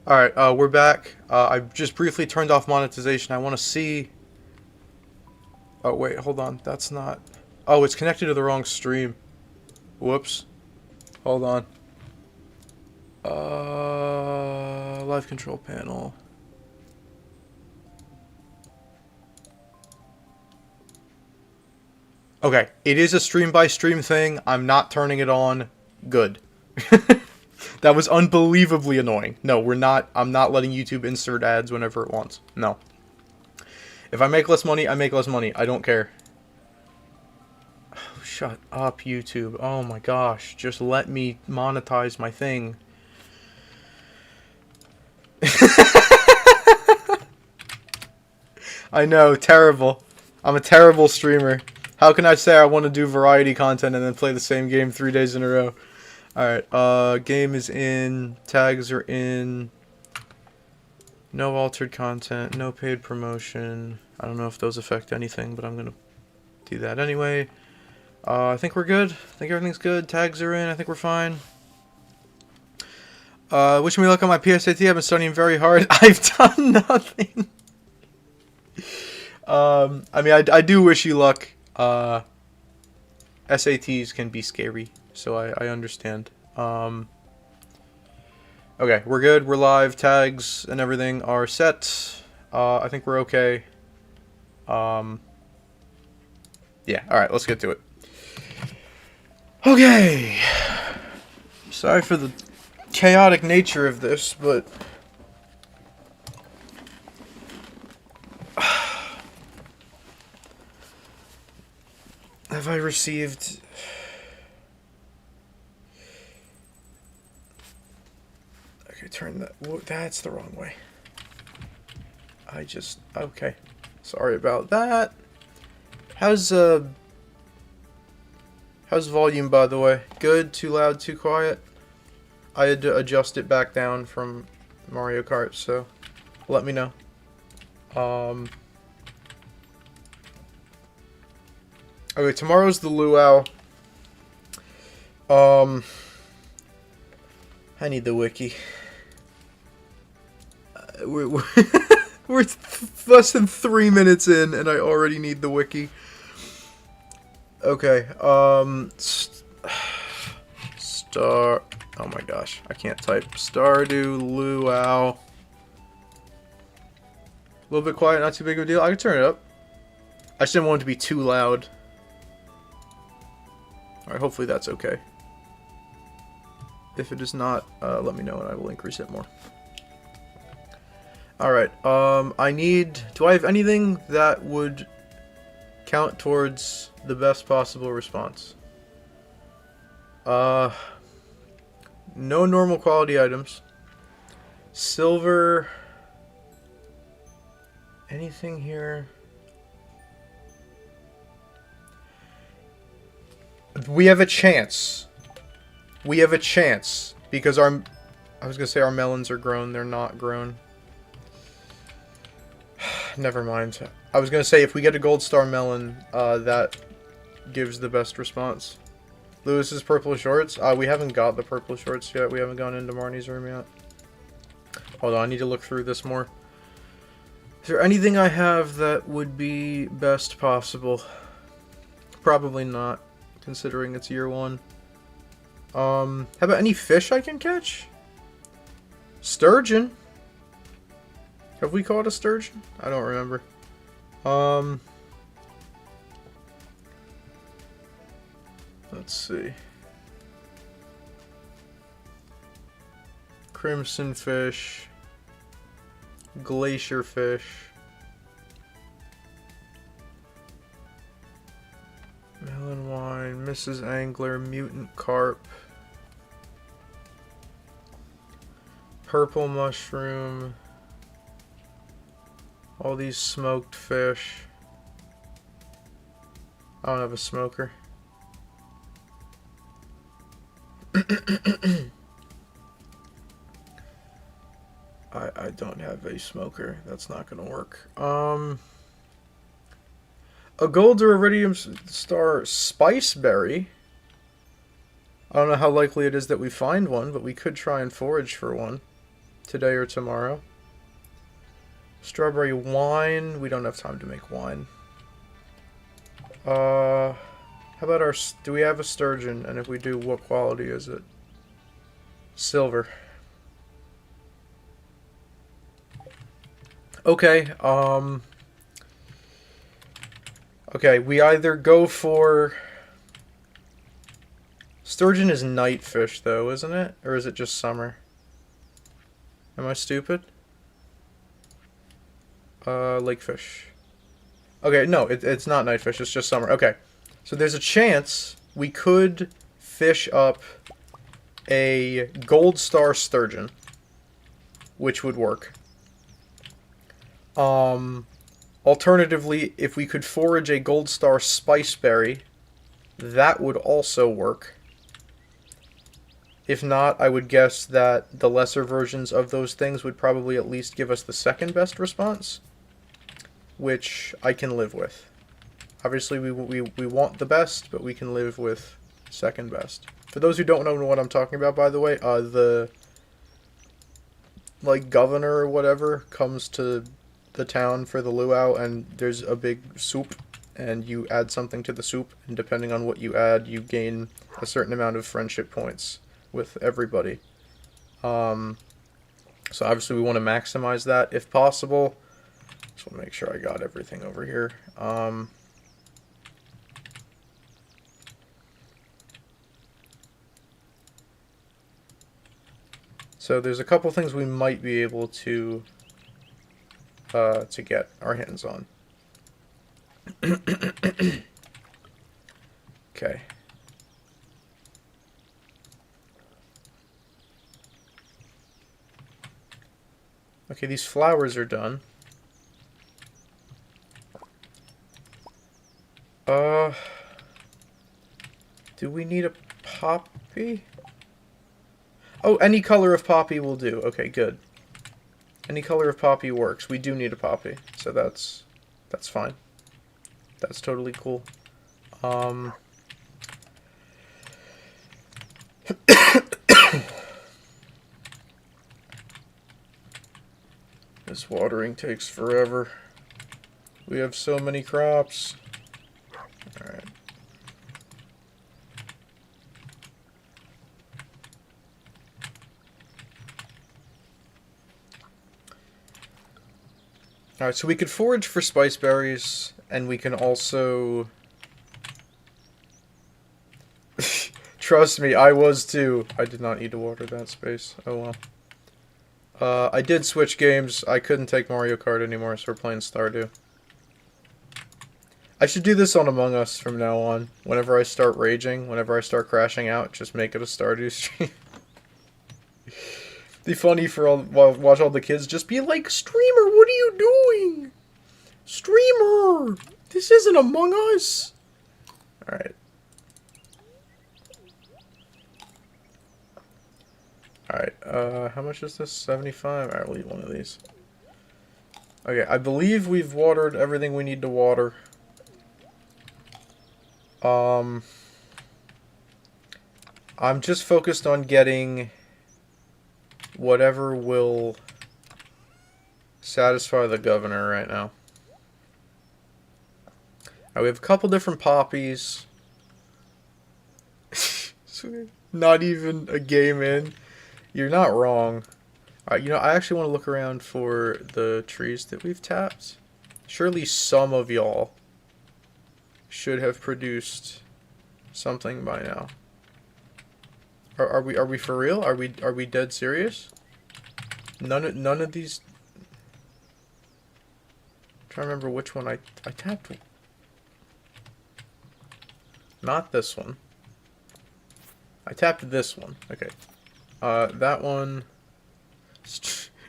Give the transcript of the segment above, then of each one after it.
Alright, we're back. I just briefly turned off monetization. I want to see... Oh, wait, hold on. That's not... Oh, it's connected to the wrong stream. Whoops. Hold on. Live control panel. Okay, it is a stream-by-stream thing. I'm not turning it on. Good. That was unbelievably annoying. No, I'm not letting YouTube insert ads whenever it wants. No. If I make less money, I make less money. I don't care. Oh, shut up, YouTube. Oh my gosh. Just let me monetize my thing. I know, terrible. I'm a terrible streamer. How can I say I want to do variety content and then play the same game 3 days in a row? Alright, game is in, tags are in, no altered content, no paid promotion. I don't know if those affect anything, but I'm gonna do that anyway. I think we're good. I think everything's good. Tags are in. I think we're fine. Wish me luck on my PSAT. I've been studying very hard. I've done nothing. I mean, I do wish you luck. SATs can be scary, so I understand. Okay, we're good. We're live. Tags and everything are set. I think we're okay. Yeah, alright, let's get to it. Okay. Sorry for the chaotic nature of this, but... Have I received... Okay, turn that... Whoa, that's the wrong way. Okay. Sorry about that. How's volume, by the way? Good? Too loud? Too quiet? I had to adjust it back down from Mario Kart, so let me know. Okay, tomorrow's the luau. I need the wiki. We're less than 3 minutes in, and I already need the wiki. Okay, Oh my gosh, I can't type. Stardew luau. A little bit quiet, not too big of a deal. I can turn it up. I just didn't want it to be too loud. Alright, hopefully that's okay. If it is not, let me know and I will increase it more. Alright, do I have anything that would count towards the best possible response? No normal quality items. Silver. Anything here? We have a chance. We have a chance. Because I was gonna say our melons are grown. They're not grown. Never mind. I was gonna say if we get a gold star melon, that gives the best response. Lewis's purple shorts. We haven't got the purple shorts yet. We haven't gone into Marnie's room yet. Hold on, I need to look through this more. Is there anything I have that would be best possible? Probably not, considering it's year one. How about any fish I can catch? Sturgeon. Have we caught a sturgeon? I don't remember. Let's see. Crimson fish. Glacier fish. Melon wine. Mrs. Angler. Mutant carp. Purple mushroom. All these smoked fish. I don't have a smoker. I don't have a smoker. That's not gonna work. A gold or iridium star spice berry. I don't know how likely it is that we find one, but we could try and forage for one. today or tomorrow. Strawberry wine. We don't have time to make wine. How about our... Do we have a sturgeon? And if we do, what quality is it? Silver. Okay, okay, we either go for... Sturgeon is night fish, though, isn't it? Or is it just summer? Am I stupid? Lake fish. Okay, no, it's not night fish, it's just summer. Okay, so there's a chance we could fish up a gold star sturgeon, which would work. Alternatively, if we could forage a gold star spiceberry, that would also work. If not, I would guess that the lesser versions of those things would probably at least give us the second best response, which I can live with. Obviously, we want the best, but we can live with second best. For those who don't know what I'm talking about, by the way, the governor or whatever comes to the town for the luau, and there's a big soup, and you add something to the soup, and depending on what you add, you gain a certain amount of friendship points with everybody. So obviously we want to maximize that if possible. Just want to make sure I got everything over here. So there's a couple things we might be able to get our hands on. Okay. Okay, these flowers are done. Do we need a poppy? Oh, any color of poppy will do. Okay, good. Any color of poppy works. We do need a poppy, so that's fine. That's totally cool. This watering takes forever. We have so many crops. Alright. Alright, so we could forage for spice berries, and we can also... Trust me, I was too. I did not need to water that space. Oh well. I did switch games. I couldn't take Mario Kart anymore, so we're playing Stardew. I should do this on Among Us from now on. Whenever I start raging, whenever I start crashing out, just make it a Stardew stream. Be funny for watch all the kids just be like, "Streamer, what are you doing? Streamer, this isn't Among Us." All right. Alright, how much is this? 75? Alright, we'll eat one of these. Okay, I believe we've watered everything we need to water. I'm just focused on getting whatever will satisfy the governor right now. Alright, we have a couple different poppies. Not even a game in. You're not wrong. Alright, you know, I actually want to look around for the trees that we've tapped. Surely some of y'all should have produced something by now. Are we for real? Are we dead serious? None of these. I'm trying to remember which one I tapped. Not this one. I tapped this one. Okay. That one.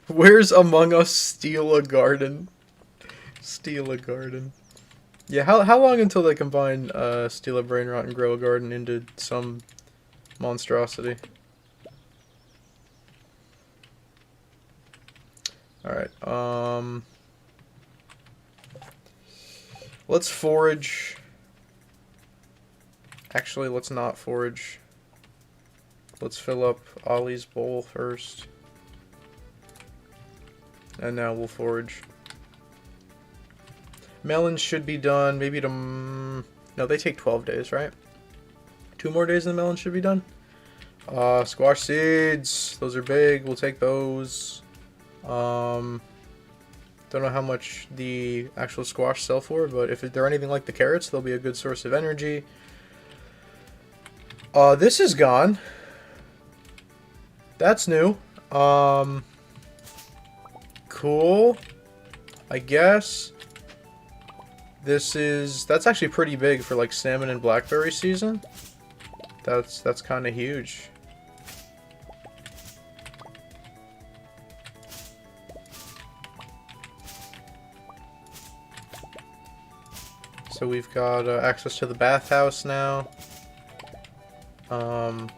Where's Among Us steal a garden? Steal a garden. Yeah, how long until they combine steal a brain rot and grow a garden into some monstrosity? Alright, let's forage. Actually, let's not forage. Let's fill up Ollie's bowl first. And now we'll forage. Melons should be done maybe to... No, they take 12 days, right? 2 more days and the melons should be done. Squash seeds. Those are big. We'll take those. Don't know how much the actual squash sell for, but if they're anything like the carrots, they'll be a good source of energy. This is gone. That's new. Cool. I guess. That's actually pretty big for like salmon and blackberry season. That's kind of huge. So we've got access to the bathhouse now. But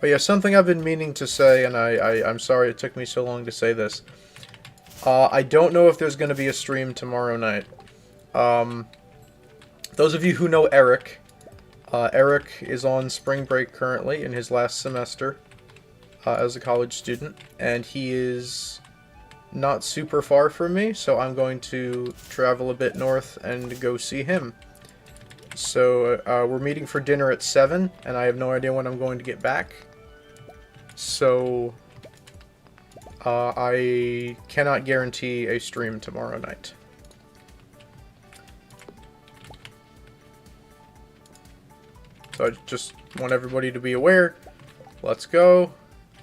yeah, something I've been meaning to say, and I'm sorry it took me so long to say this. I don't know if there's going to be a stream tomorrow night. Those of you who know Eric, Eric is on spring break currently in his last semester as a college student, and he is not super far from me, so I'm going to travel a bit north and go see him. So we're meeting for dinner at 7, and I have no idea when I'm going to get back. So I cannot guarantee a stream tomorrow night. So I just want everybody to be aware. Let's go.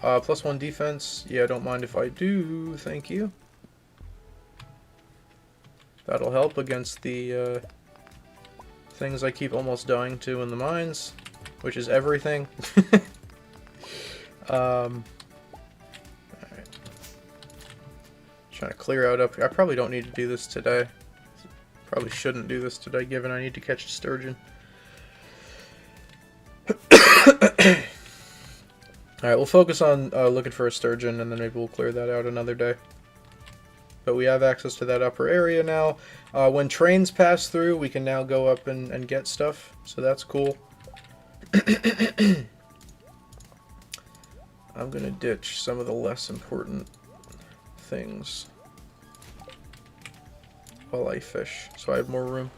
+1 defense. Yeah, don't mind if I do. Thank you. That'll help against the things I keep almost dying to in the mines, which is everything. Alright. Trying to clear out up here. I probably don't need to do this today. Probably shouldn't do this today, given I need to catch a sturgeon. Alright, we'll focus on looking for a sturgeon, and then maybe we'll clear that out another day. But we have access to that upper area now. When trains pass through, we can now go up and get stuff, so that's cool. I'm gonna ditch some of the less important things while I fish, so I have more room.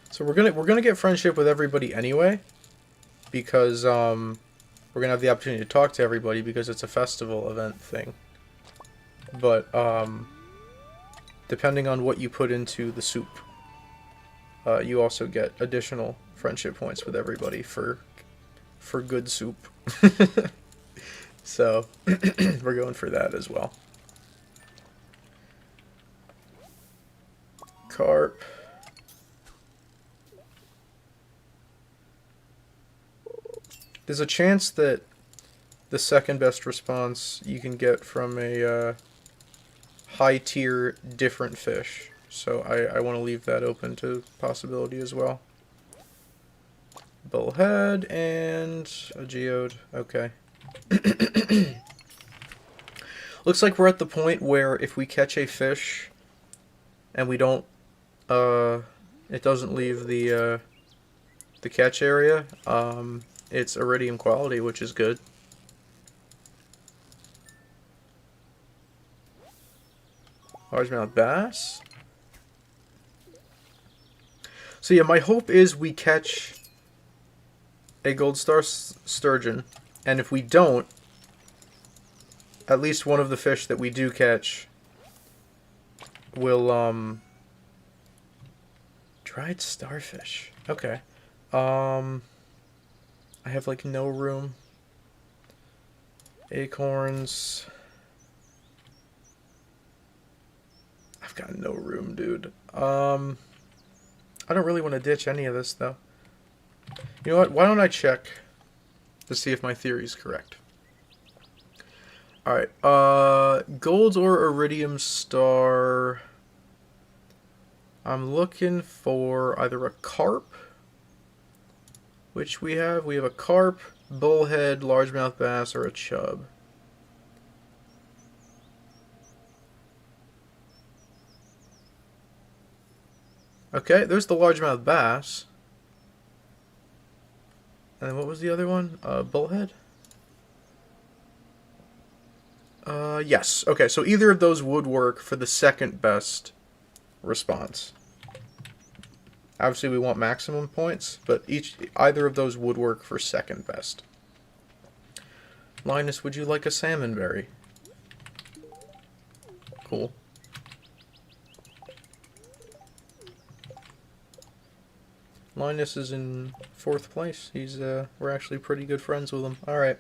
So we're gonna get friendship with everybody anyway, because we're gonna have the opportunity to talk to everybody because it's a festival event thing. But depending on what you put into the soup, you also get additional friendship points with everybody for good soup. So we're going for that as well. Carp. There's a chance that the second best response you can get from a high tier different fish. So I want to leave that open to possibility as well. Bullhead and a geode. Okay. Looks like we're at the point where if we catch a fish and we don't, it doesn't leave the catch area, it's iridium quality, which is good. Largemouth bass. So yeah, my hope is we catch a gold star sturgeon, and if we don't, at least one of the fish that we do catch will, dried starfish. Okay. I have, like, no room. Acorns. I've got no room, dude. I don't really want to ditch any of this, though. You know what? Why don't I check to see if my theory is correct? Alright. Gold or iridium star. I'm looking for either a carp, which we have. We have a carp, bullhead, largemouth bass, or a chub. Okay, there's the largemouth bass. And what was the other one? Bullhead? Yes. Okay, so either of those would work for the second best response. Obviously, we want maximum points, but either of those would work for second best. Linus, would you like a salmon berry? Cool. Linus is in 4th place. We're actually pretty good friends with him. All right.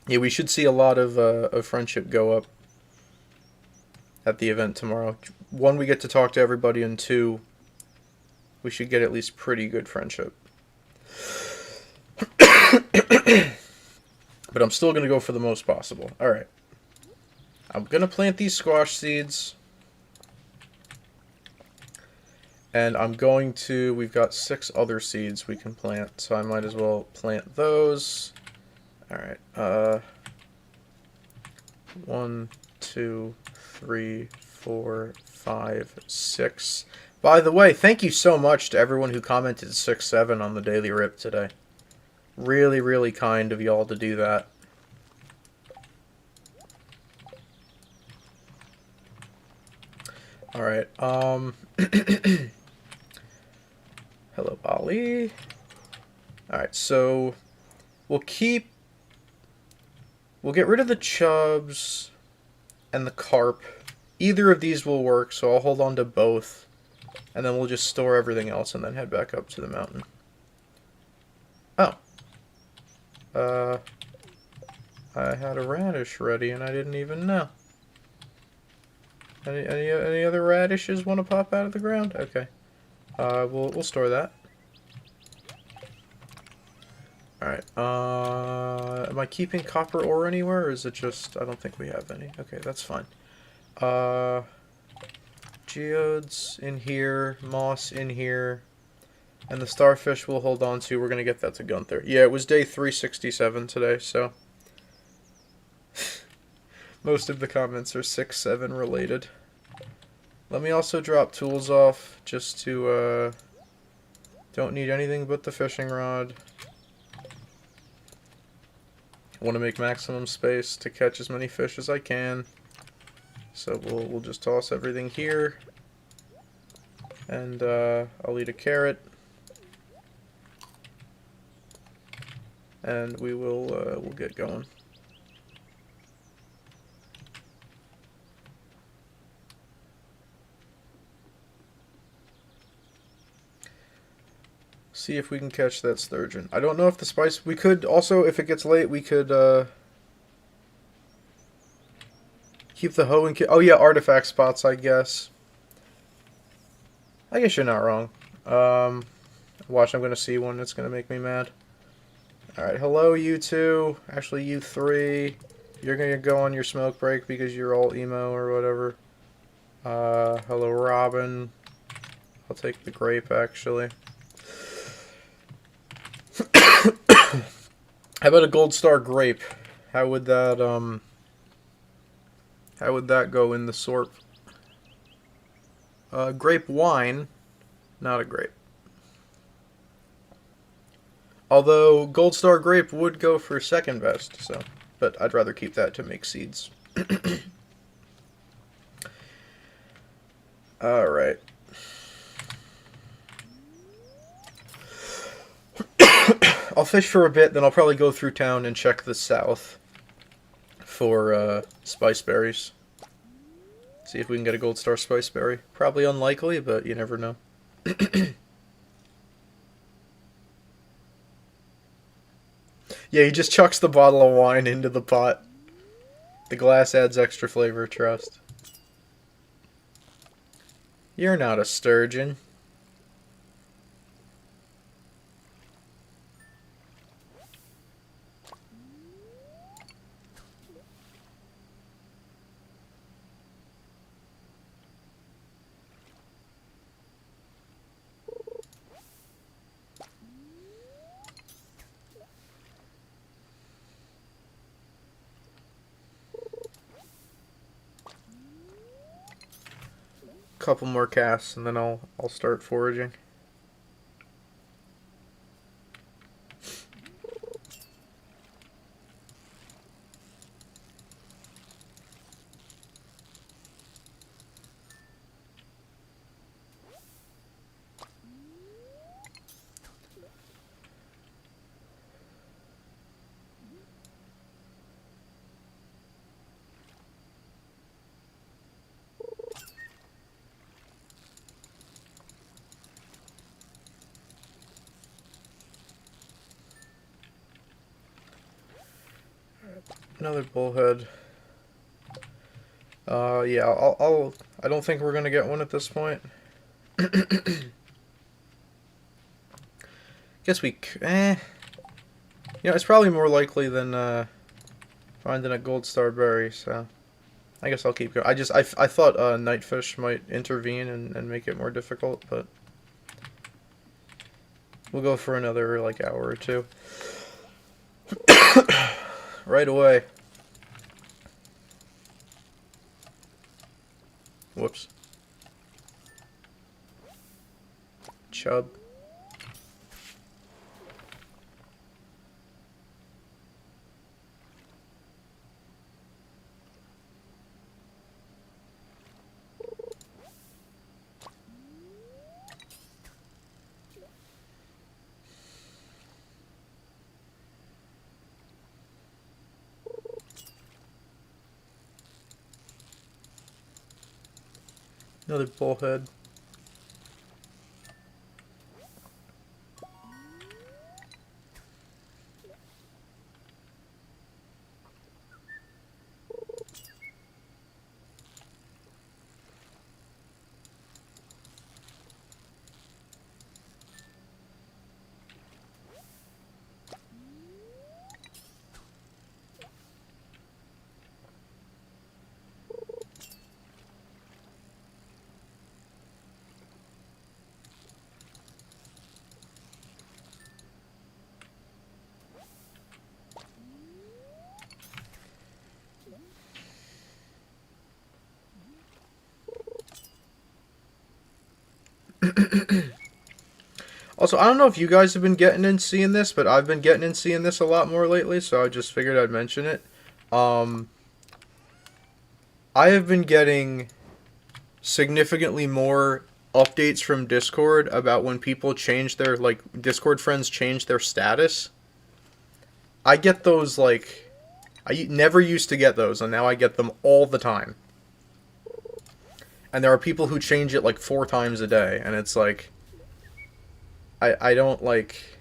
Yeah, we should see a lot of friendship go up at the event tomorrow. 1, we get to talk to everybody, and 2, we should get at least pretty good friendship. But I'm still going to go for the most possible. Alright. I'm going to plant these squash seeds. And I'm going to... We've got 6 other seeds we can plant, so I might as well plant those. Alright. 1, 2, 3, 4, 5, 6. By the way, thank you so much to everyone who commented 6-7 on the Daily Rip today. Really, really kind of y'all to do that. Alright, hello, Bali. Alright, so we'll get rid of the chubs and the carp. Either of these will work, so I'll hold on to both. And then we'll just store everything else and then head back up to the mountain. Oh. I had a radish ready and I didn't even know. Any other radishes want to pop out of the ground? Okay. We'll store that. Alright. Am I keeping copper ore anywhere, or is it just... I don't think we have any. Okay, that's fine. Geodes in here, moss in here, and the starfish we'll hold on to. We're going to get that to Gunther. Yeah, it was day 367 today, so... most of the comments are 6-7 related. Let me also drop tools off, just to, don't need anything but the fishing rod. I want to make maximum space to catch as many fish as I can. So we'll just toss everything here. And I'll eat a carrot. And we'll get going. See if we can catch that sturgeon. I don't know if the spice... We could also, if it gets late, we could keep the hoe and... Oh yeah, artifact spots, I guess. I guess you're not wrong. Watch, I'm going to see one that's going to make me mad. Alright, hello you two. Actually, you three. You're going to go on your smoke break because you're all emo or whatever. Hello Robin. I'll take the grape, actually. How about a gold star grape? How would that go in the sort? Grape wine, not a grape. Although gold star grape would go for second best, so, but I'd rather keep that to make seeds. All right. I'll fish for a bit, then I'll probably go through town and check the south for spice berries. See if we can get a gold star spice berry. Probably unlikely, but you never know. Yeah, he just chucks the bottle of wine into the pot. The glass adds extra flavor, trust. You're not a sturgeon. couple more casts and then I'll start foraging. Another bullhead. Yeah, I don't think we're gonna get one at this point. Guess we, you know, it's probably more likely than, finding a gold star berry, so I guess I'll keep going. I thought, Nightfish might intervene and make it more difficult, but we'll go for another, like, hour or two. Right away. Whoops. Chub. Another bullhead. Also, I don't know if you guys have been getting and seeing this, but I've been getting and seeing this a lot more lately, so I just figured I'd mention it. I have been getting significantly more updates from Discord about when people change their, like, Discord friends change their status. I get those, like, I never used to get those, and now I get them all the time. And there are people who change it, like, 4 times a day, and it's like, I don't, like,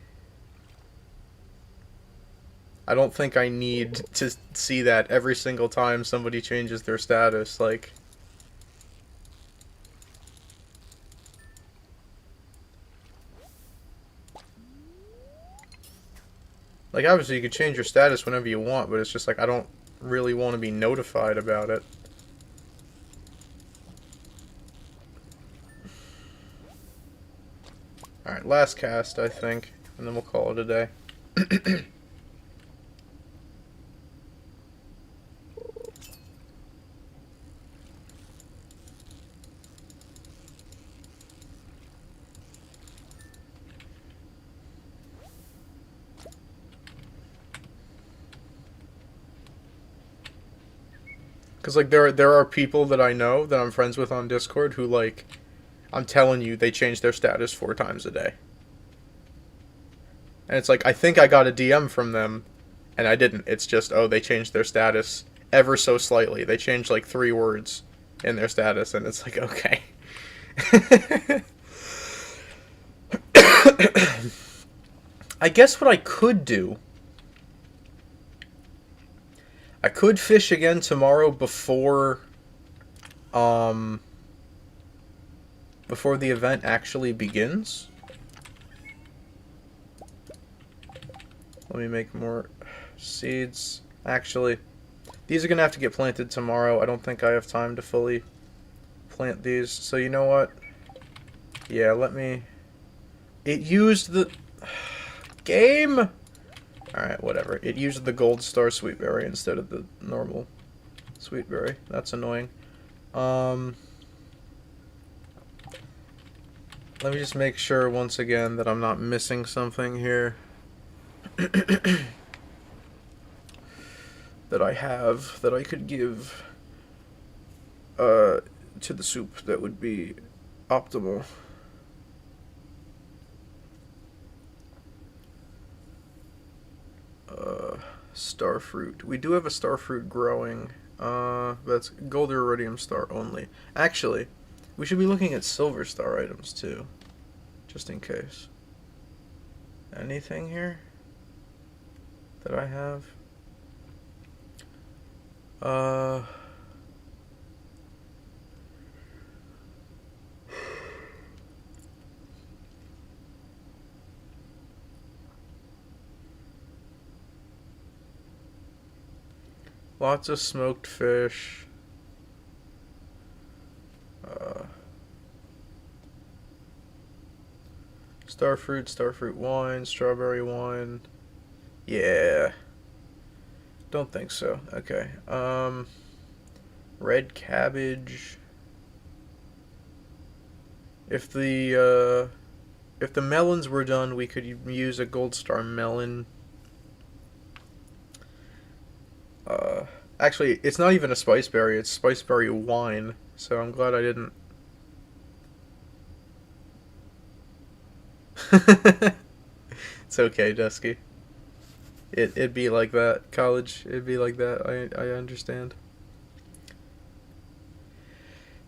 I don't think I need to see that every single time somebody changes their status, like. Like, obviously you could change your status whenever you want, but it's just like, I don't really want to be notified about it. Alright, last cast, I think, and then we'll call it a day. Because, like, there are people that I know, that I'm friends with on Discord, who, like, I'm telling you, they change their status 4 times a day. And it's like, I think I got a DM from them, and I didn't. It's just, oh, they changed their status ever so slightly. They changed, like, 3 words in their status, and it's like, okay. I guess what I could do, I could fish again tomorrow before the event actually begins. Let me make more seeds. Actually, these are gonna have to get planted tomorrow. I don't think I have time to fully plant these. So you know what? Yeah, let me. It used the game. Alright, whatever. It used the gold star sweetberry instead of the normal sweetberry. That's annoying. Let me just make sure once again that I'm not missing something here. That I have that I could give to the soup that would be optimal. Starfruit. We do have a starfruit growing. That's gold or iridium star only. Actually, we should be looking at silver star items too, just in case. Anything here that I have? Lots of smoked fish. Starfruit wine, strawberry wine. Yeah. Don't think so. Okay. Red cabbage. If the melons were done, we could use a gold star melon. Actually, it's not even a spiceberry, it's spiceberry wine, so I'm glad I didn't. It's okay, Dusky. It'd be like that. College, it'd be like that. I understand.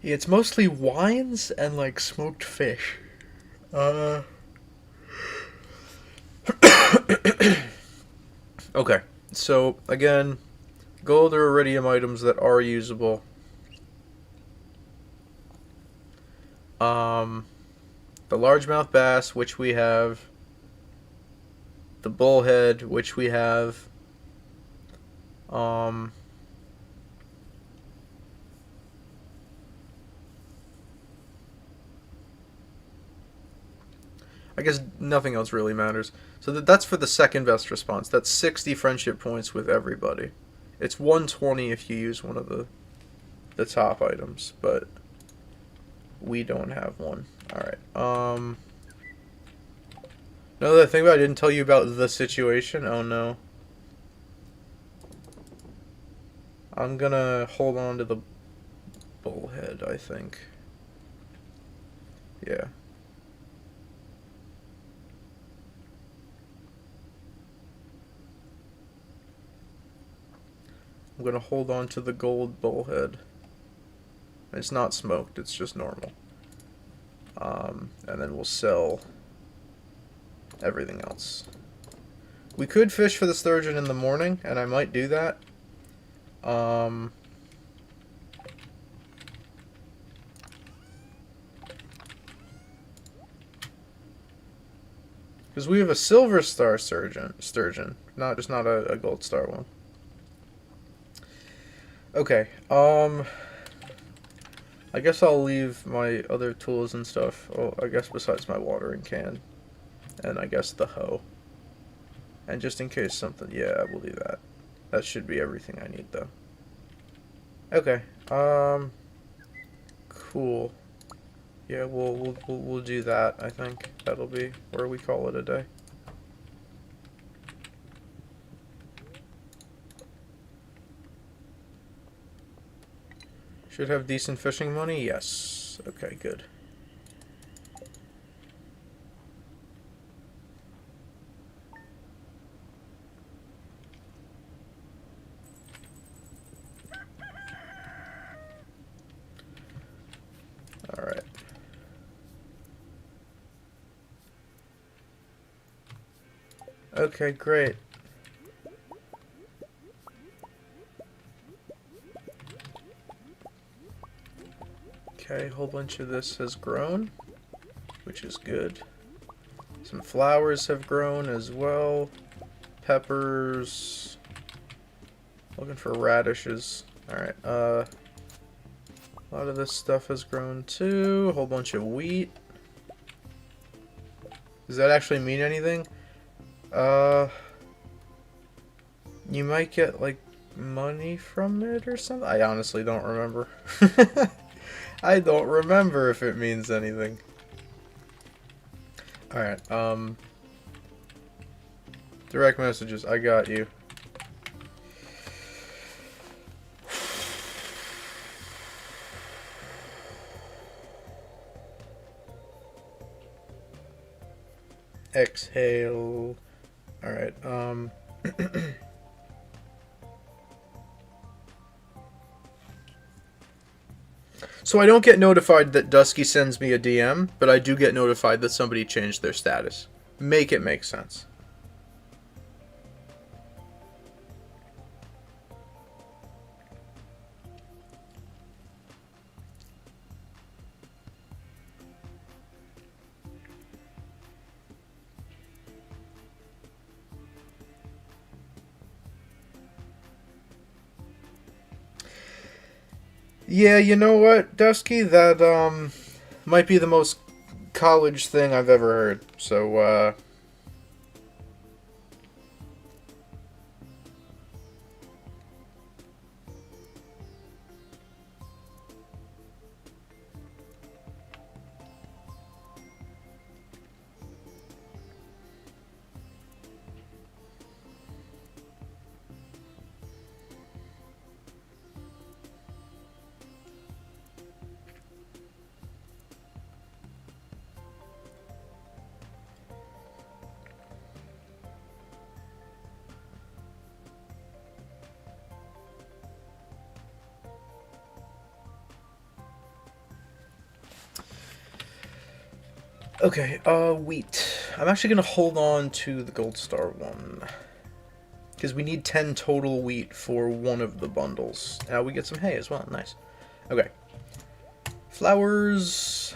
Yeah, it's mostly wines and, like, smoked fish. Okay, so, again, gold or iridium items that are usable. The largemouth bass, which we have. The bullhead, which we have. I guess nothing else really matters. So that's for the second best response. That's 60 friendship points with everybody. It's 120 if you use one of the top items, but we don't have one. Alright. Another thing I didn't tell you about the situation. Oh no. I'm gonna hold on to the bullhead, I think. Yeah. I'm gonna hold on to the gold bullhead. It's not smoked, it's just normal. And then we'll sell everything else. We could fish for the sturgeon in the morning, and I might do that. Because we have a silver star sturgeon, not a gold star one. Okay, I guess I'll leave my other tools and stuff. Oh, I guess besides my watering can. And I guess the hoe. And just in case something, yeah, we'll do that. That should be everything I need, though. Okay, cool. Yeah, we'll do that, I think. That'll be where we call it a day. Should have decent fishing money? Yes. Okay, good. Alright. Okay, great. Okay, a whole bunch of this has grown, which is good. Some flowers have grown as well. Peppers. Looking for radishes. Alright, a lot of this stuff has grown too. A whole bunch of wheat. Does that actually mean anything? You might get, like, money from it or something? I honestly don't remember. I don't remember if it means anything. Alright, direct messages, I got you. Exhale. Alright, so I don't get notified that Dusky sends me a DM, but I do get notified that somebody changed their status. Make it make sense. Yeah, you know what, Dusky? That, might be the most college thing I've ever heard. So, okay, wheat. I'm actually gonna hold on to the Gold Star one. Because we need 10 total wheat for one of the bundles. Now we get some hay as well. Nice. Okay. Flowers.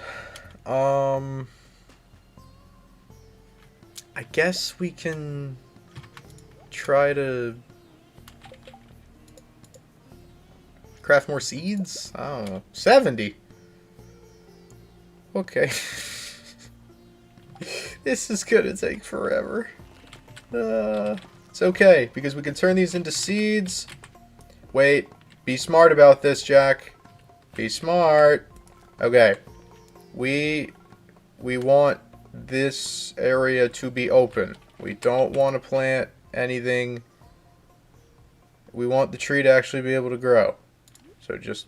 I guess we can try to craft more seeds? I don't know. 70. Okay. This is gonna take forever. It's okay, because we can turn these into seeds. Wait. Be smart about this, Jack. Be smart. Okay. We want this area to be open. We don't want to plant anything. We want the tree to actually be able to grow. So just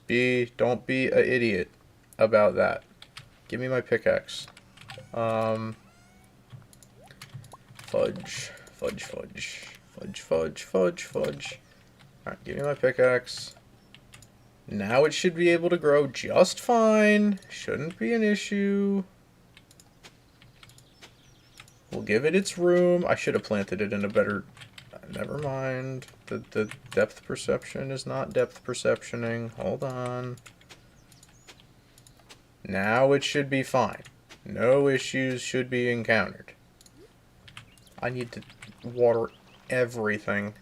don't be an idiot about that. Give me my pickaxe. Fudge. Fudge, fudge. Fudge, fudge, fudge, fudge. Alright, give me my pickaxe. Now it should be able to grow just fine. Shouldn't be an issue. We'll give it its room. I should have planted it in a better... Never mind. The depth perception is not depth perceptioning. Hold on. Now it should be fine. No issues should be encountered. I need to water everything.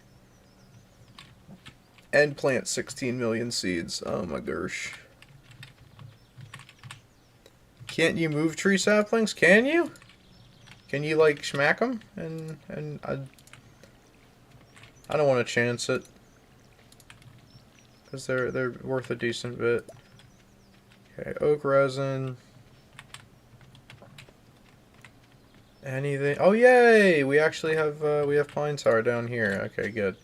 And plant 16 million seeds. Oh my gosh. Can't you move tree saplings? Can you? Can you, like, smack them? And I don't want to chance it. Because they're worth a decent bit. Okay, oak resin. Anything? Oh, yay! We actually have, we have pine tar down here. Okay, good.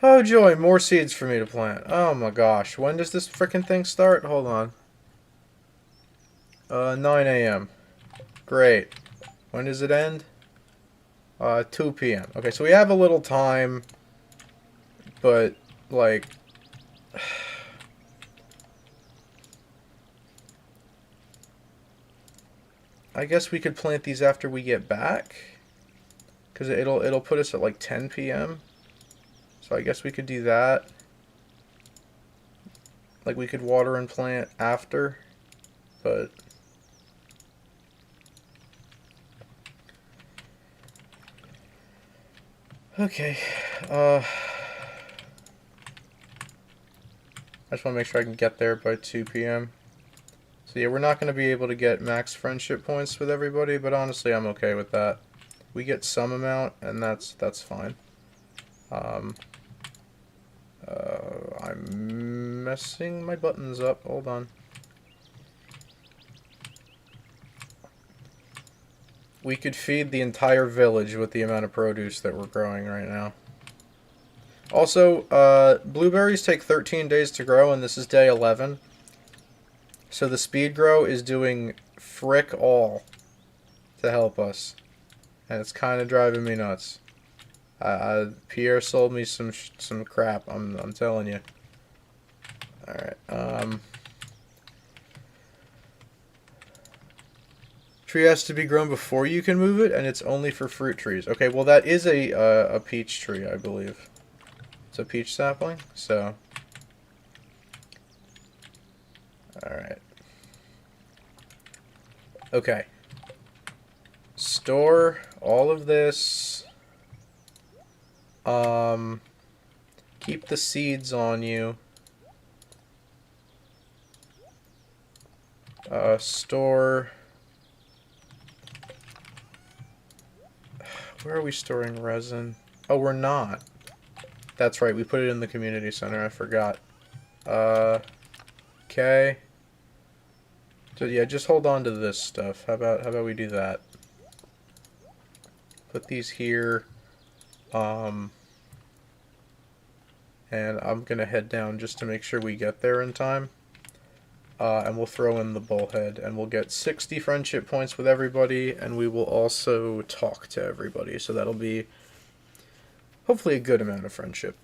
Oh, joy! More seeds for me to plant. Oh my gosh. When does this frickin' thing start? Hold on. 9 a.m. Great. When does it end? 2 p.m. Okay, so we have a little time, but, like... I guess we could plant these after we get back, because it'll put us at, like, 10 p.m. So I guess we could do that. Like, we could water and plant after, but... Okay, I just want to make sure I can get there by 2 p.m. So yeah, we're not going to be able to get max friendship points with everybody, but honestly, I'm okay with that. We get some amount, and that's fine. I'm messing my buttons up. Hold on. We could feed the entire village with the amount of produce that we're growing right now. Also, blueberries take 13 days to grow, and this is day 11. So the speed grow is doing frick all to help us. And it's kind of driving me nuts. Pierre sold me some crap, I'm telling you. Alright, tree has to be grown before you can move it, and it's only for fruit trees. Okay, well that is a peach tree, I believe. It's a peach sapling, so... Alright. Okay. Store all of this. Keep the seeds on you. Store... Where are we storing resin? Oh, we're not. That's right, we put it in the community center, I forgot. Okay. So yeah, just hold on to this stuff. How about we do that? Put these here. And I'm gonna head down just to make sure we get there in time. And we'll throw in the bullhead, and we'll get 60 friendship points with everybody, and we will also talk to everybody. So that'll be hopefully a good amount of friendship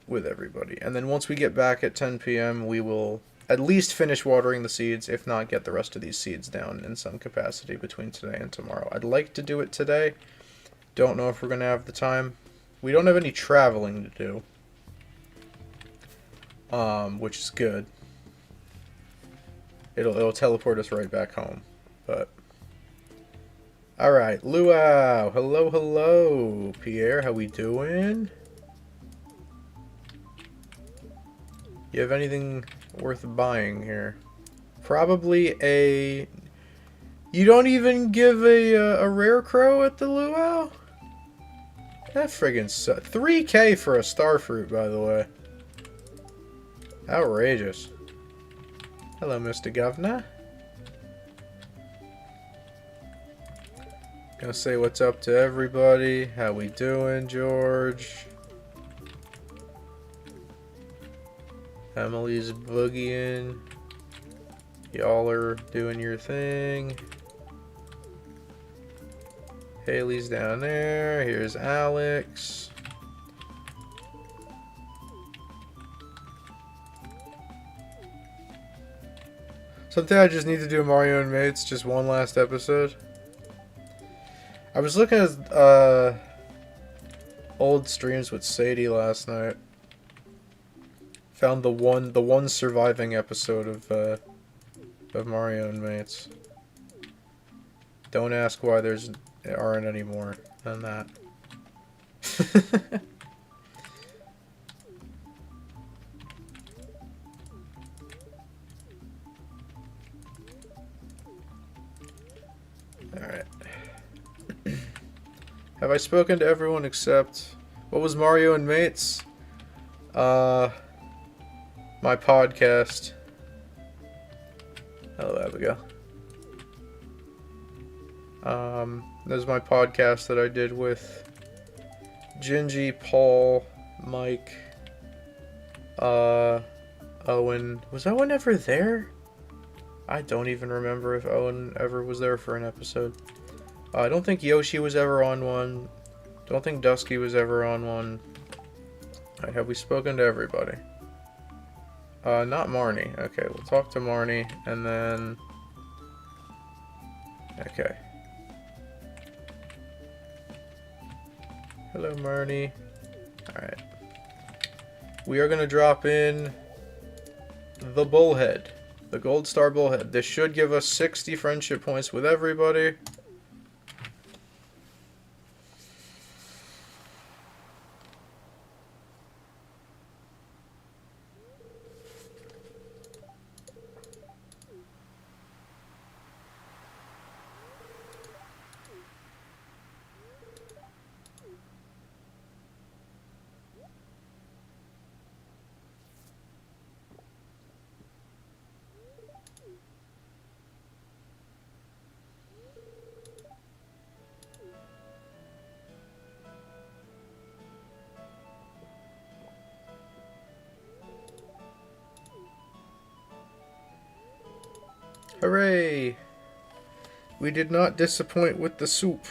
with everybody. And then once we get back at 10 p.m., we will at least finish watering the seeds, if not get the rest of these seeds down in some capacity between today and tomorrow. I'd like to do it today. Don't know if we're going to have the time. We don't have any traveling to do, which is good. It'll teleport us right back home, but... Alright, Luau! Hello, hello! Pierre, how we doing? You have anything worth buying here? Probably a... You don't even give a rare crow at the Luau? That friggin' sucks. 3K for a starfruit, by the way. Outrageous. Hello, Mr. Governor. Gonna say what's up to everybody. How we doing, George? Emily's boogieing. Y'all are doing your thing. Haley's down there. Here's Alex. Something I just need to do Mario and Mates, just one last episode. I was looking at old streams with Sadie last night. Found the one surviving episode of Mario and Mates. Don't ask why there aren't any more than that. Alright. Have I spoken to everyone except... What was Mario and Mates? My podcast. Hello, Abigail. This is my podcast that I did with Gingy, Paul, Mike, Owen. Was Owen ever there? I don't even remember if Owen ever was there for an episode. I don't think Yoshi was ever on one. Don't think Dusky was ever on one. Alright, have we spoken to everybody? Not Marnie. Okay, we'll talk to Marnie, and then... Okay. Hello, Marnie. Alright. We are going to drop in the bullhead. The gold star bullhead. This should give us 60 friendship points with everybody. Hooray! We did not disappoint with the soup.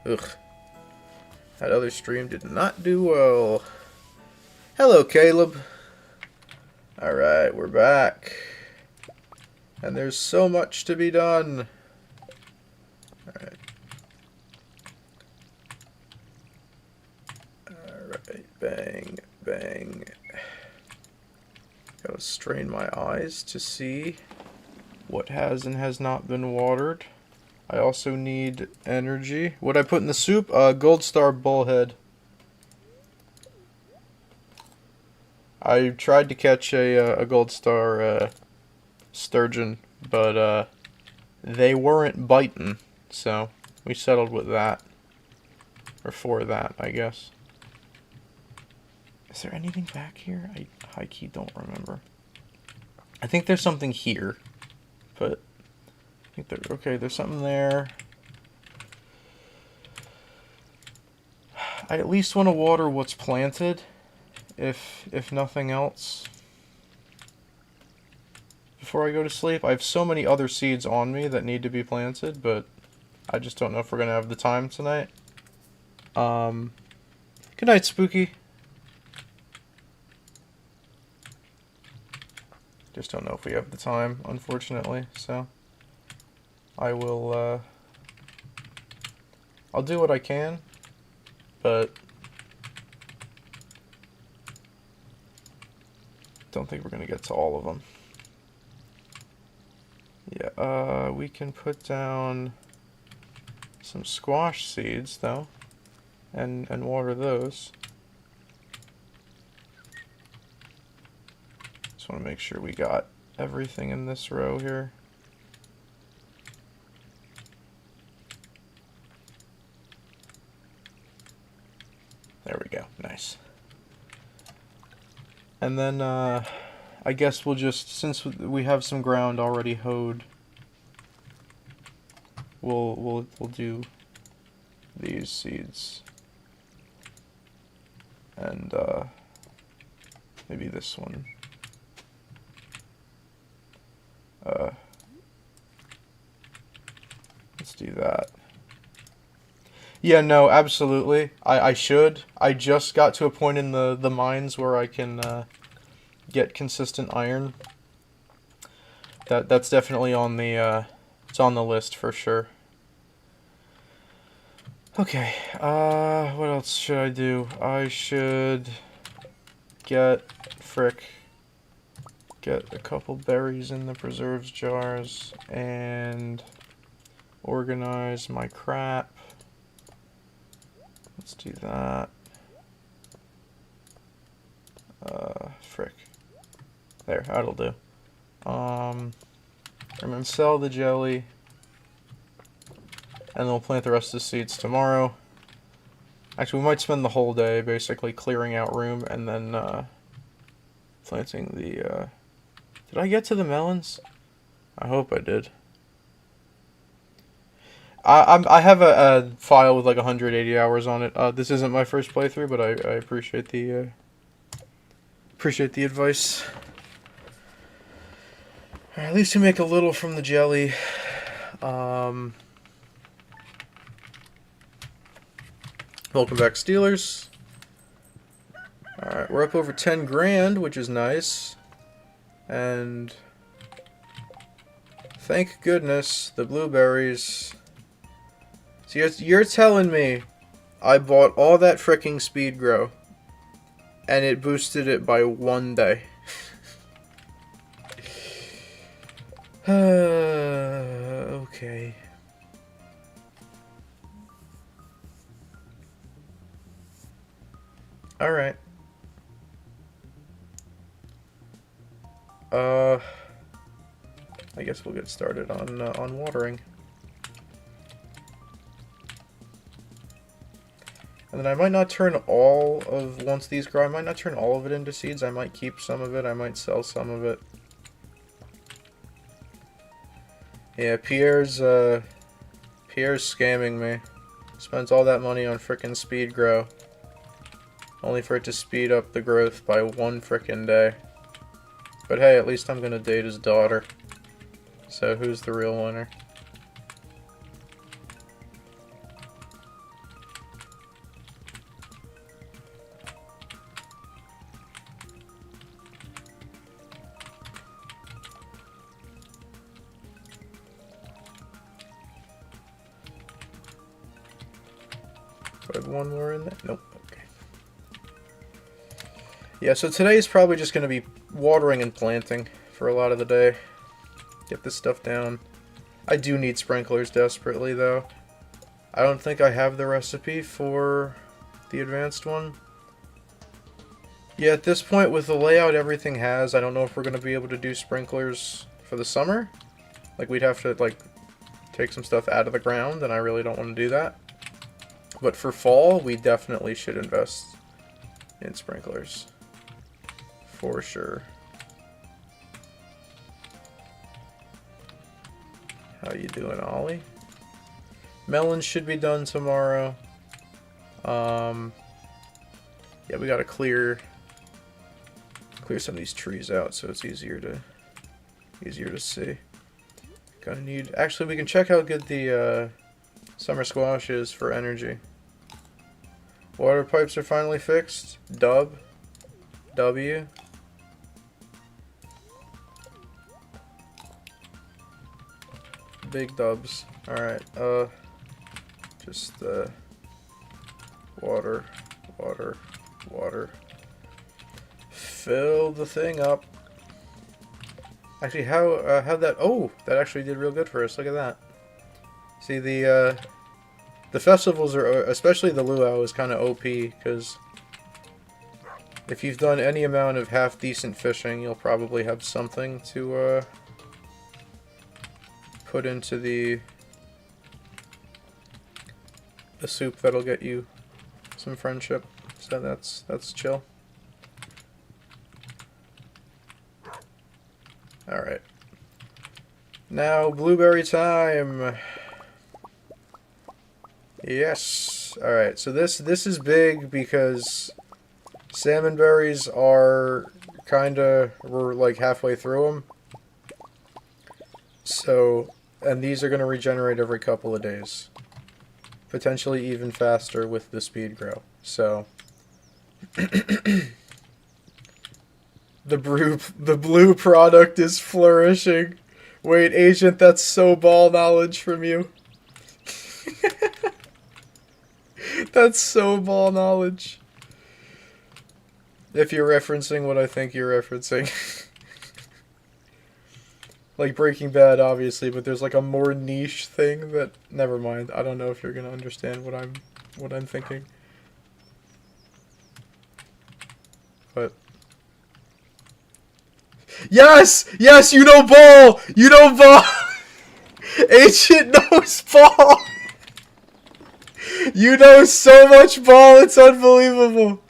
Ugh. That other stream did not do well. Hello, Caleb. Alright, we're back. And there's so much to be done. Alright. Alright, bang, bang. Gotta strain my eyes to see what has and has not been watered. I also need energy. What I put in the soup? Gold Star Bullhead. I tried to catch a Gold Star sturgeon, but they weren't biting, so we settled with that. Or for that, I guess. Is there anything back here? I high-key don't remember. I think there's something here, but I think there, okay, there's something there. I at least want to water what's planted, if nothing else. Before I go to sleep, I have so many other seeds on me that need to be planted, but I just don't know if we're gonna have the time tonight. Good night, Spooky. Just don't know if we have the time, unfortunately, so I will, I'll do what I can, but don't think we're gonna get to all of them. Yeah, we can put down some squash seeds, though, and water those. Just want to make sure we got everything in this row here. There we go. Nice. And then, I guess we'll just, since we have some ground already hoed, we'll do these seeds. And, maybe this one. Let's do that. Yeah, no, absolutely. I should. I just got to a point in the mines where I can get consistent iron. That's definitely on the it's on the list for sure. Okay, what else should I do? I should get a couple berries in the preserves jars and organize my crap. Let's do that. There, that'll do. And then sell the jelly. And then we'll plant the rest of the seeds tomorrow. Actually, we might spend the whole day basically clearing out room and then planting the... Did I get to the melons? I hope I did. I have a file with like 180 hours on it. This isn't my first playthrough, but I appreciate the advice. At least we make a little from the jelly. Welcome back, Steelers. Alright, we're up over 10 grand, which is nice. And thank goodness the blueberries. So you're telling me I bought all that fricking speed grow and it boosted it by 1 day. Okay. Alright. I guess we'll get started on watering. And then I might not turn all of, once these grow, I might not turn all of it into seeds. I might keep some of it. I might sell some of it. Yeah, Pierre's scamming me. Spends all that money on frickin' speed grow. Only for it to speed up the growth by 1 frickin' day. But hey, at least I'm gonna date his daughter. So who's the real winner? Do I have one more in there? Nope. Okay. Yeah, so today is probably just going to be watering and planting for a lot of the day. Get this stuff down. I do need sprinklers desperately, though. I don't think I have the recipe for the advanced one. Yeah, at this point, with the layout everything has, I don't know if we're going to be able to do sprinklers for the summer. Like, we'd have to, like, take some stuff out of the ground, and I really don't want to do that. But for fall, we definitely should invest in sprinklers. For sure. How you doing, Ollie? Melons should be done tomorrow. Yeah, we gotta clear some of these trees out so it's easier to see. Gonna need. Actually, we can check how good the summer squash is for energy. Water pipes are finally fixed. W. Big dubs. Alright, just, water. Fill the thing up. Actually, how'd that, oh, that actually did real good for us, look at that. See, the festivals are, especially the luau, is kind of OP, because if you've done any amount of half-decent fishing, you'll probably have something to, put into the soup that'll get you some friendship. So that's chill. Alright. Now, blueberry time! Yes! Alright, so this is big because salmon berries are we're like halfway through them. So, and these are going to regenerate every couple of days. Potentially even faster with the speed grow. So, the blue product is flourishing. Wait, Agent, that's so ball knowledge from you. That's so ball knowledge. If you're referencing what I think you're referencing. Like Breaking Bad, obviously, but there's like a more niche thing that... Never mind. I don't know if you're gonna understand what I'm thinking. But... Yes! Yes, you know ball! You know ball! Ancient knows ball! You know so much ball, it's unbelievable!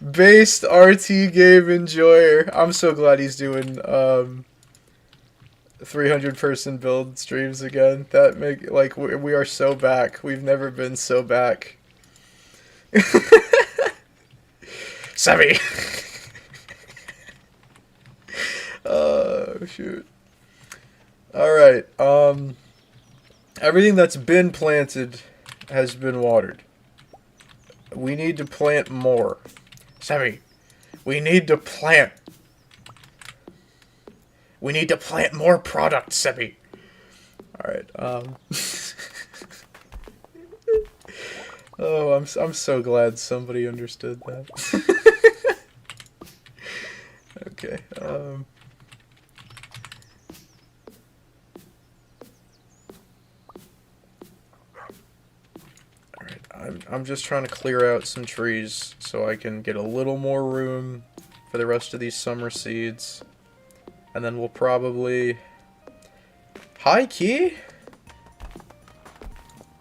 Based RT game enjoyer. I'm so glad he's doing 300 person build streams again. That make like we are so back. We've never been so back. Savvy. Oh shoot. All right. Everything that's been planted has been watered. We need to plant more. Sammy, we need to plant. We need to plant more product, Sammy. Alright, Oh, I'm so glad somebody understood that. Okay, I'm just trying to clear out some trees so I can get a little more room for the rest of these summer seeds. And then we'll probably... High key?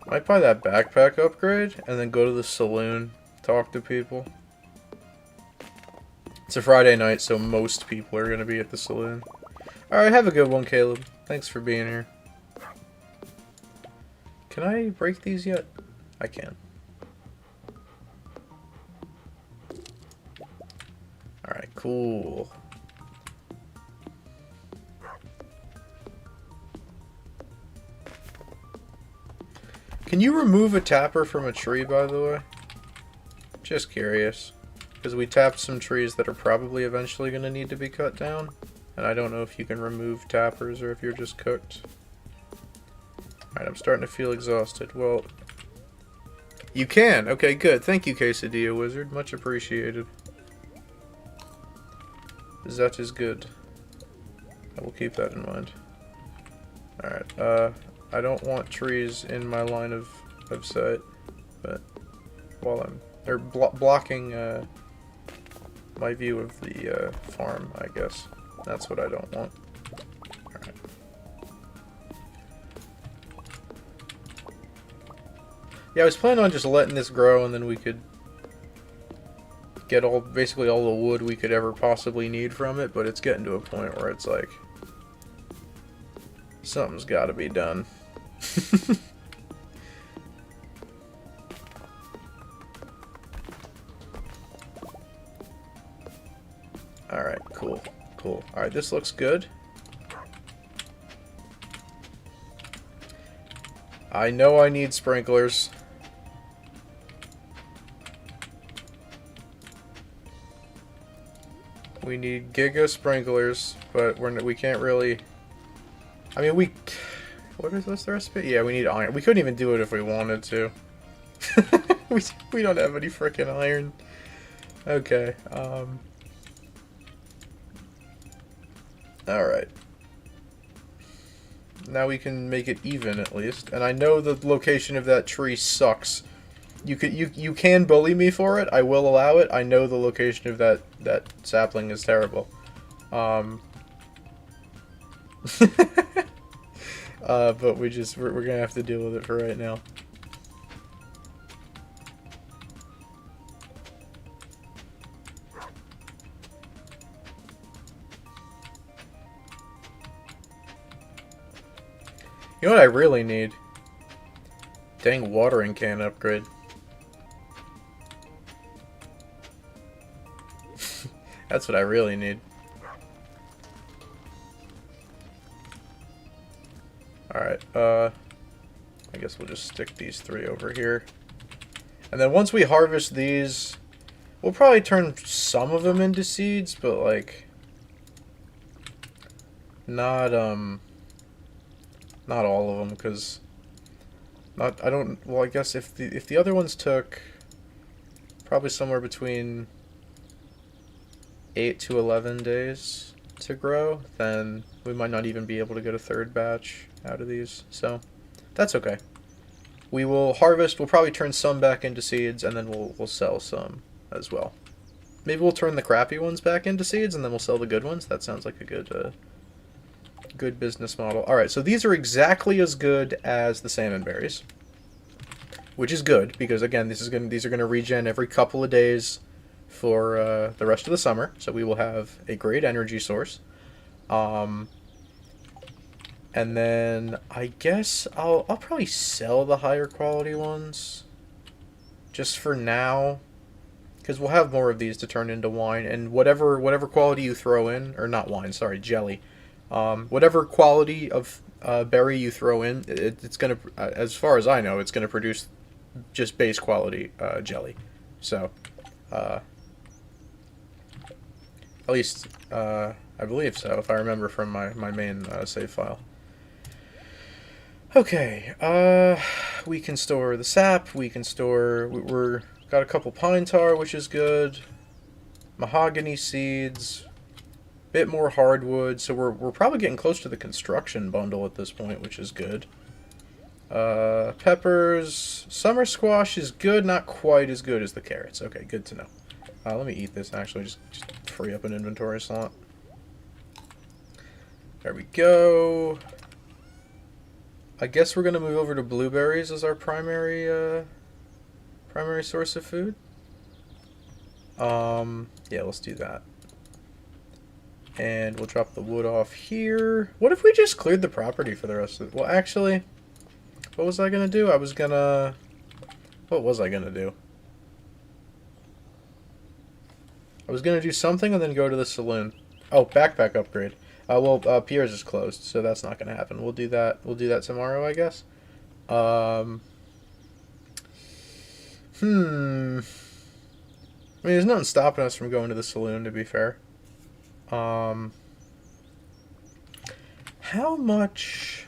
Might buy that backpack upgrade and then go to the saloon, talk to people. It's a Friday night, so most people are going to be at the saloon. Alright, have a good one, Caleb. Thanks for being here. Can I break these yet? I can. Alright, cool. Can you remove a tapper from a tree, by the way? Just curious. Because we tapped some trees that are probably eventually going to need to be cut down. And I don't know if you can remove tappers or if you're just cooked. Alright, I'm starting to feel exhausted. Well, you can. Okay, good. Thank you, Quesadilla Wizard. Much appreciated. That is good. I will keep that in mind. Alright, I don't want trees in my line of sight, but while they're blocking my view of the farm, I guess. That's what I don't want. Alright. Yeah, I was planning on just letting this grow and then we could get basically all the wood we could ever possibly need from it, but it's getting to a point where it's like something's got to be done. Alright, cool. Cool. Alright, this looks good. I know I need sprinklers. We need giga sprinklers, but we can't really... I mean, what's the recipe? Yeah, we need iron. We couldn't even do it if we wanted to. we don't have any frickin' iron. Okay, Alright. Now we can make it even, at least. And I know the location of that tree sucks. You can bully me for it. I will allow it. I know the location of that sapling is terrible. But we're gonna have to deal with it for right now. You know what I really need? Dang watering can upgrade. That's what I really need. Alright, I guess we'll just stick these 3 over here. And then once we harvest these, we'll probably turn some of them into seeds, but like not all of them, because I guess if the other ones took probably somewhere between 8 to 11 days to grow, then we might not even be able to get a 3rd batch out of these, so that's okay. We will harvest, we'll probably turn some back into seeds, and then we'll sell some as well. Maybe we'll turn the crappy ones back into seeds, and then we'll sell the good ones. That sounds like a good business model. Alright, so these are exactly as good as the salmon berries, which is good, because again, these are going to regen every couple of days for the rest of the summer, so we will have a great energy source. And then I guess I'll probably sell the higher quality ones just for now, because we'll have more of these to turn into wine, and whatever quality you throw in, or not wine, sorry, jelly. Whatever quality of berry you throw in, it's gonna, as far as I know, it's gonna produce just base quality jelly. So, at least I believe so, if I remember from my main save file. Okay, we can store the sap. We can store. We're got a couple pine tar, which is good. Mahogany seeds. Bit more hardwood, so we're probably getting close to the construction bundle at this point, which is good. Peppers. Summer squash is good, not quite as good as the carrots. Okay, good to know. Let me eat this, actually, just free up an inventory slot. There we go. I guess we're going to move over to blueberries as our primary source of food. Yeah, let's do that. And we'll drop the wood off here. What if we just cleared the property for the rest of it? Well, actually, what was I going to do? What was I going to do? I was gonna do something and then go to the saloon. Oh, backpack upgrade. Well, Pierre's is closed, so that's not gonna happen. We'll do that. We'll do that tomorrow, I guess. Um. I mean, there's nothing stopping us from going to the saloon, to be fair. How much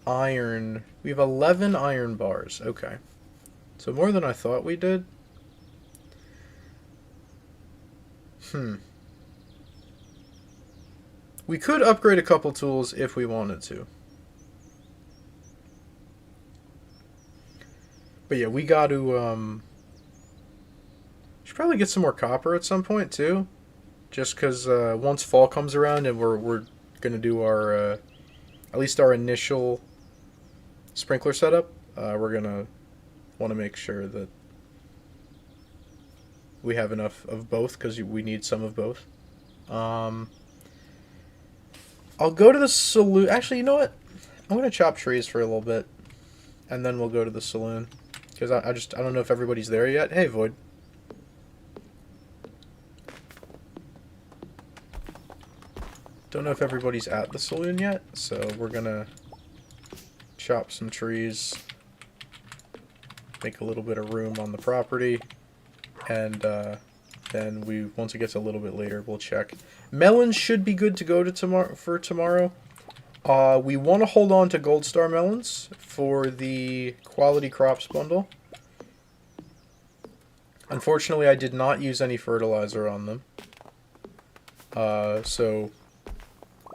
iron? We have 11 iron bars. Okay. So more than I thought we did. We could upgrade a couple tools if we wanted to. But yeah, we got to, should probably get some more copper at some point, too. Just because once fall comes around and we're going to do our, at least our initial sprinkler setup, we're going to want to make sure that we have enough of both, because we need some of both. I'll go to the saloon. Actually, you know what? I'm going to chop trees for a little bit, and then we'll go to the saloon. Because I don't know if everybody's there yet. Hey, Void. Don't know if everybody's at the saloon yet, so we're going to chop some trees, make a little bit of room on the property, and then once it gets a little bit later, we'll check. Melons should be good to go to tomorrow. We want to hold on to Gold Star melons for the quality crops bundle. Unfortunately, I did not use any fertilizer on them, so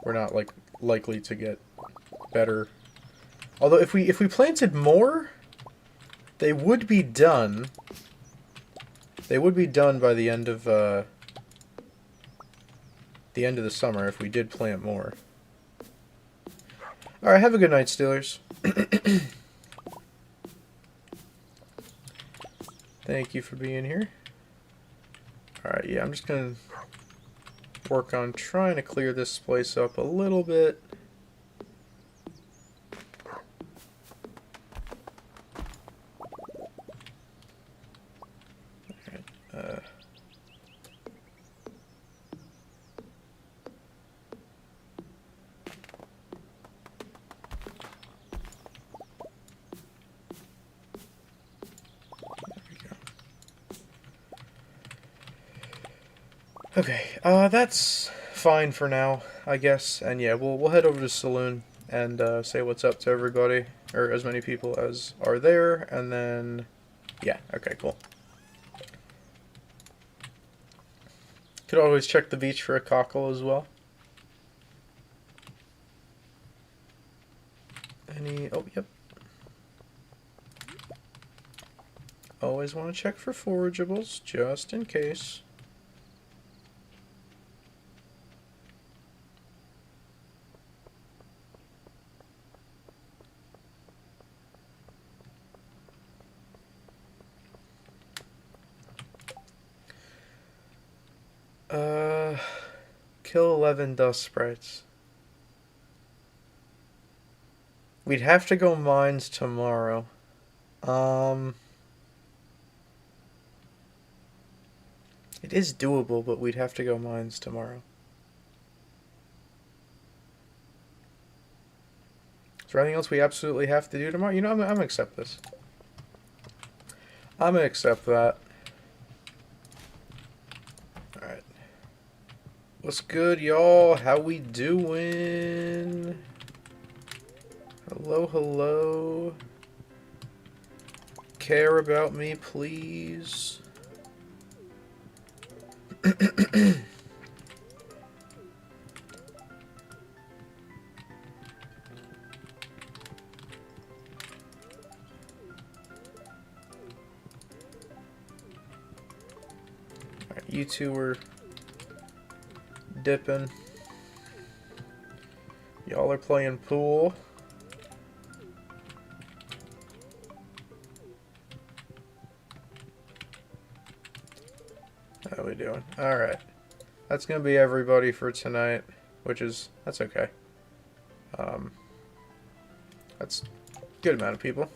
we're not likely to get better. Although if we planted more, they would be done. They would be done by the end of the summer if we did plant more. All right, have a good night, Steelers. Thank you for being here. All right, yeah, I'm just gonna work on trying to clear this place up a little bit. Okay, that's fine for now, I guess. And yeah, we'll head over to the saloon and say what's up to everybody, or as many people as are there, and then yeah, okay, cool. Could always check the beach for a cockle as well. Oh, yep. Always want to check for forageables, just in case. Kill 11 dust sprites. We'd have to go mines tomorrow. It is doable, but we'd have to go mines tomorrow. Is there anything else we absolutely have to do tomorrow? You know, I'm gonna accept this. I'm gonna accept that. Alright. What's good, y'all? How we doing? Hello, hello. Care about me, please. Alright, you two were dipping. Y'all are playing pool. How we doing? Alright. That's gonna be everybody for tonight, that's okay. That's a good amount of people.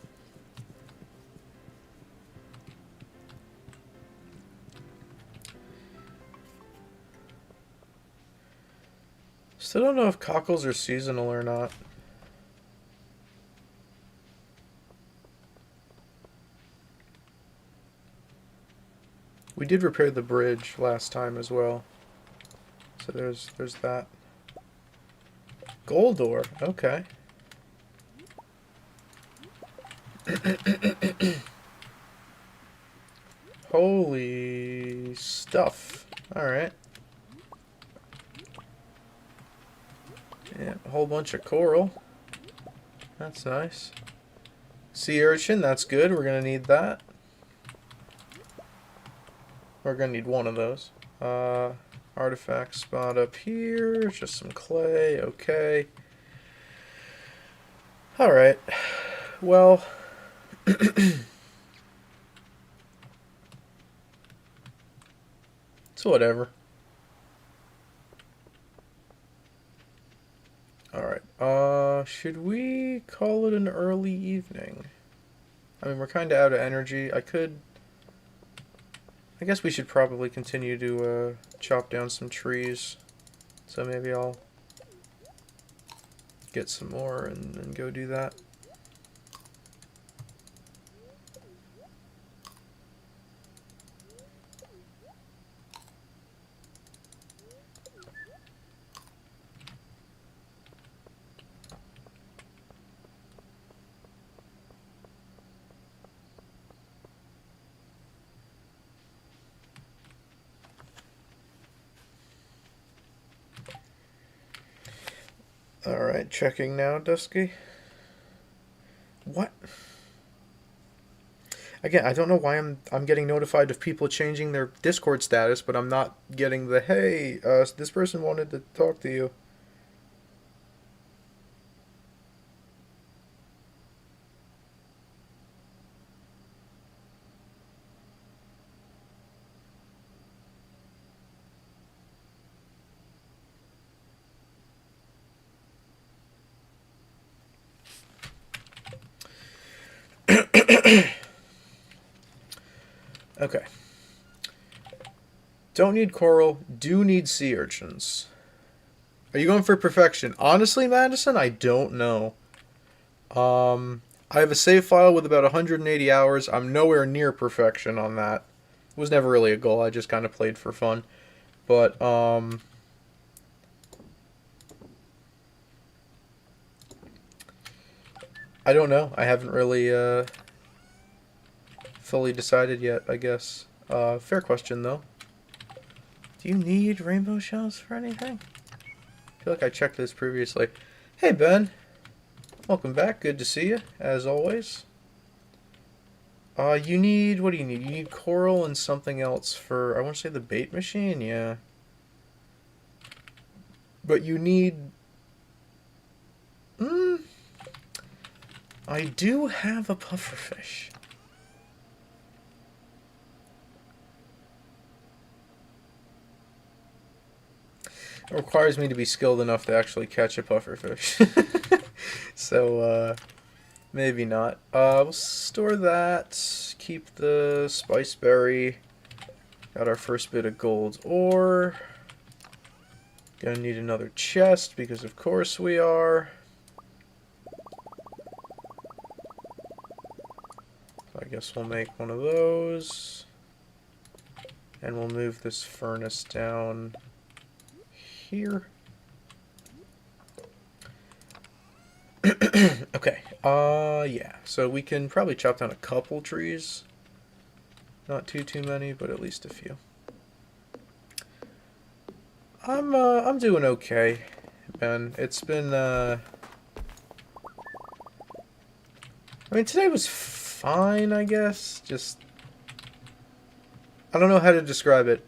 Still don't know if cockles are seasonal or not. We did repair the bridge last time as well. So there's that. Gold ore, okay. Holy stuff. Alright. Yeah, a whole bunch of coral. That's nice. Sea urchin, that's good. We're gonna need that. We're gonna need one of those. Artifact spot up here. Just some clay. Okay. Alright. Well. So whatever. Alright. Should we call it an early evening? I mean, we're kind of out of energy. I guess we should probably continue to chop down some trees. So maybe I'll get some more and go do that. Alright, checking now, Dusky. What? Again, I don't know why I'm getting notified of people changing their Discord status, but I'm not getting the, hey, this person wanted to talk to you. Okay. Don't need coral, do need sea urchins. Are you going for perfection? Honestly, Madison, I don't know. I have a save file with about 180 hours. I'm nowhere near perfection on that. It was never really a goal, I just kind of played for fun. But, I don't know. I haven't really, fully decided yet, I guess. Fair question, though. Do you need rainbow shells for anything? I feel like I checked this previously. Hey, Ben. Welcome back. Good to see you, as always. You need... What do you need? You need coral and something else for... I want to say the bait machine? Yeah. But you need... I do have a pufferfish. It requires me to be skilled enough to actually catch a pufferfish. So, maybe not. We'll store that. Keep the spice berry. Got our first bit of gold ore. Gonna need another chest, because of course we are. So I guess we'll make one of those. And we'll move this furnace down here. Okay, yeah, so we can probably chop down a couple trees. Not too many, but at least a few. I'm doing okay, Ben. It's been, I mean, today was fine, I guess. Just, I don't know how to describe it.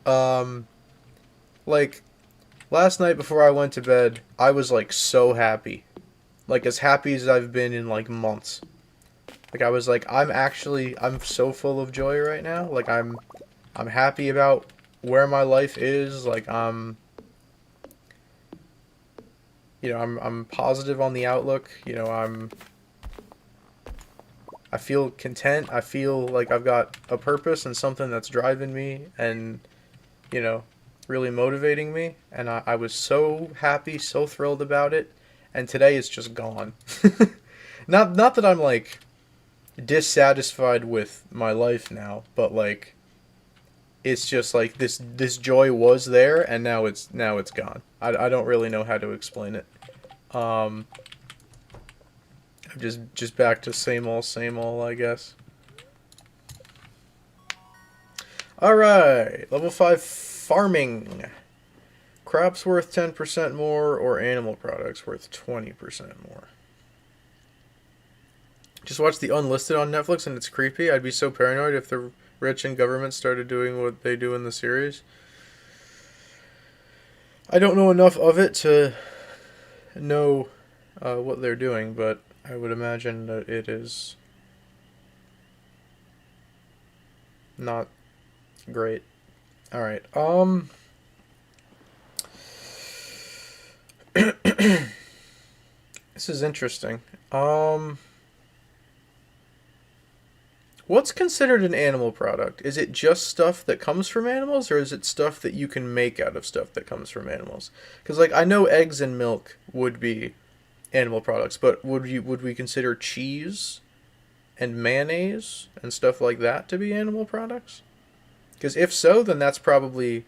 Like, last night before I went to bed, I was, like, so happy. Like, as happy as I've been in, like, months. Like, I was like, I'm so full of joy right now. Like, I'm happy about where my life is. Like, you know, I'm positive on the outlook. You know, I feel content. I feel like I've got a purpose and something that's driving me. And, you know, really motivating me, and I was so happy, so thrilled about it, and today it's just gone. Not that I'm like dissatisfied with my life now, but like it's just like this joy was there, and now it's gone. I don't really know how to explain it. I'm just back to same old, I guess. All right, level 5 farming. Crops worth 10% more, or animal products worth 20% more. Just watched The Unlisted on Netflix, and it's creepy. I'd be so paranoid if the rich and government started doing what they do in the series. I don't know enough of it to know what they're doing, but I would imagine that it is not great. All right. This is interesting. What's considered an animal product? Is it just stuff that comes from animals, or is it stuff that you can make out of stuff that comes from animals? Because like I know eggs and milk would be animal products, but would we consider cheese and mayonnaise and stuff like that to be animal products? Because if so, then that's probably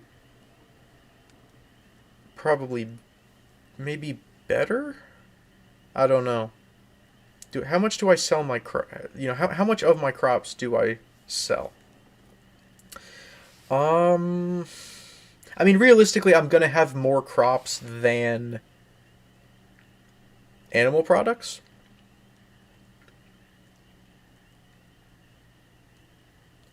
maybe better. I don't know. How much do I sell my how much of my crops do I sell? Um, I mean, realistically, I'm gonna have more crops than animal products.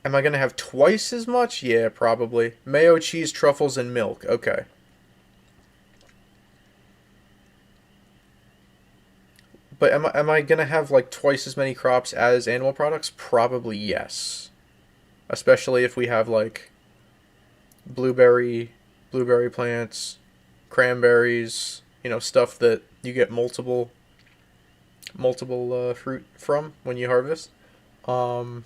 Am I gonna have twice as much? Yeah, probably. Mayo, cheese, truffles, and milk. Okay. But am I gonna have like twice as many crops as animal products? Probably yes. Especially if we have like blueberry blueberry plants, cranberries, stuff that you get multiple fruit from when you harvest. Um,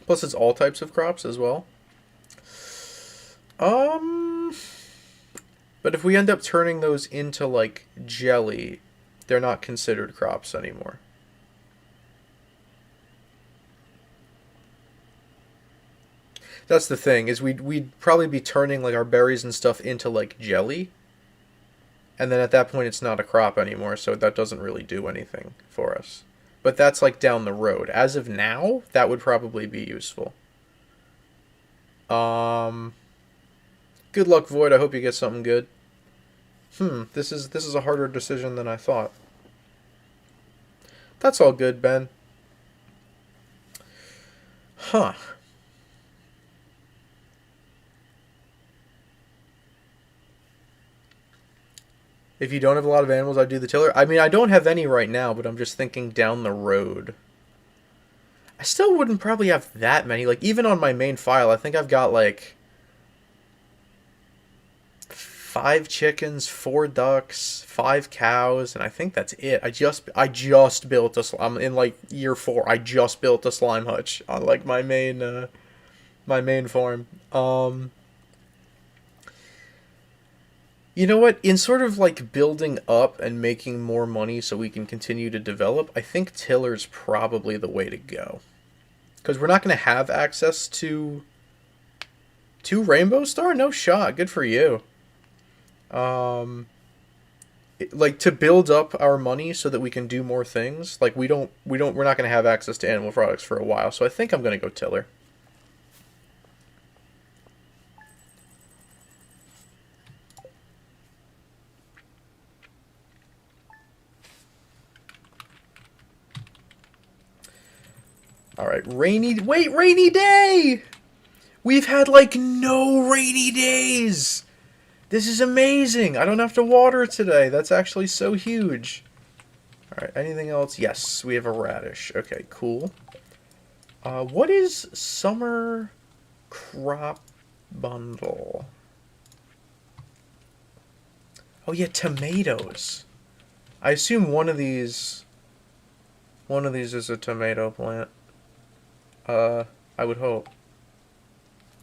Plus it's all types of crops as well. Um, but if we end up turning those into like jelly, they're not considered crops anymore. That's the thing, is we'd probably be turning like our berries and stuff into like jelly, and then at that point it's not a crop anymore, so that doesn't really do anything for us. But that's like down the road. As of now, that would probably be useful. Um, Good luck, Void. I hope you get something good. This is a harder decision than I thought. That's all good, Ben. Huh. If you don't have a lot of animals, I'd do the tiller. I mean, I don't have any right now, but I'm just thinking down the road. I still wouldn't probably have that many. Like, even on my main file, I think I've got, like, 5 chickens, 4 ducks, 5 cows, and I think that's it. I just built I'm in, like, year 4. I just built a slime hutch on, like, my main farm. You know what? In sort of like building up and making more money so we can continue to develop, I think tiller's probably the way to go. Because we're not going to have access to Rainbow Star? No shot. Good for you. Um, like to build up our money so that we can do more things. Like we're not going to have access to animal products for a while. So I think I'm going to go tiller. All right, rainy day. We've had like no rainy days. This is amazing. I don't have to water today. That's actually so huge. All right, anything else? Yes, we have a radish. Okay, cool. What is summer crop bundle? Oh yeah, tomatoes. I assume one of these is a tomato plant. I would hope.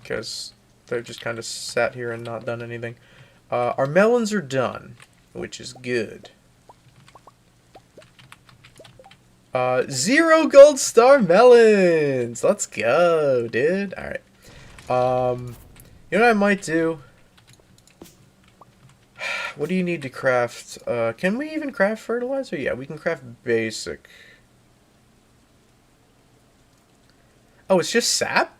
because they've just kind of sat here and not done anything. Our melons are done, which is good. 0 gold star melons! Let's go, dude. Alright. You know what I might do? What do you need to craft? Can we even craft fertilizer? Yeah, we can craft basic. Oh, it's just sap?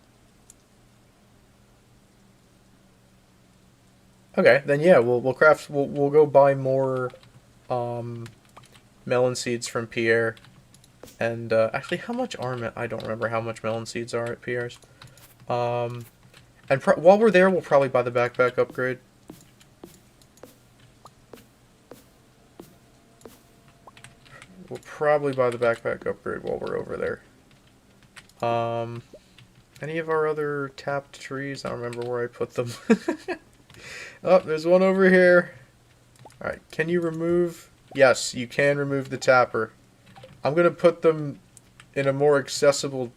Okay, then yeah, we'll craft. We'll go buy more melon seeds from Pierre. And actually, how much are I don't remember how much melon seeds are at Pierre's. And while we're there, we'll probably buy the backpack upgrade. We'll probably buy the backpack upgrade while we're over there. Any of our other tapped trees? I don't remember where I put them. Oh, there's one over here. Alright, can you remove... Yes, you can remove the tapper. I'm going to put them in a more accessible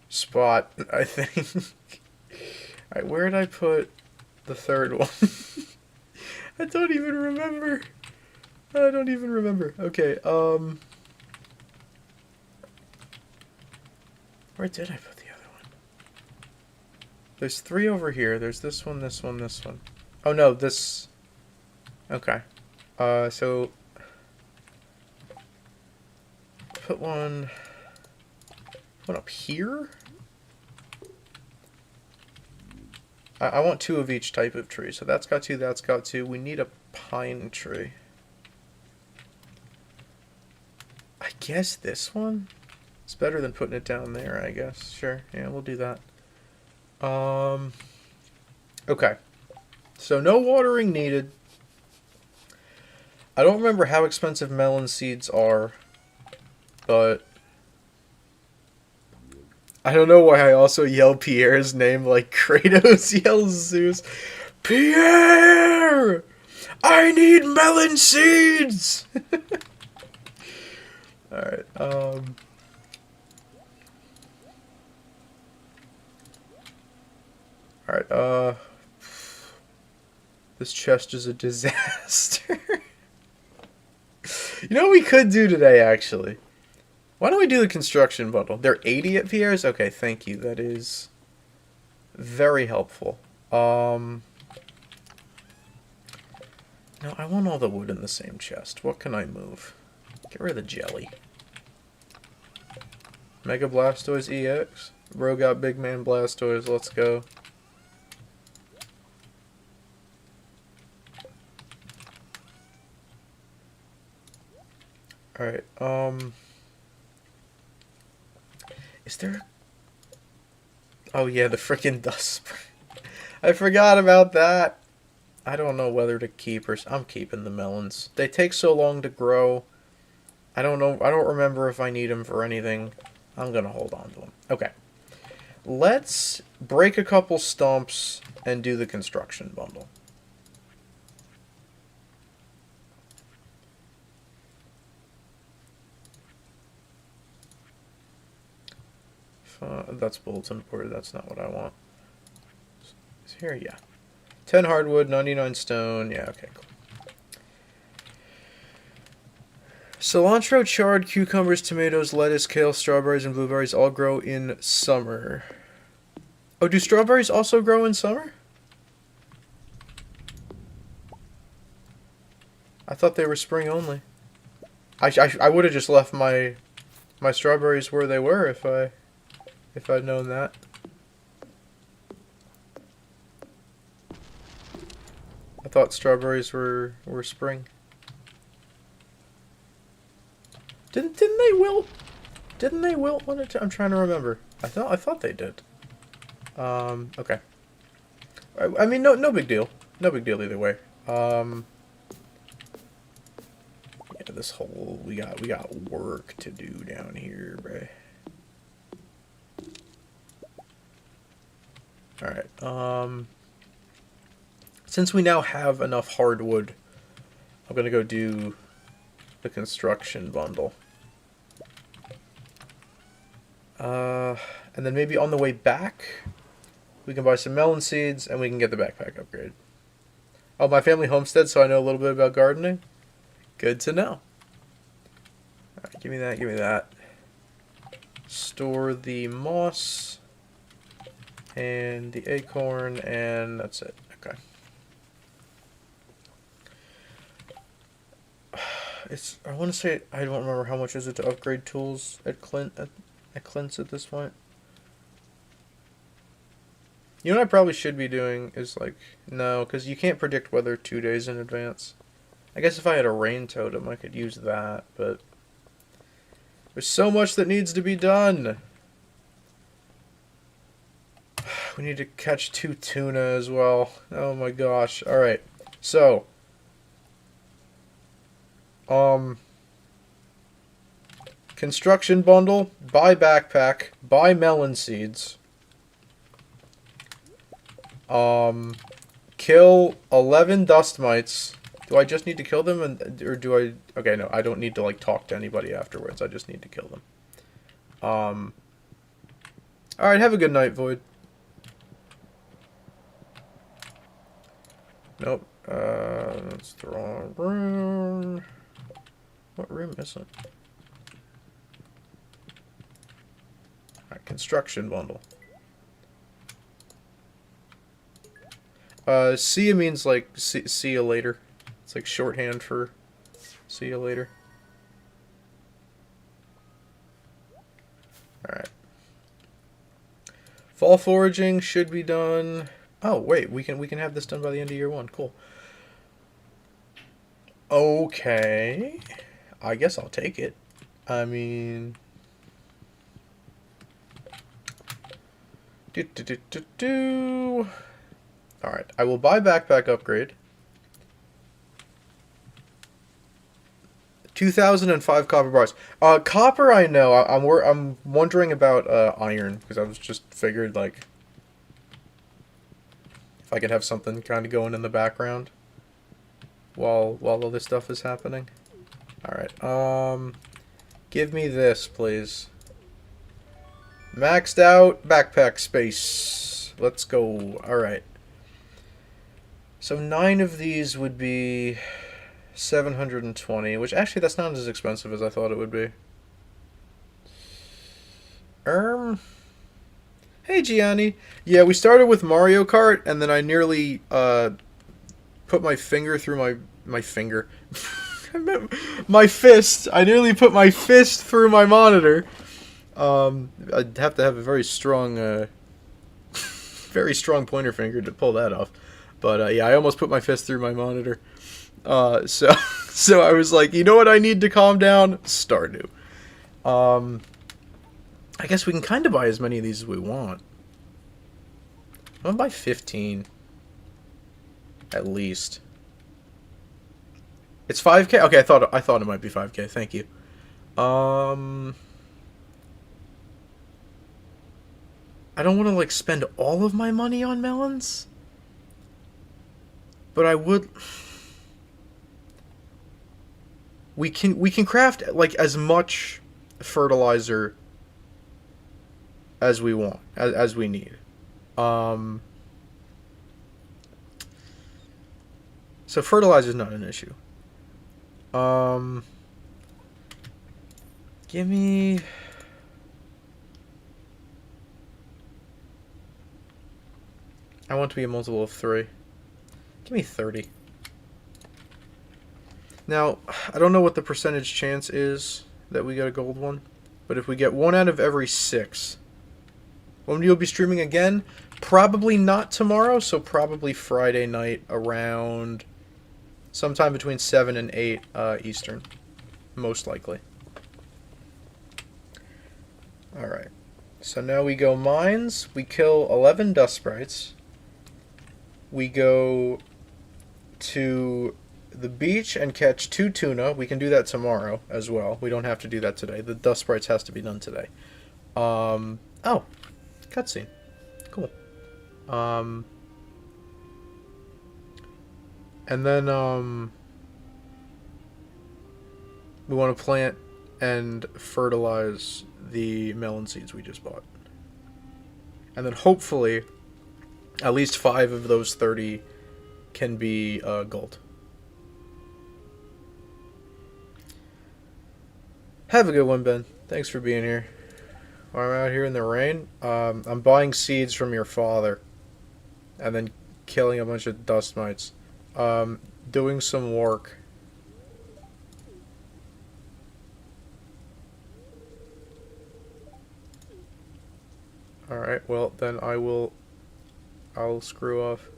spot, I think. Alright, where did I put the third one? I don't even remember. I don't even remember. Okay, where did I put the other one? There's 3 over here. There's this one, this one, this one. Oh no, this... Okay. So... Put one up here? I want 2 of each type of tree. So that's got 2, that's got 2. We need a pine tree. I guess this one? It's better than putting it down there, I guess. Sure, yeah, we'll do that. Okay. So no watering needed. I don't remember how expensive melon seeds are, but I don't know why I also yell Pierre's name like Kratos yells Zeus. Pierre! I need melon seeds! Alright, Alright, this chest is a disaster. You know what we could do today, actually? Why don't we do the construction bundle? They're 80 at Pierre's? Okay, thank you. That is very helpful. No, I want all the wood in the same chest. What can I move? Get rid of the jelly. Mega Blastoise EX. Bro got Big Man Blastoise. Let's go. Alright, is there... Oh yeah, the frickin' dust spray. I forgot about that. I don't know whether to keep or... I'm keeping the melons. They take so long to grow. I don't know. I don't remember if I need them for anything. I'm gonna hold on to them. Okay. Let's break a couple stumps and do the construction bundle. That's bulletin board. That's not what I want. Is here? Yeah. 10 hardwood, 99 stone. Yeah, okay, cool. Cilantro, chard, cucumbers, tomatoes, lettuce, kale, strawberries, and blueberries all grow in summer. Oh, do strawberries also grow in summer? I thought they were spring only. I would have just left my strawberries where they were if I'd known that. I thought strawberries were spring. Didn't they wilt? Didn't they wilt when it? I'm trying to remember. I thought they did. Okay. I mean, no big deal. No big deal either way. Yeah, this whole we got work to do down here, bruh. Alright, since we now have enough hardwood, I'm gonna go do the construction bundle. And then maybe on the way back, We can buy some melon seeds, and we can get the backpack upgrade. Oh, my family homestead, so I know a little bit about gardening. Good to know. Alright, give me that, give me that. Store the moss and the acorn, and that's it. Okay. I want to say, I don't remember how much is it to upgrade tools at Clint's at this point. You know what I probably should be doing is like, no, because you can't predict weather 2 days in advance. I guess if I had a rain totem, I could use that, but there's so much that needs to be done. We need to catch 2 tuna as well. Oh my gosh. Alright. So, construction bundle, buy backpack, buy melon seeds. Kill 11 dust mites. Do I just need to kill them, or do I... Okay, no, I don't need to, like, talk to anybody afterwards. I just need to kill them. Alright, have a good night, Void. Nope. That's the wrong room. What room is it? Alright, construction bundle. See you means like see you later. It's like shorthand for see you later. Alright. Fall foraging should be done. Oh wait, we can have this done by the end of year 1. Cool. Okay. I guess I'll take it. I mean, Alright, I will buy backpack upgrade. 2005 copper bars. Copper I know. I'm wondering about iron, because I was just figured like if I could have something kind of going in the background while all this stuff is happening. Alright, give me this, please. Maxed out backpack space. Let's go. Alright. So 9 of these would be 720, which actually that's not as expensive as I thought it would be. Hey Gianni. Yeah, we started with Mario Kart, and then I nearly put my finger through my finger. My fist. I nearly put my fist through my monitor. I'd have to have a very strong pointer finger to pull that off. But yeah, I almost put my fist through my monitor. So I was like, you know what I need to calm down? Stardew. I guess we can kind of buy as many of these as we want. I'm gonna buy 15. At least. It's 5K? Okay, I thought it might be 5K. Thank you. I don't want to like spend all of my money on melons. But I would. We can craft like as much fertilizer as we want, as we need. So fertilizer is not an issue. Give me. I want to be a multiple of 3. Give me 30. Now, I don't know what the percentage chance is that we get a gold one, but if we get 1 out of every 6, when you'll be streaming again, probably not tomorrow, so probably Friday night around sometime between 7 and 8 Eastern, most likely. Alright, so now we go mines, we kill 11 dust sprites, we go to the beach and catch 2 tuna. We can do that tomorrow as well. We don't have to do that today. The dust sprites has to be done today. Oh, cutscene. Cool. And then we want to plant and fertilize the melon seeds we just bought. And then hopefully At least 5 of those 30 can be gold. Have a good one, Ben. Thanks for being here. While I'm out here in the rain, I'm buying seeds from your father. And then killing a bunch of dust mites. Doing some work. Alright, well, then I'll screw off.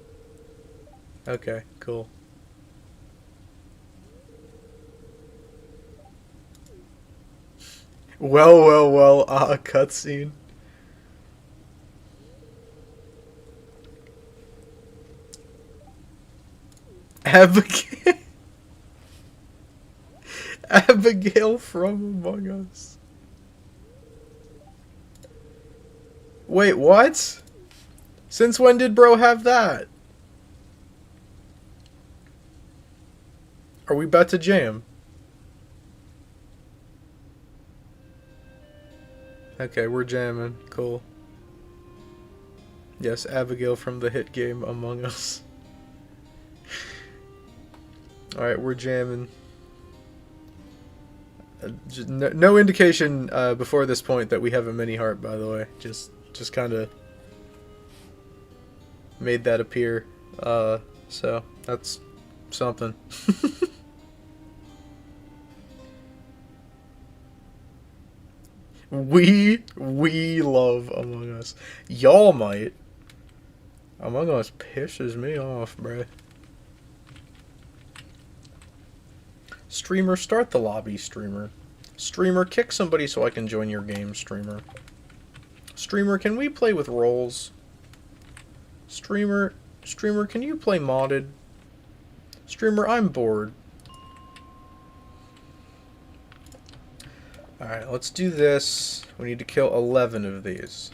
Okay, cool. Well, cutscene. Abigail. Abigail from Among Us. Wait, what? Since when did bro have that? Are we about to jam? Okay, we're jamming. Cool. Yes, Abigail from the hit game Among Us. Alright, we're jamming. No indication before this point that we have a mini heart, by the way. Just kind of made that appear. So that's something. We love Among Us. Y'all might. Among Us pisses me off, bruh. Streamer, start the lobby, streamer. Streamer, kick somebody so I can join your game, streamer. Streamer, can we play with roles? Streamer, can you play modded? Streamer, I'm bored. Alright, let's do this. We need to kill 11 of these.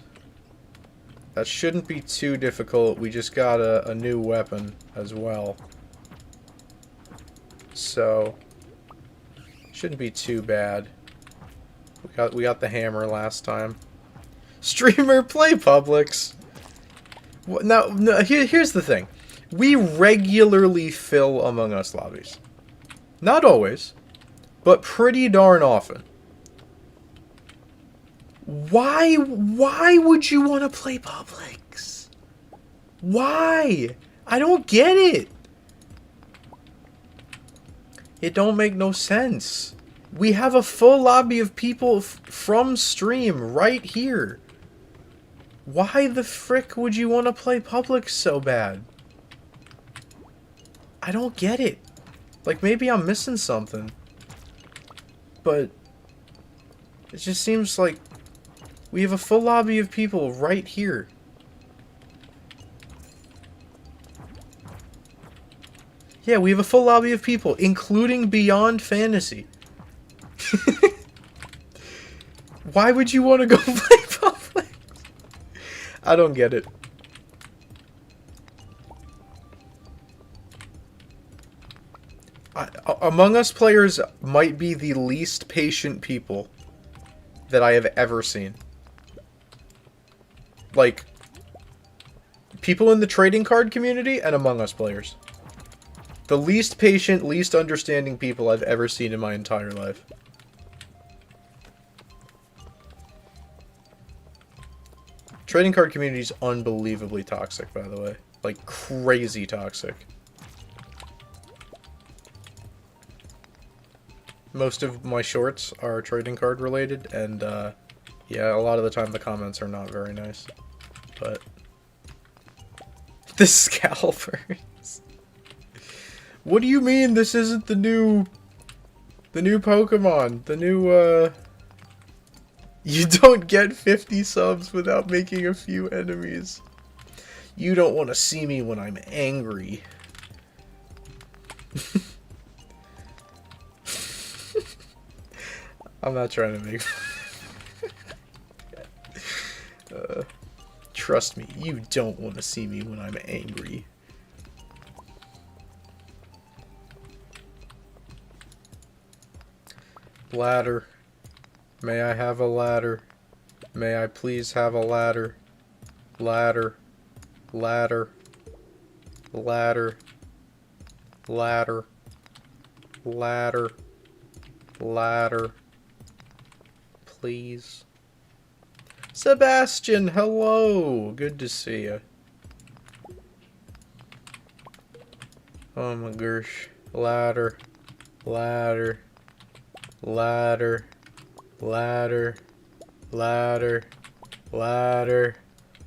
That shouldn't be too difficult. We just got a new weapon as well. So shouldn't be too bad. We got the hammer last time. Streamer, play Publix. Now, here's the thing. We regularly fill Among Us lobbies. Not always, but pretty darn often. Why would you want to play Publix? Why? I don't get it. It don't make no sense. We have a full lobby of people from stream right here. Why the frick would you want to play Publix so bad? I don't get it. Like, maybe I'm missing something. But it just seems like we have a full lobby of people right here. Yeah, we have a full lobby of people, including Beyond Fantasy. Why would you want to go play Publix? I don't get it. Among Us players might be the least patient people that I have ever seen. Like, people in the trading card community and Among Us players. The least patient, least understanding people I've ever seen in my entire life. Trading card community is unbelievably toxic, by the way. Like, crazy toxic. Most of my shorts are trading card related, and yeah, a lot of the time the comments are not very nice. But the scalpers. What do you mean this isn't the new Pokemon? The new you don't get 50 subs without making a few enemies. You don't want to see me when I'm angry. I'm not trying to make... trust me, you don't want to see me when I'm angry. Ladder. May I have a ladder? May I please have a ladder? Ladder. Ladder. Ladder. Ladder. Ladder. Ladder. Please. Sebastian, hello! Good to see you. Oh my gosh. Ladder. Ladder. Ladder. Ladder. Ladder. Ladder.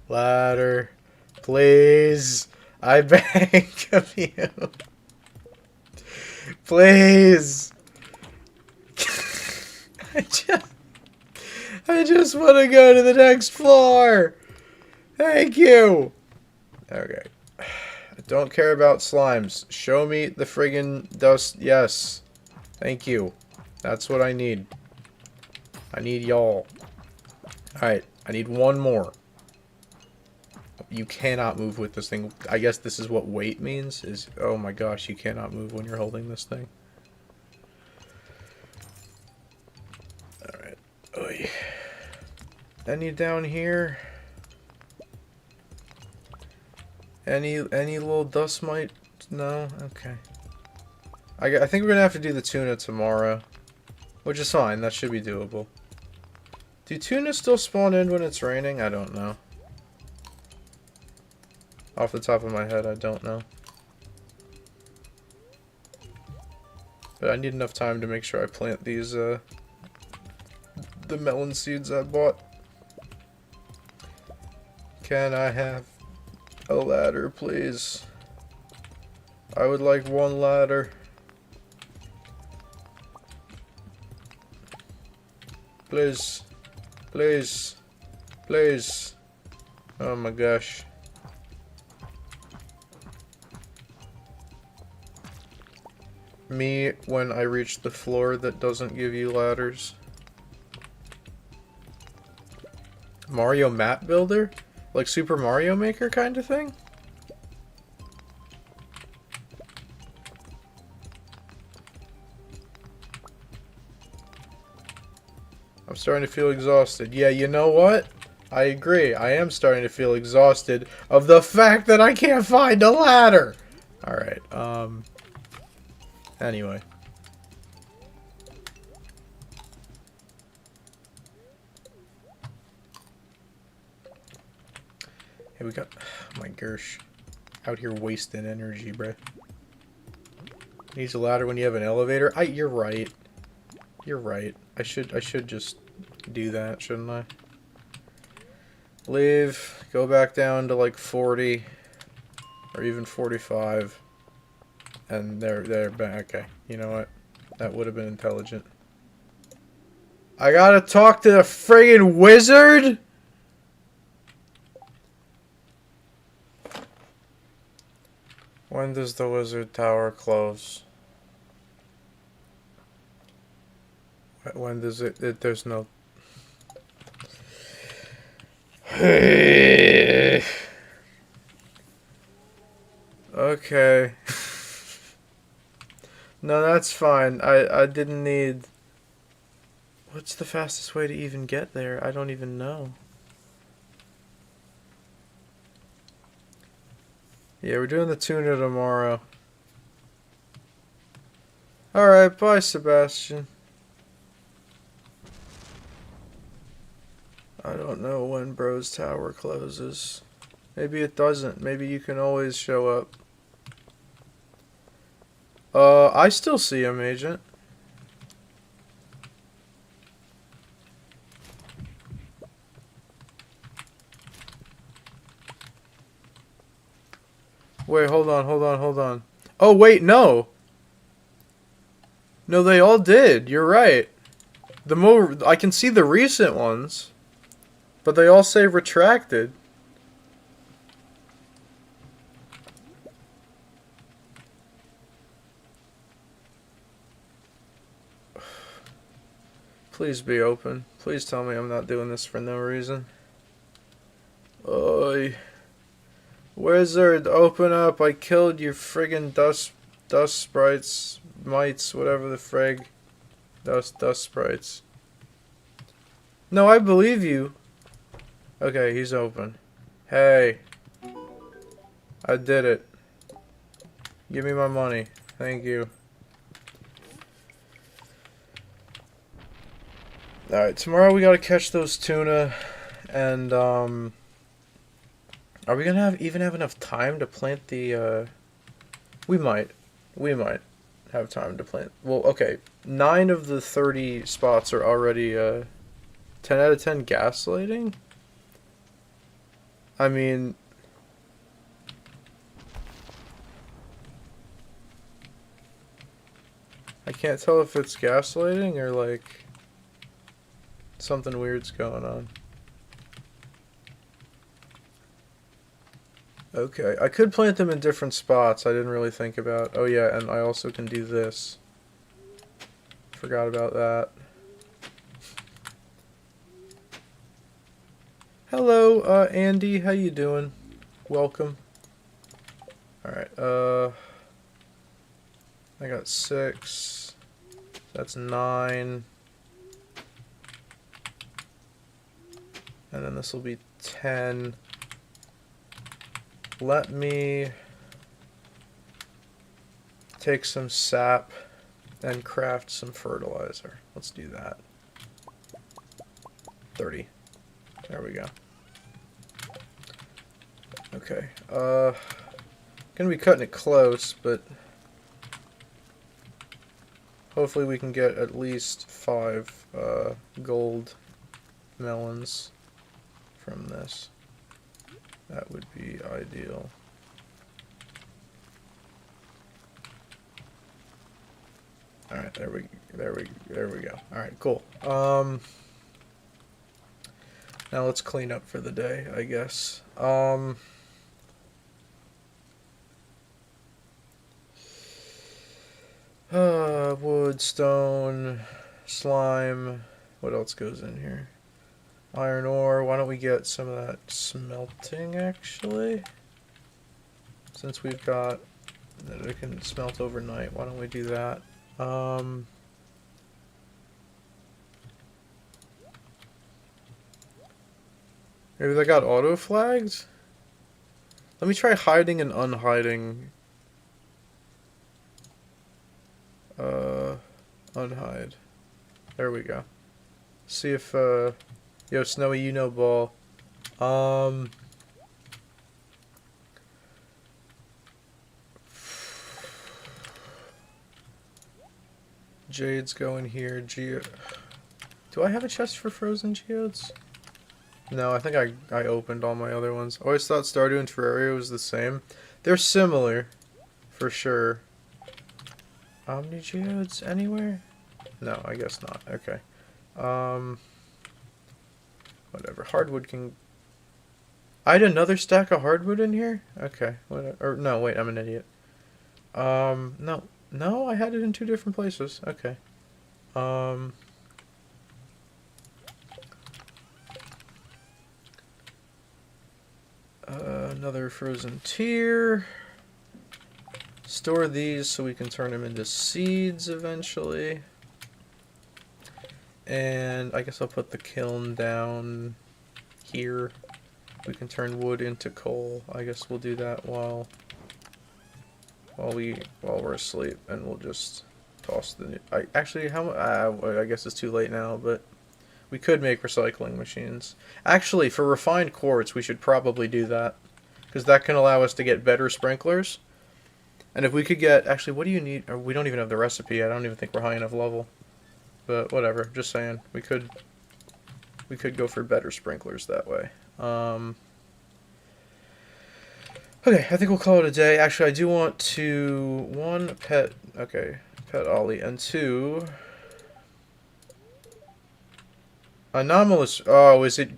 Ladder. Please. I beg of you. Please. I just want to go to the next floor. Thank you. Okay. I don't care about slimes. Show me the friggin' dust. Yes. Thank you. That's what I need. I need y'all. Alright. I need one more. You cannot move with this thing. I guess this is what weight means. Is oh my gosh, you cannot move when you're holding this thing. Alright. Oy. Any down here? Any little dust mite? No? Okay. I think we're gonna have to do the tuna tomorrow. Which is fine, that should be doable. Do tuna still spawn in when it's raining? I don't know. Off the top of my head, I don't know. But I need enough time to make sure I plant these, the melon seeds I bought. Can I have a ladder, please? I would like one ladder. Please. Please. Please. Oh my gosh. Me when I reach the floor that doesn't give you ladders. Mario map builder? Like Super Mario Maker kind of thing? I'm starting to feel exhausted. Yeah, you know what? I agree. I am starting to feel exhausted of the fact that I can't find a ladder! Alright, anyway. Hey, we got... Oh my gosh. Out here wasting energy, bruh. Needs a ladder when you have an elevator? You're right. You're right. I should just do that, shouldn't I? Leave. Go back down to like 40. Or even 45. And they're back. Okay. You know what? That would have been intelligent. I gotta talk to the friggin' wizard? When does the wizard tower close? When does it there's no... Okay. No, that's fine. I didn't need... What's the fastest way to even get there? I don't even know. Yeah, we're doing the tuna tomorrow. Alright, bye, Sebastian. I don't know when Bro's Tower closes. Maybe it doesn't. Maybe you can always show up. I still see him, Agent. Wait, hold on. Oh, wait, no! No, they all did. You're right. I can see the recent ones. But they all say retracted. Please be open. Please tell me I'm not doing this for no reason. Oy. Wizard, open up. I killed your friggin' dust sprites, mites, whatever the frig. Dust sprites. No, I believe you. Okay, he's open. Hey. I did it. Give me my money. Thank you. Alright, tomorrow we gotta catch those tuna, and, are we gonna even have enough time to plant the, we might. We might have time to plant. Well, okay, 9 of the 30 spots are already, 10 out of 10 gaslighting? I mean... I can't tell if it's gaslighting or, like... something weird's going on. Okay, I could plant them in different spots. I didn't really think about. Oh yeah, and I also can do this. Forgot about that. Hello, Andy. How you doing? Welcome. Alright, I got 6. That's 9. And then this will be 10. Let me take some sap and craft some fertilizer. Let's do that. 30. There we go. Okay. Gonna be cutting it close, but hopefully we can get at least 5 gold melons from this. That would be ideal. All right, there we go. All right, cool. Now let's clean up for the day, I guess. Wood, stone, slime. What else goes in here? Iron ore. Why don't we get some of that smelting, actually? Since we've got that it can smelt overnight, why don't we do that? Maybe they got auto flagged? Let me try hiding and unhiding. Unhide. There we go. See if, yo, Snowy, you know ball. Jade's going here. Do I have a chest for frozen geodes? No, I think I opened all my other ones. Always thought Stardew and Terraria was the same. They're similar, for sure. Omni geodes anywhere? No, I guess not. Okay. Whatever. Hardwood can... I had another stack of hardwood in here? Okay. Whatever. Or, no, wait, I'm an idiot. No. No, I had it in 2 different places. Okay. Another frozen tier. Store these so we can turn them into seeds eventually. And I guess I'll put the kiln down here. We can turn wood into coal. I guess we'll do that while we're asleep, and we'll just toss the. Actually, I guess it's too late now, but we could make recycling machines. Actually, for refined quartz, we should probably do that, because that can allow us to get better sprinklers. And if we could get, actually, what do you need? Or we don't even have the recipe. I don't even think we're high enough level. But whatever. Just saying, we could go for better sprinklers that way. Okay, I think we'll call it a day. Actually, I do want to 1 pet. Okay, pet Ollie, and 2 anomalous. Oh, is it?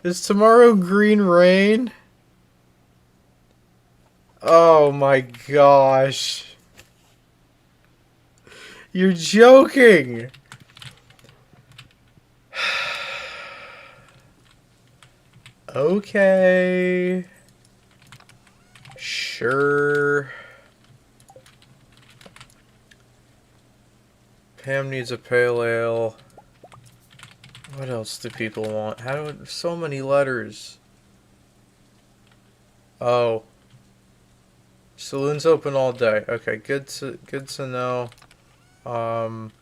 Is tomorrow green rain? Oh my gosh. You're joking. Okay. Sure. Pam needs a pale ale. What else do people want? So many letters. Oh. Saloon's open all day. Okay, good to know. Um.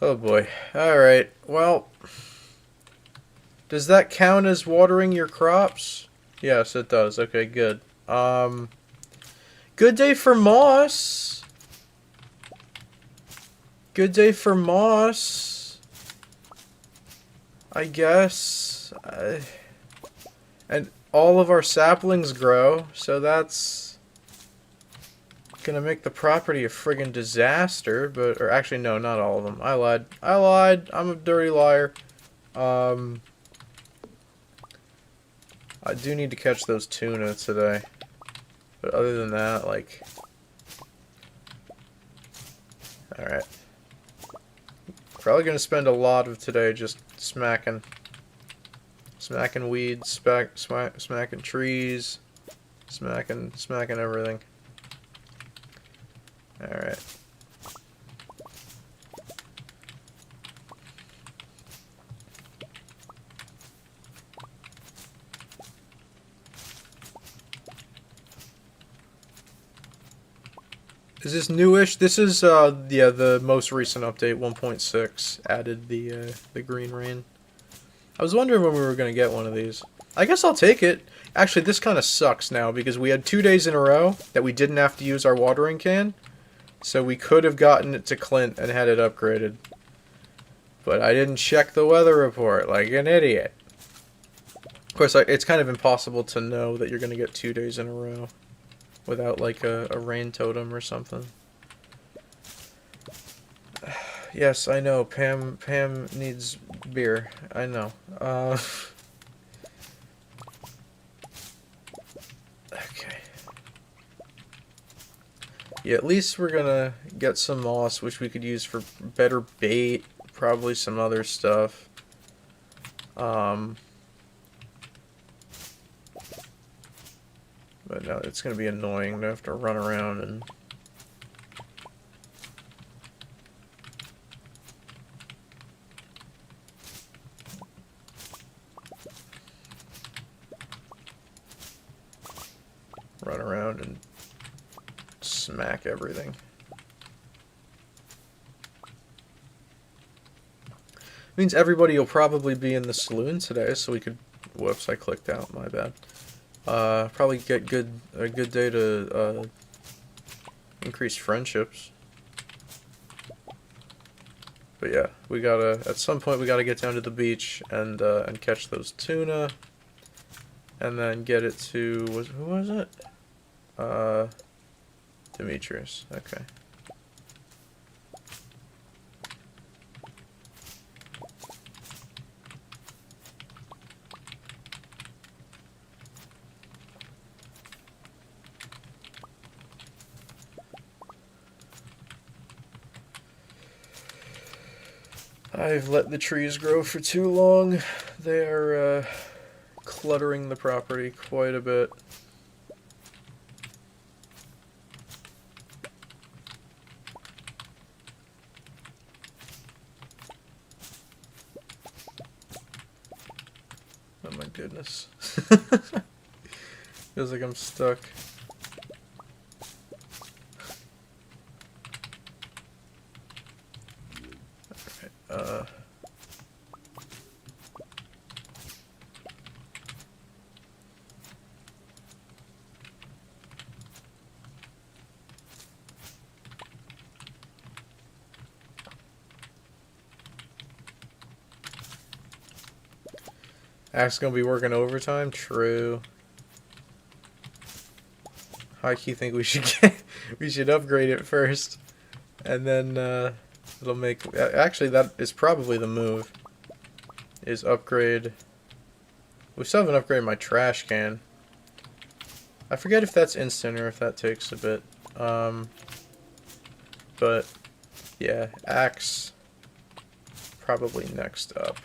Oh boy. All right. Well, does that count as watering your crops? Yes, it does. Okay, good. Good day for moss. Good day for moss. I guess. And all of our saplings grow, so that's gonna make the property a friggin' disaster. But, or actually, no, not all of them. I lied. I lied. I'm a dirty liar. I do need to catch those tuna today. But other than that, like... Alright. Probably gonna spend a lot of today just smacking weeds, smacking trees, smacking everything. Alright. Is this newish? This is yeah, the most recent update, 1.6 added the green rain. I was wondering when we were gonna get one of these. I guess I'll take it. Actually, this kind of sucks now because we had 2 days in a row that we didn't have to use our watering can, so we could have gotten it to Clint and had it upgraded. But I didn't check the weather report like an idiot. Of course, it's kind of impossible to know that you're gonna get 2 days in a row without like a rain totem or something. Yes, I know. Pam needs beer. I know. Okay. Yeah, at least we're gonna get some moss, which we could use for better bait. Probably some other stuff. But no, it's gonna be annoying to have to run around and... run around and smack everything. Means everybody will probably be in the saloon today, so we could... Whoops, I clicked out, my bad. Probably get a good day to increase friendships. But yeah, we gotta, at some point we gotta get down to the beach and catch those tuna. And then get it to, who was it? Demetrius, okay. I've let the trees grow for too long. They are cluttering the property quite a bit. Oh my goodness. Feels like I'm stuck. Alright, Axe gonna be working overtime? True. I keep think we should we should upgrade it first, and then it'll make. Actually, that is probably the move. Is upgrade. We still haven't upgraded my trash can. I forget if that's instant or if that takes a bit. But yeah, axe probably next up.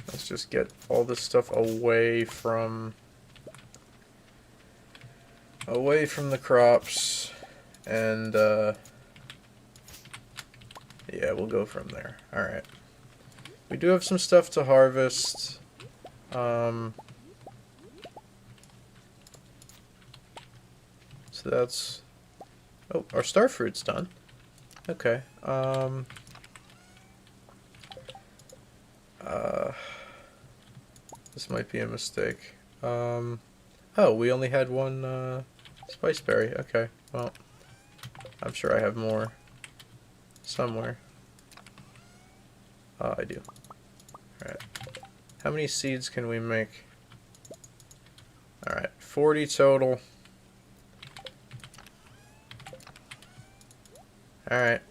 Let's just get all this stuff away from the crops, and yeah, we'll go from there. All right. We do have some stuff to harvest. So that's... Oh, our star fruit's done. Okay. This might be a mistake. Oh, we only had one spice berry. Okay, well, I'm sure I have more somewhere. I do. Alright. How many seeds can we make? Alright, 40 total. Alright.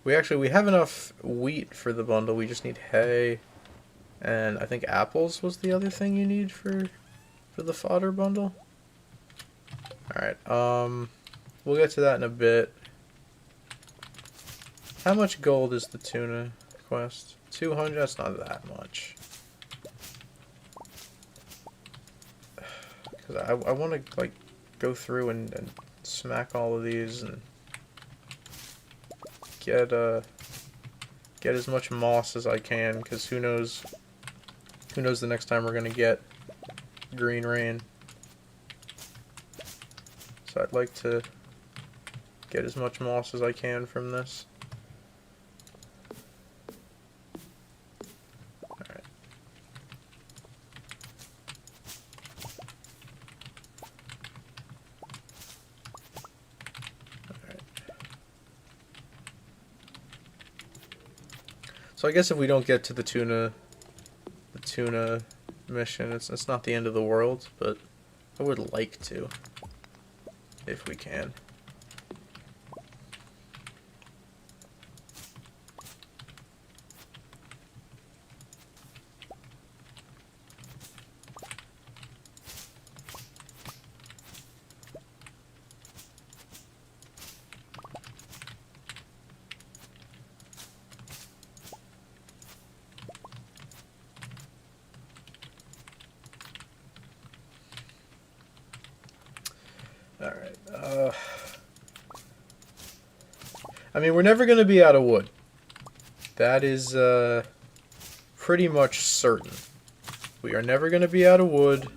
We have enough wheat for the bundle. We just need hay. And I think apples was the other thing you need for the fodder bundle. Alright, we'll get to that in a bit. How much gold is the tuna quest? 200? That's not that much. Because I want to, like, go through and smack all of these and get as much moss as I can, because who knows the next time we're going to get green rain. So I'd like to get as much moss as I can from this. Alright. Alright. So I guess if we don't get to the tuna mission, it's not the end of the world, but I would like to, if we can. Alright, I mean, we're never going to be out of wood. That is, pretty much certain. We are never going to be out of wood.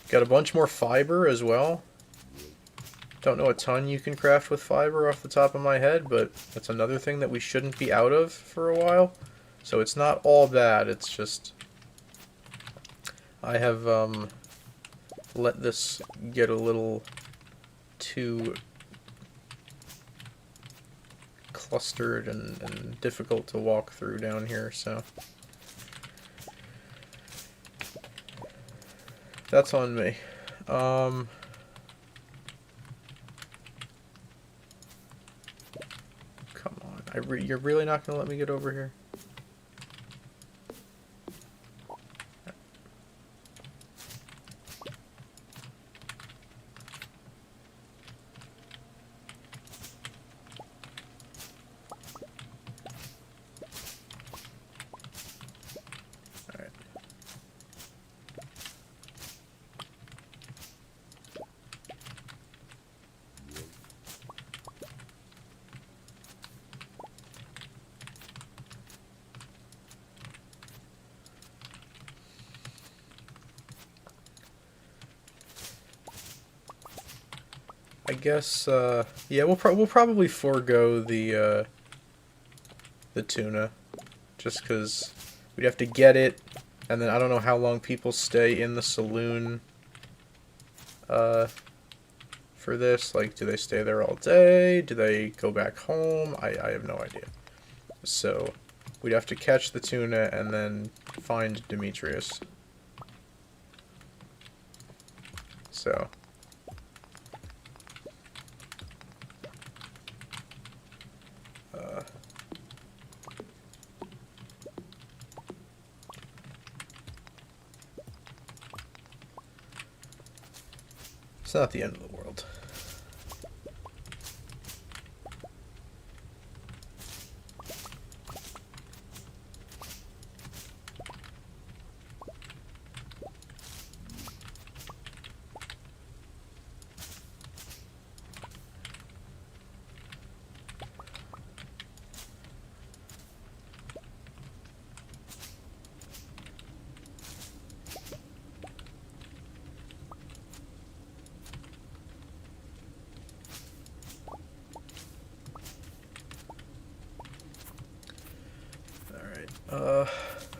Got a bunch more fiber as well. Don't know a ton you can craft with fiber off the top of my head, but that's another thing that we shouldn't be out of for a while. So it's not all bad, it's just... I have, let this get a little too clustered and difficult to walk through down here, so that's on me. Come on, you're really not gonna let me get over here? I guess, yeah, we'll probably forego the tuna, just because we'd have to get it, and then I don't know how long people stay in the saloon, for this. Like, do they stay there all day? Do they go back home? I have no idea. So, we'd have to catch the tuna and then find Demetrius. So... it's not the end of the world.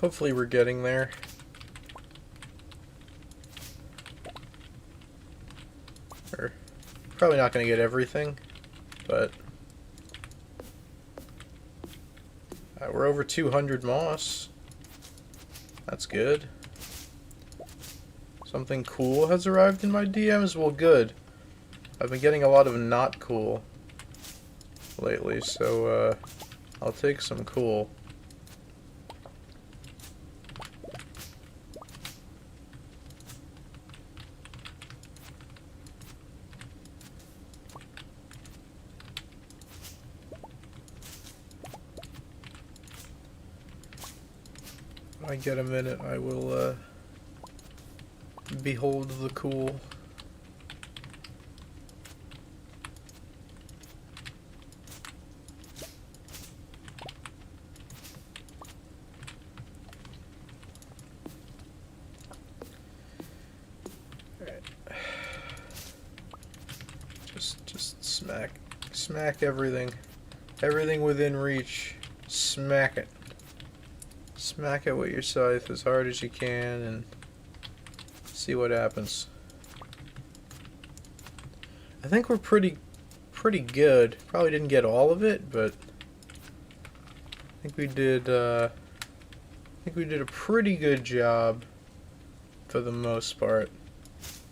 Hopefully we're getting there. We're probably not going to get everything, but we're over 200 moss. That's good. Something cool has arrived in my DMs? Well, good. I've been getting a lot of not cool lately, so I'll take some cool. When I get a minute, I will behold the cool. Just smack everything. Everything within reach. Smack it. Smack it with your scythe as hard as you can and see what happens. I think we're pretty good. Probably didn't get all of it, but I think we did a pretty good job for the most part.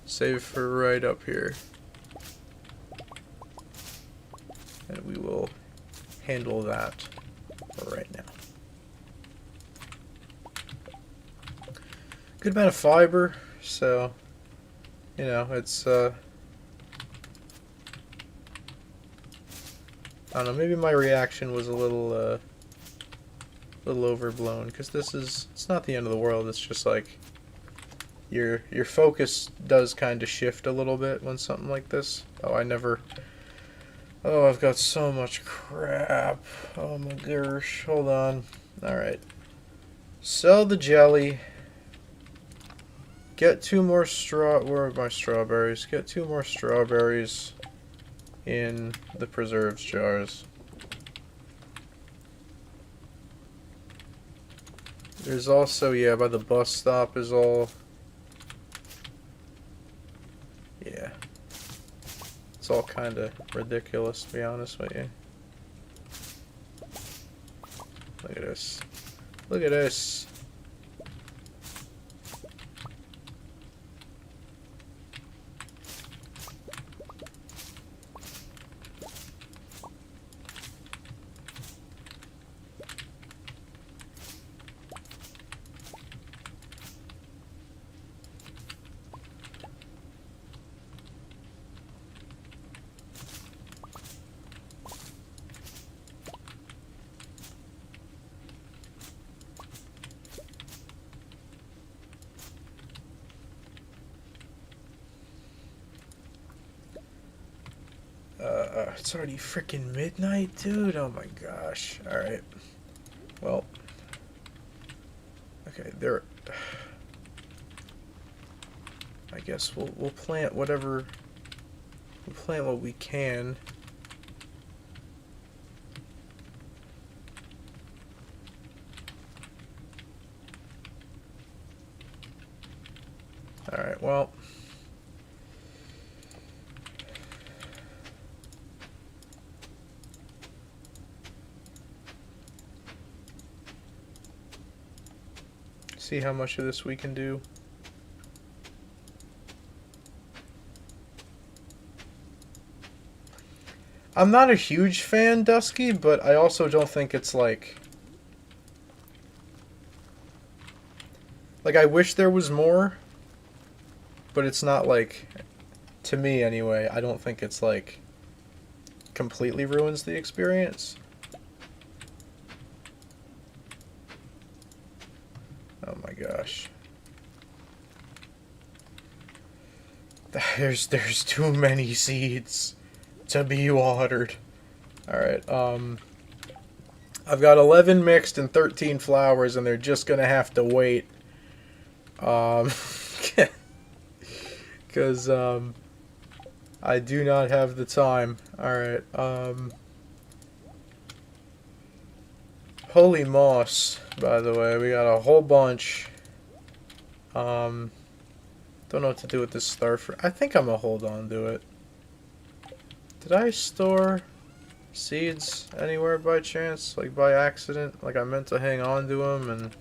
Save for right up here. And we will handle that for right now. Good amount of fiber, so you know, it's I don't know, maybe my reaction was a little overblown, because it's not the end of the world. It's just like your focus does kind of shift a little bit when something like this. Oh, I've got so much crap. Oh my gosh, hold on. Alright. Sell the jelly. Get 2 more where are my strawberries? Get 2 more strawberries in the preserves jars. There's also, yeah, by the bus stop is all... Yeah. It's all kind of ridiculous, to be honest with you. Look at this. Look at this. It's already freaking midnight, dude. Oh my gosh. Alright. Well. Okay, there. I guess we'll plant whatever. We'll plant what we can. Alright, well. See how much of this we can do. I'm not a huge fan, Dusky, but I also don't think it's like I wish there was more, but it's not like, to me anyway, I don't think it's like completely ruins the experience. Oh my gosh. There's too many seeds to be watered. Alright, I've got 11 mixed and 13 flowers, and they're just gonna have to wait. Because, I do not have the time. Alright, Holy moss, by the way. We got a whole bunch. Don't know what to do with this star fruit. I think I'm gonna hold on to it. Did I store seeds anywhere by chance? Like by accident? Like I meant to hang on to them and...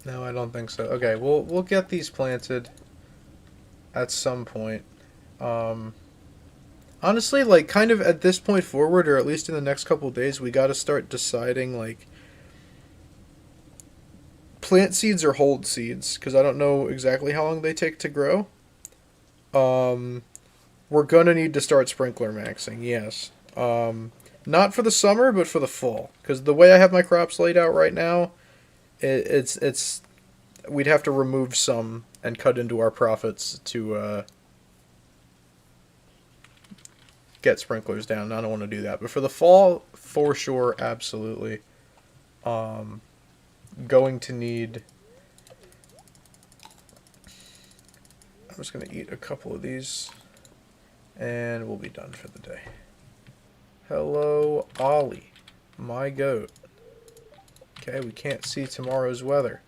No, I don't think so. Okay, we'll get these planted at some point. Honestly, like, kind of at this point forward, or at least in the next couple days, we gotta start deciding, like, plant seeds or hold seeds, because I don't know exactly how long they take to grow. We're gonna need to start sprinkler maxing, yes. Not for the summer, but for the fall, because the way I have my crops laid out right now, it's we'd have to remove some and cut into our profits to get sprinklers down. I don't want to do that, but for the fall, for sure, absolutely. Going to need... I'm just going to eat a couple of these, and we'll be done for the day. Hello, Ollie, my goat. Okay, we can't see tomorrow's weather.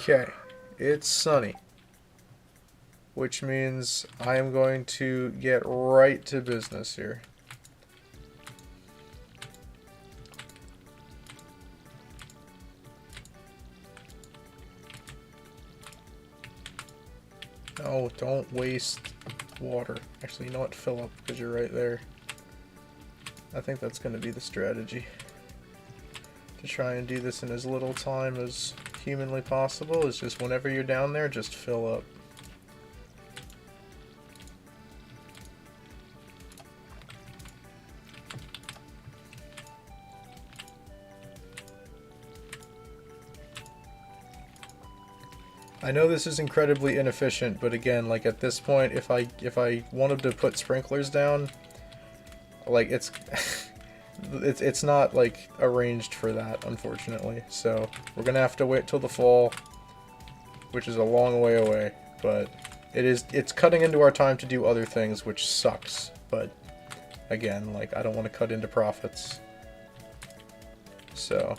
Okay, it's sunny, which means I am going to get right to business here. No, don't waste water. Actually, you know what? Fill up, because you're right there. I think that's going to be the strategy. To try and do this in as little time as humanly possible is just whenever you're down there, just fill up. I know this is incredibly inefficient, but again, like at this point, if I wanted to put sprinklers down, like it's it's not like arranged for that, unfortunately. So we're gonna have to wait till the fall, which is a long way away. But it's cutting into our time to do other things, which sucks. But again, like I don't want to cut into profits, so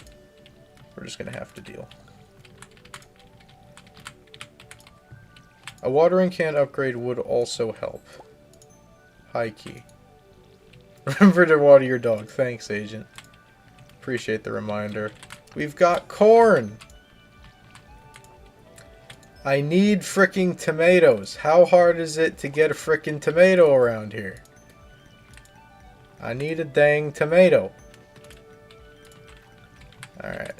we're just gonna have to deal. A watering can upgrade would also help. High key. Remember to water your dog. Thanks, Agent. Appreciate the reminder. We've got corn! I need fricking tomatoes. How hard is it to get a fricking tomato around here? I need a dang tomato. Alright.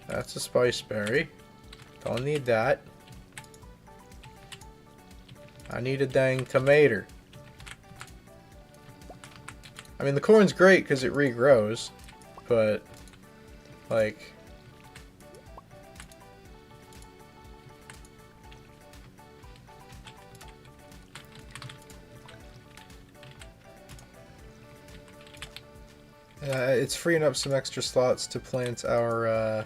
That's a spice berry. Don't need that. I need a dang tomato. I mean, the corn's great because it regrows, but, like... it's freeing up some extra slots to plant our,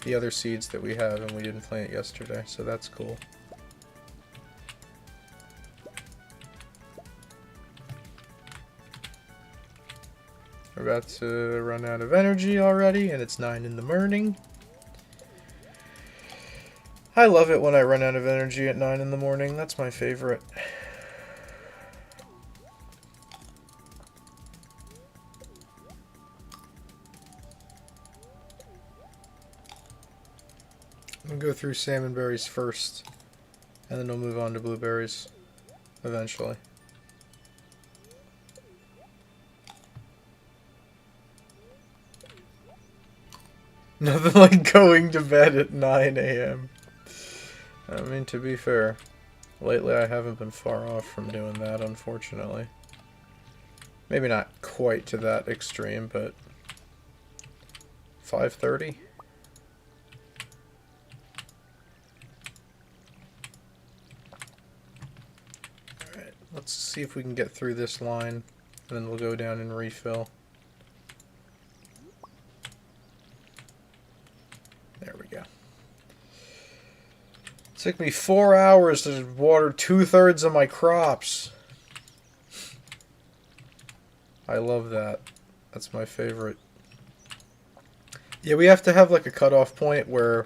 the other seeds that we have and we didn't plant yesterday, so that's cool. We're about to run out of energy already, and it's 9 in the morning. I love it when I run out of energy at 9 in the morning. That's my favorite. We'll go through salmon berries first, and then we'll move on to blueberries eventually. Nothing like going to bed at 9 a.m. I mean, to be fair, lately I haven't been far off from doing that, unfortunately. Maybe not quite to that extreme, but 5:30. Alright, let's see if we can get through this line, and then we'll go down and refill. There we go. It took me 4 hours to water 2/3 of my crops. I love that. That's my favorite. Yeah, we have to have like a cutoff point where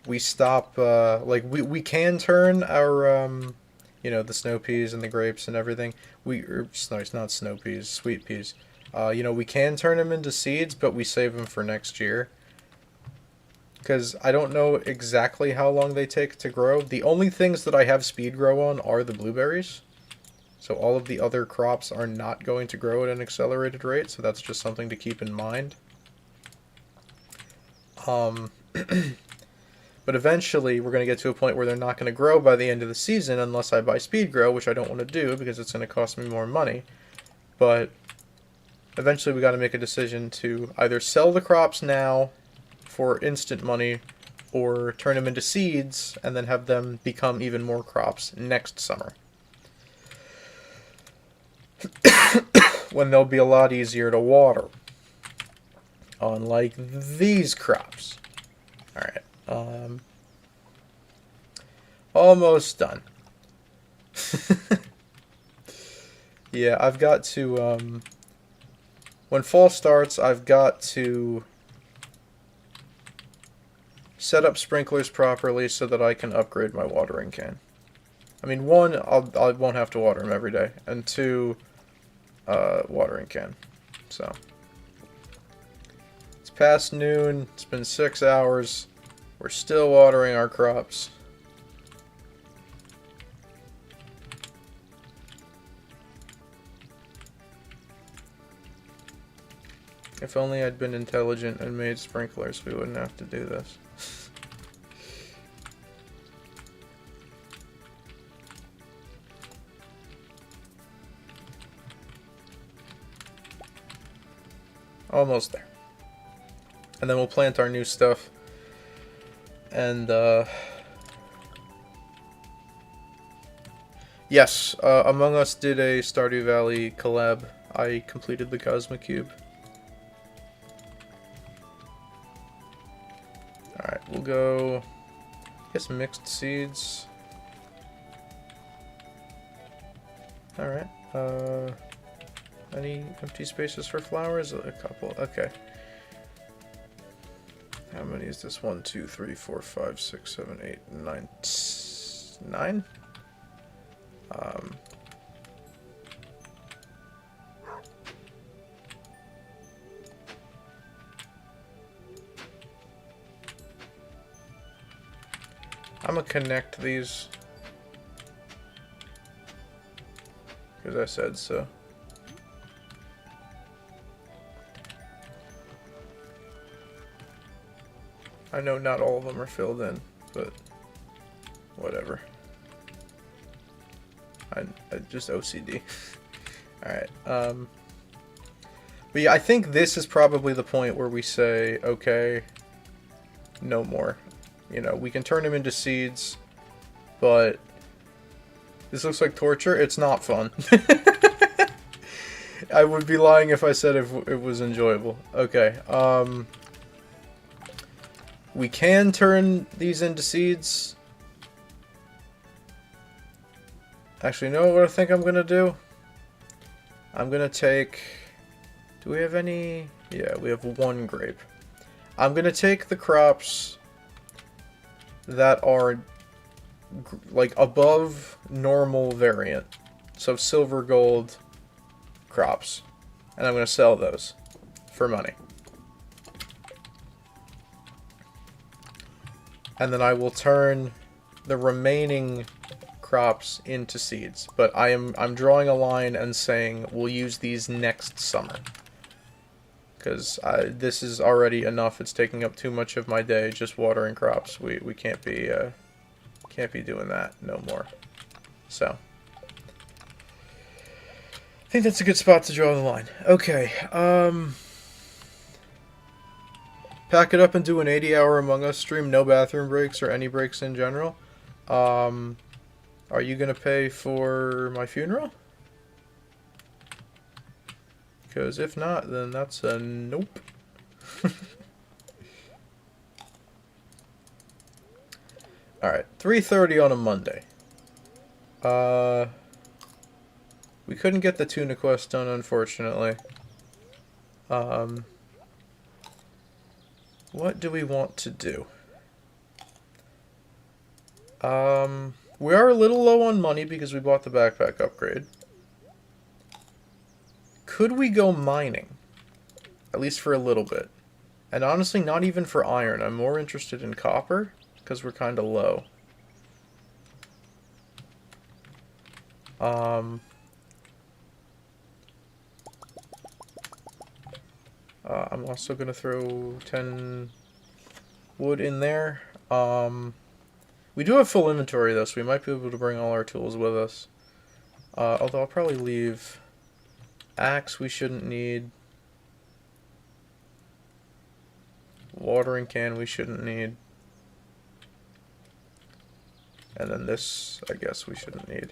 we stop, like we can turn our, you know, the snow peas and the grapes and everything. No, it's not snow peas, sweet peas. You know, we can turn them into seeds, but we save them for next year. Because I don't know exactly how long they take to grow. The only things that I have speed grow on are the blueberries. So all of the other crops are not going to grow at an accelerated rate, so that's just something to keep in mind. But eventually we're going to get to a point where they're not going to grow by the end of the season unless I buy speed grow, which I don't want to do because it's going to cost me more money. But eventually we got to make a decision to either sell the crops now for instant money or turn them into seeds and then have them become even more crops next summer. When they'll be a lot easier to water. Unlike these crops. Alright, almost done. Yeah, I've got to, when fall starts, I've got to set up sprinklers properly so that I can upgrade my watering can. I mean, one, I won't have to water them every day, and two, watering can. So, it's past noon, it's been 6 hours, we're still watering our crops. If only I'd been intelligent and made sprinklers, we wouldn't have to do this. Almost there. And then we'll plant our new stuff. And, yes, Among Us did a Stardew Valley collab. I completed the Cosmic Cube. Alright, we'll go get some mixed seeds. Alright, any empty spaces for flowers? A couple, okay. How many is this? 1, 2, 3, 4, 5, 6, 7, 8, 9. 9? I'm gonna connect these because I said so. I know not all of them are filled in, but whatever. I just OCD. Alright, but yeah, I think this is probably the point where we say, okay, no more. You know, we can turn them into seeds, but this looks like torture. It's not fun. I would be lying if I said it was enjoyable. Okay, we can turn these into seeds. Actually, you know what I think I'm gonna do? I'm gonna take... Do we have any? Yeah, we have 1 grape. I'm gonna take the crops that are like above normal variant, so silver gold crops, and I'm going to sell those for money, and then I will turn the remaining crops into seeds, but I'm drawing a line and saying we'll use these next summer. Because this is already enough. It's taking up too much of my day just watering crops. We can't be doing that no more. So I think that's a good spot to draw the line. Okay. pack it up and do an 80-hour Among Us stream, no bathroom breaks or any breaks in general. Are you gonna pay for my funeral? Because if not, then that's a nope. Alright, 3:30 on a Monday. We couldn't get the tuna quest done, unfortunately. What do we want to do? We are a little low on money because we bought the backpack upgrade. Could we go mining? At least for a little bit. And honestly, not even for iron. I'm more interested in copper, because we're kind of low. I'm also going to throw 10 wood in there. We do have full inventory, though, so we might be able to bring all our tools with us. Although I'll probably leave axe we shouldn't need. Watering can we shouldn't need. And then this, I guess, we shouldn't need.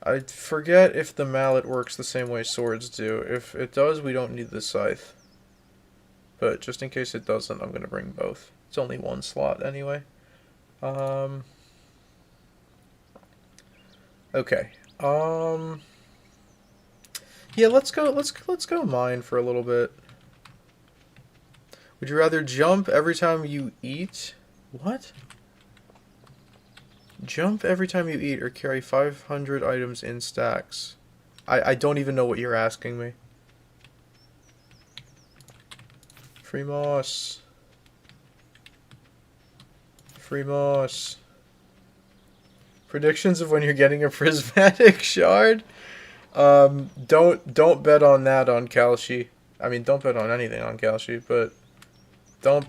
I forget if the mallet works the same way swords do. If it does, we don't need the scythe. But just in case it doesn't, I'm going to bring both. It's only one slot anyway. Okay. Yeah, let's go mine for a little bit. Would you rather jump every time you eat? What? Jump every time you eat or carry 500 items in stacks? I don't even know what you're asking me. Free moss. Free moss. Predictions of when you're getting a prismatic shard? Don't bet on that on Kalshi. I mean, don't bet on anything on Kalshi, but don't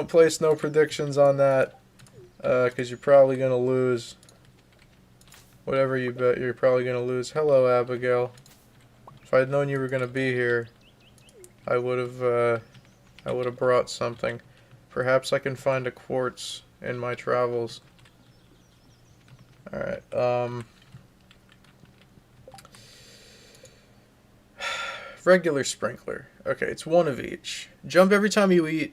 place no predictions on that, because you're probably gonna lose. Whatever you bet, you're probably gonna lose. Hello, Abigail. If I'd known you were gonna be here, I would have brought something. Perhaps I can find a quartz in my travels. All right. Regular sprinkler. Okay, it's one of each. Jump every time you eat,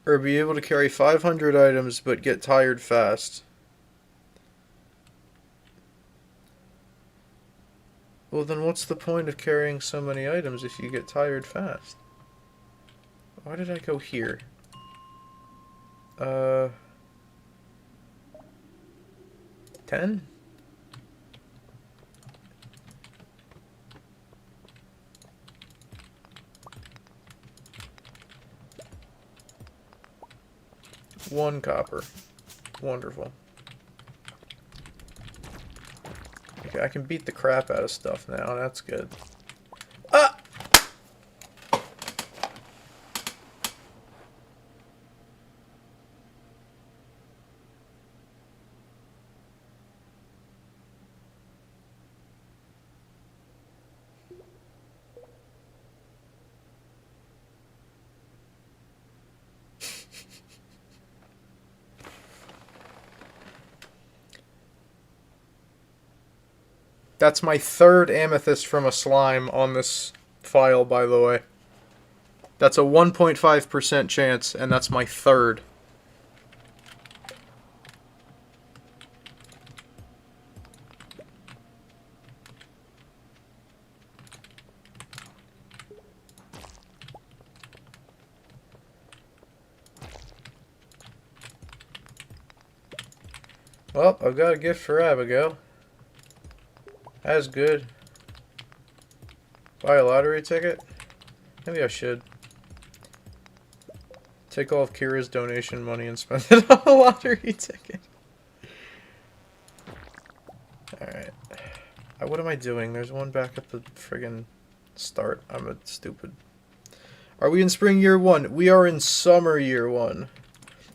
or be able to carry 500 items but get tired fast. Well, then what's the point of carrying so many items if you get tired fast? Why did I go here? 10? One copper. Wonderful. Okay, I can beat the crap out of stuff now. That's good. Ah! That's my third amethyst from a slime on this file, by the way. That's a 1.5% chance, and that's my third. Well, I've got a gift for Abigail. That's good. Buy a lottery ticket? Maybe I should. Take all of Kira's donation money and spend it on a lottery ticket. Alright. What am I doing? There's one back at the friggin' start. I'm a stupid. Are we in spring year 1? We are in summer year 1.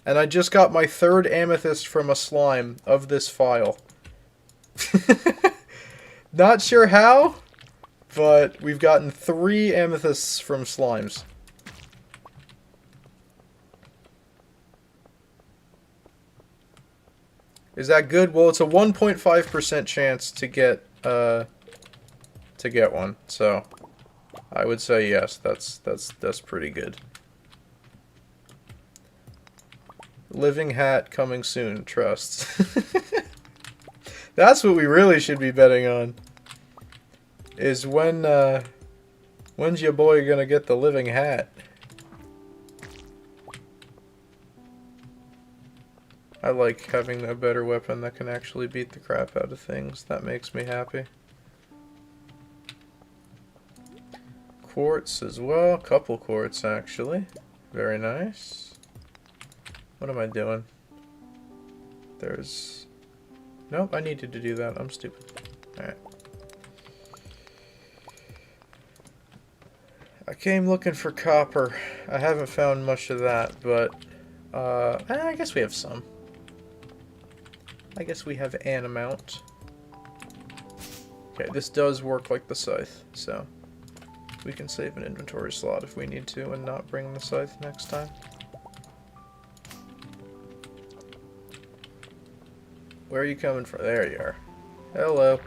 And I just got my third amethyst from a slime of this file. Not sure how, but we've gotten 3 amethysts from slimes. Is that good? Well, it's a 1.5% chance to get one. So I would say yes. That's pretty good. Living hat coming soon. Trust. That's what we really should be betting on. Is when's your boy gonna get the living hat? I like having a better weapon that can actually beat the crap out of things. That makes me happy. Quartz as well. Couple quartz, actually. Very nice. What am I doing? There's... Nope, I needed to do that. I'm stupid. Alright. I came looking for copper. I haven't found much of that, but... I guess we have some. I guess we have an amount. Okay, this does work like the scythe, so... we can save an inventory slot if we need to and not bring the scythe next time. Where are you coming from? There you are. Hello.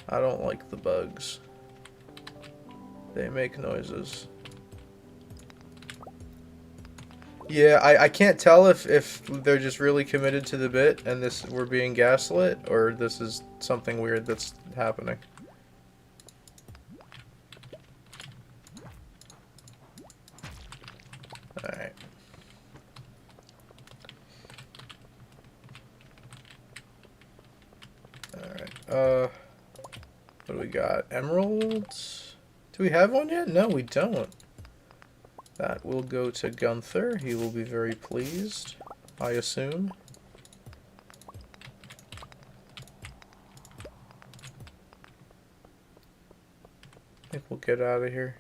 I don't like the bugs. They make noises. Yeah, I can't tell if they're just really committed to the bit and we're being gaslit, or this is something weird that's happening. Alright. Alright, what do we got? Emeralds? Do we have one yet? No, we don't. That will go to Gunther. He will be very pleased, I assume. I think we'll get out of here.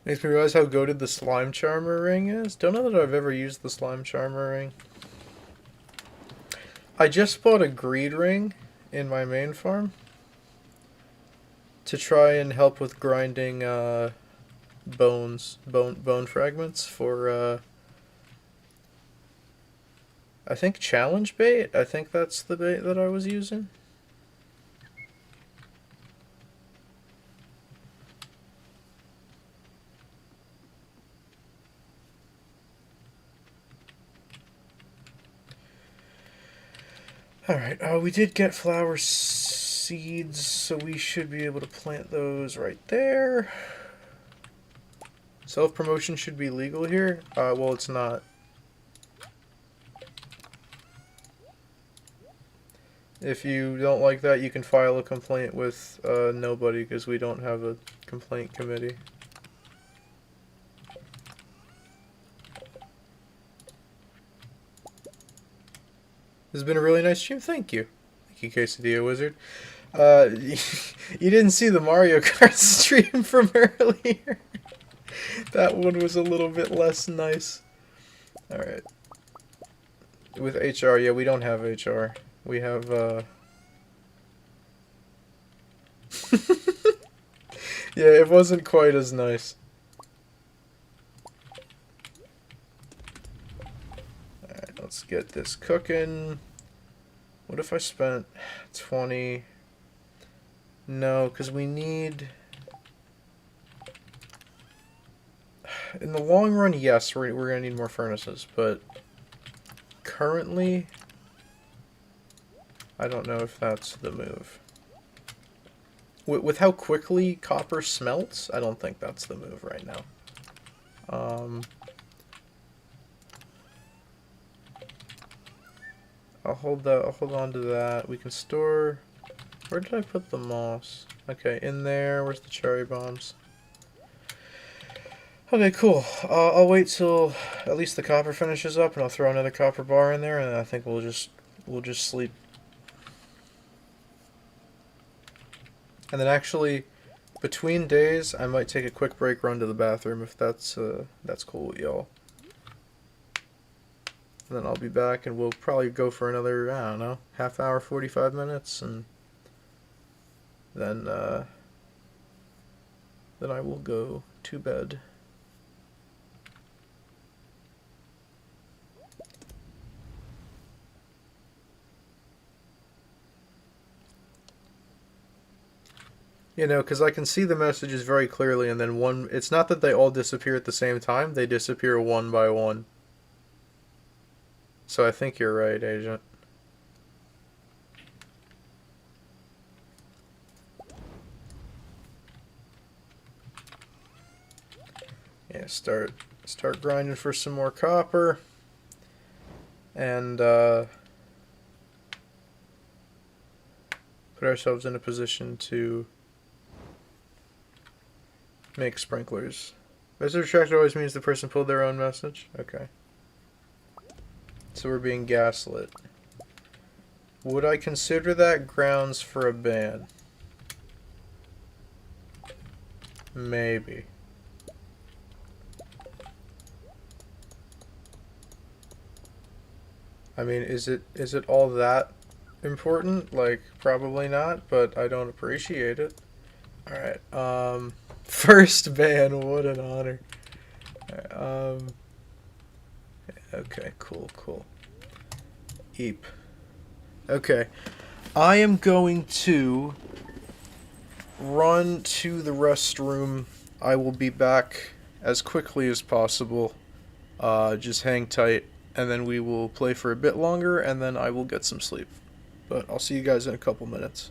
Makes me realize how goated the slime charmer ring is. Don't know that I've ever used the slime charmer ring. I just bought a greed ring in my main farm to try and help with grinding bone fragments for I think challenge bait. I think that's the bait that I was using. Alright, we did get flower seeds, so we should be able to plant those right there. Self-promotion should be legal here. Well, it's not. If you don't like that, you can file a complaint with nobody, because we don't have a complaint committee. This has been a really nice stream. Thank you. Thank you, Quesadilla Wizard. You didn't see the Mario Kart stream from earlier. That one was a little bit less nice. Alright. With HR, yeah, we don't have HR. We have, yeah, it wasn't quite as nice. Alright, let's get this cooking. What if I spent 20? No, because we need... In the long run, yes, we're going to need more furnaces, but currently, I don't know if that's the move. With how quickly copper smelts, I don't think that's the move right now. I'll hold on to that. We can store... Where did I put the moss? Okay, in there. Where's the cherry bombs? Okay, cool. I'll wait till at least the copper finishes up, and I'll throw another copper bar in there, and I think we'll just sleep. And then actually, between days, I might take a quick break, run to the bathroom if that's cool with y'all. And then I'll be back, and we'll probably go for another, I don't know, half hour, 45 minutes, and then then I will go to bed. You know, because I can see the messages very clearly, and then one. It's not that they all disappear at the same time, they disappear one by one. So I think you're right, Agent. Yeah, start grinding for some more copper. And put ourselves in a position to make sprinklers. Message retracted always means the person pulled their own message? Okay. So we're being gaslit. Would I consider that grounds for a ban? Maybe. I mean, is it all that important? Like, probably not, but I don't appreciate it. Alright, first ban, what an honor. Right, okay, cool. Eep. Okay. I am going to run to the restroom. I will be back as quickly as possible. Just hang tight, and then we will play for a bit longer, and then I will get some sleep. But I'll see you guys in a couple minutes.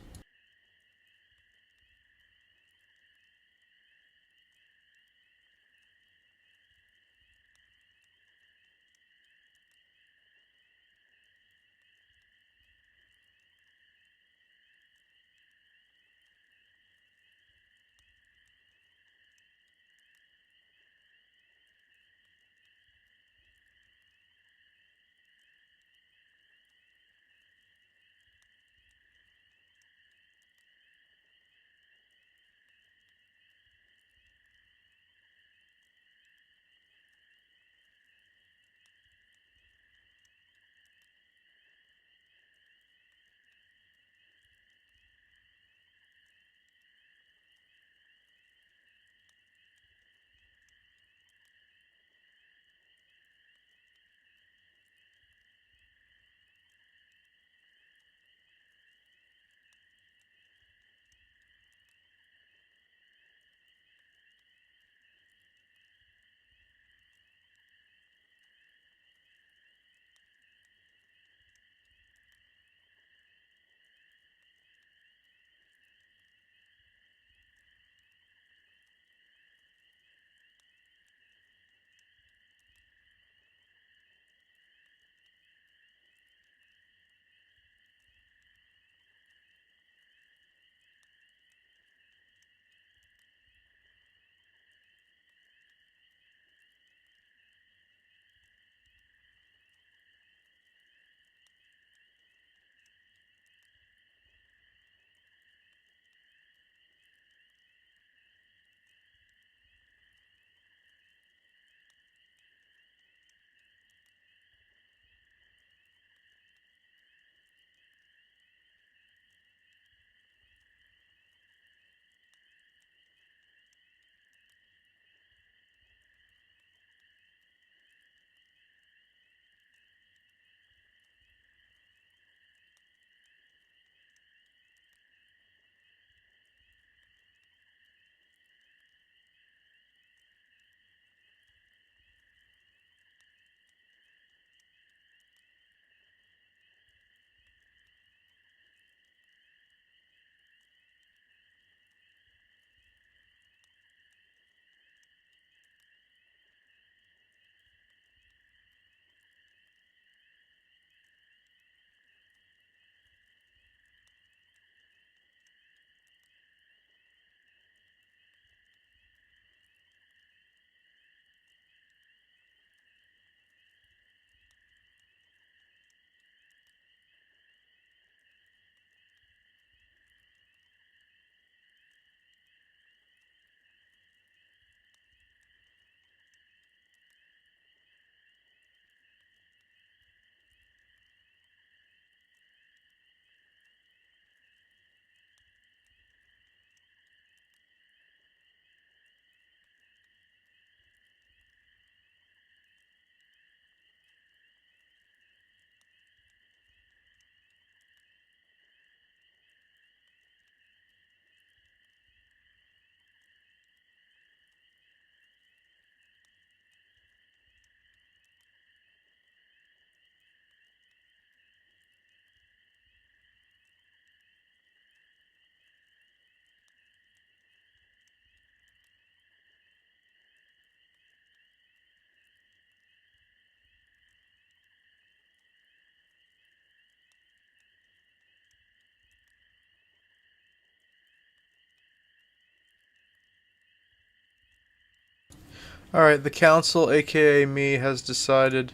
Alright, the council, aka me, has decided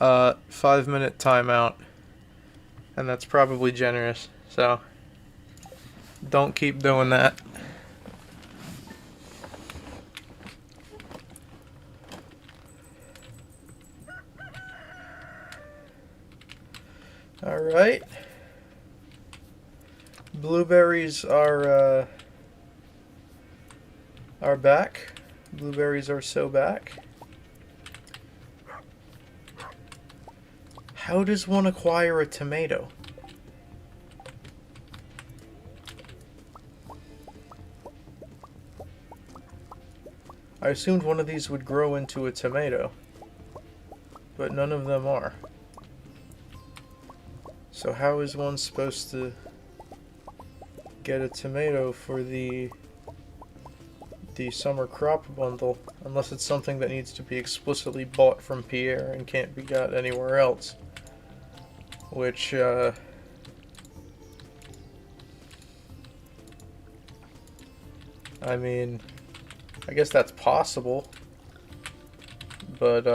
5-minute timeout. And that's probably generous, so don't keep doing that. Alright. Blueberries are back. Blueberries are so back. How does one acquire a tomato? I assumed one of these would grow into a tomato, but none of them are. So how is one supposed to get a tomato for the summer crop bundle, unless it's something that needs to be explicitly bought from Pierre and can't be got anywhere else? Which, I mean, I guess that's possible, but,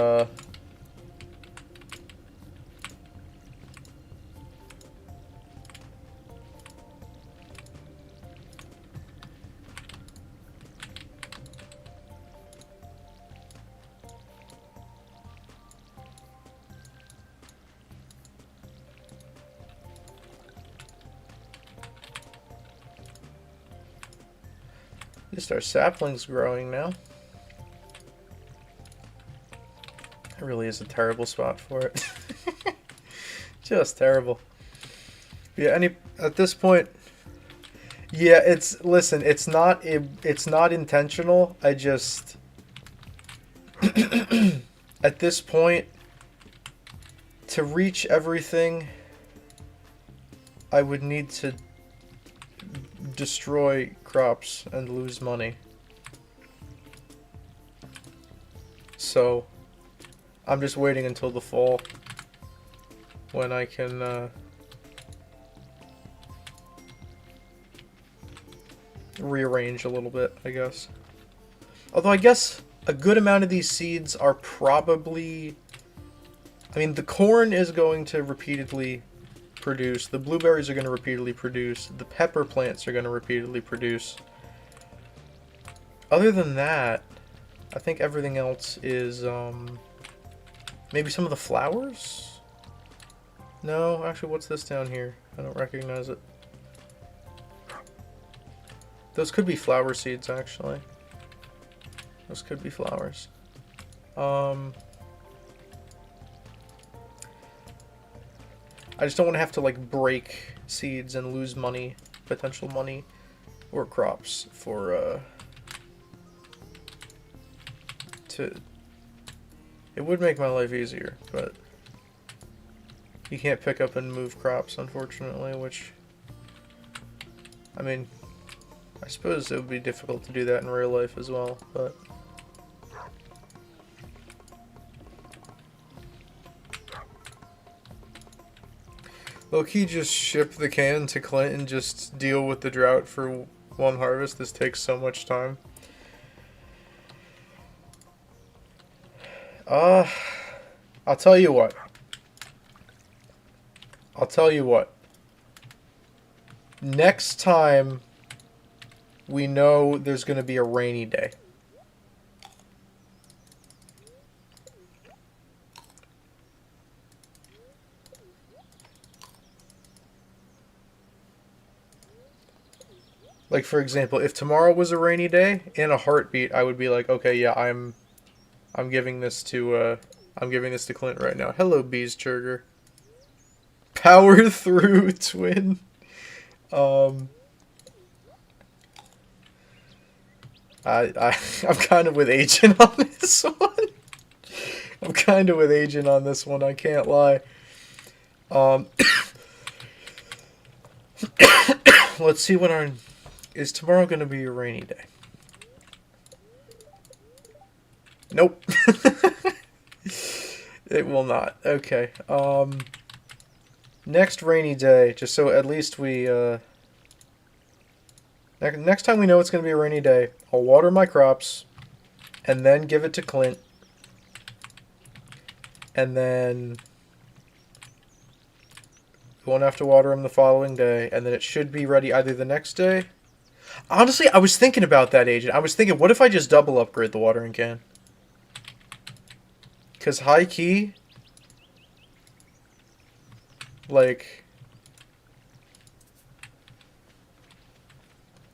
at least our sapling's growing now. It really is a terrible spot for it. Just terrible. Yeah, at this point, yeah, listen, it's not intentional. I just at this point, to reach everything, I would need to destroy crops and lose money. So I'm just waiting until the fall when I can rearrange a little bit, I guess. Although I guess a good amount of these seeds are probably... I mean, the corn is going to repeatedly produce, the blueberries are going to repeatedly produce, the pepper plants are going to repeatedly produce. Other than that, I think everything else is, maybe some of the flowers? No, actually, what's this down here? I don't recognize it. Those could be flower seeds, actually. Those could be flowers. I just don't want to have to, like, break seeds and lose money, potential money, or crops for, it would make my life easier, but you can't pick up and move crops, unfortunately, which, I mean, I suppose it would be difficult to do that in real life as well, but... Low-key just ship the can to Clint and just deal with the drought for one harvest. This takes so much time. I'll tell you what. Next time we know there's going to be a rainy day. Like, for example, if tomorrow was a rainy day, in a heartbeat, I would be like, okay, yeah, I'm giving this to Clint right now. Hello, Bees Churger. Power through, twin. I'm kind of with Agent on this one. I'm kind of with Agent on this one, I can't lie. Let's see when our... Is tomorrow going to be a rainy day? Nope. It will not. Okay. Next rainy day, just so at least we... next time we know it's going to be a rainy day, I'll water my crops, and then give it to Clint, and then we won't have to water him the following day, and then it should be ready either the next day. Honestly, I was thinking about that, Agent. I was thinking, what if I just double upgrade the watering can? Because high key, like,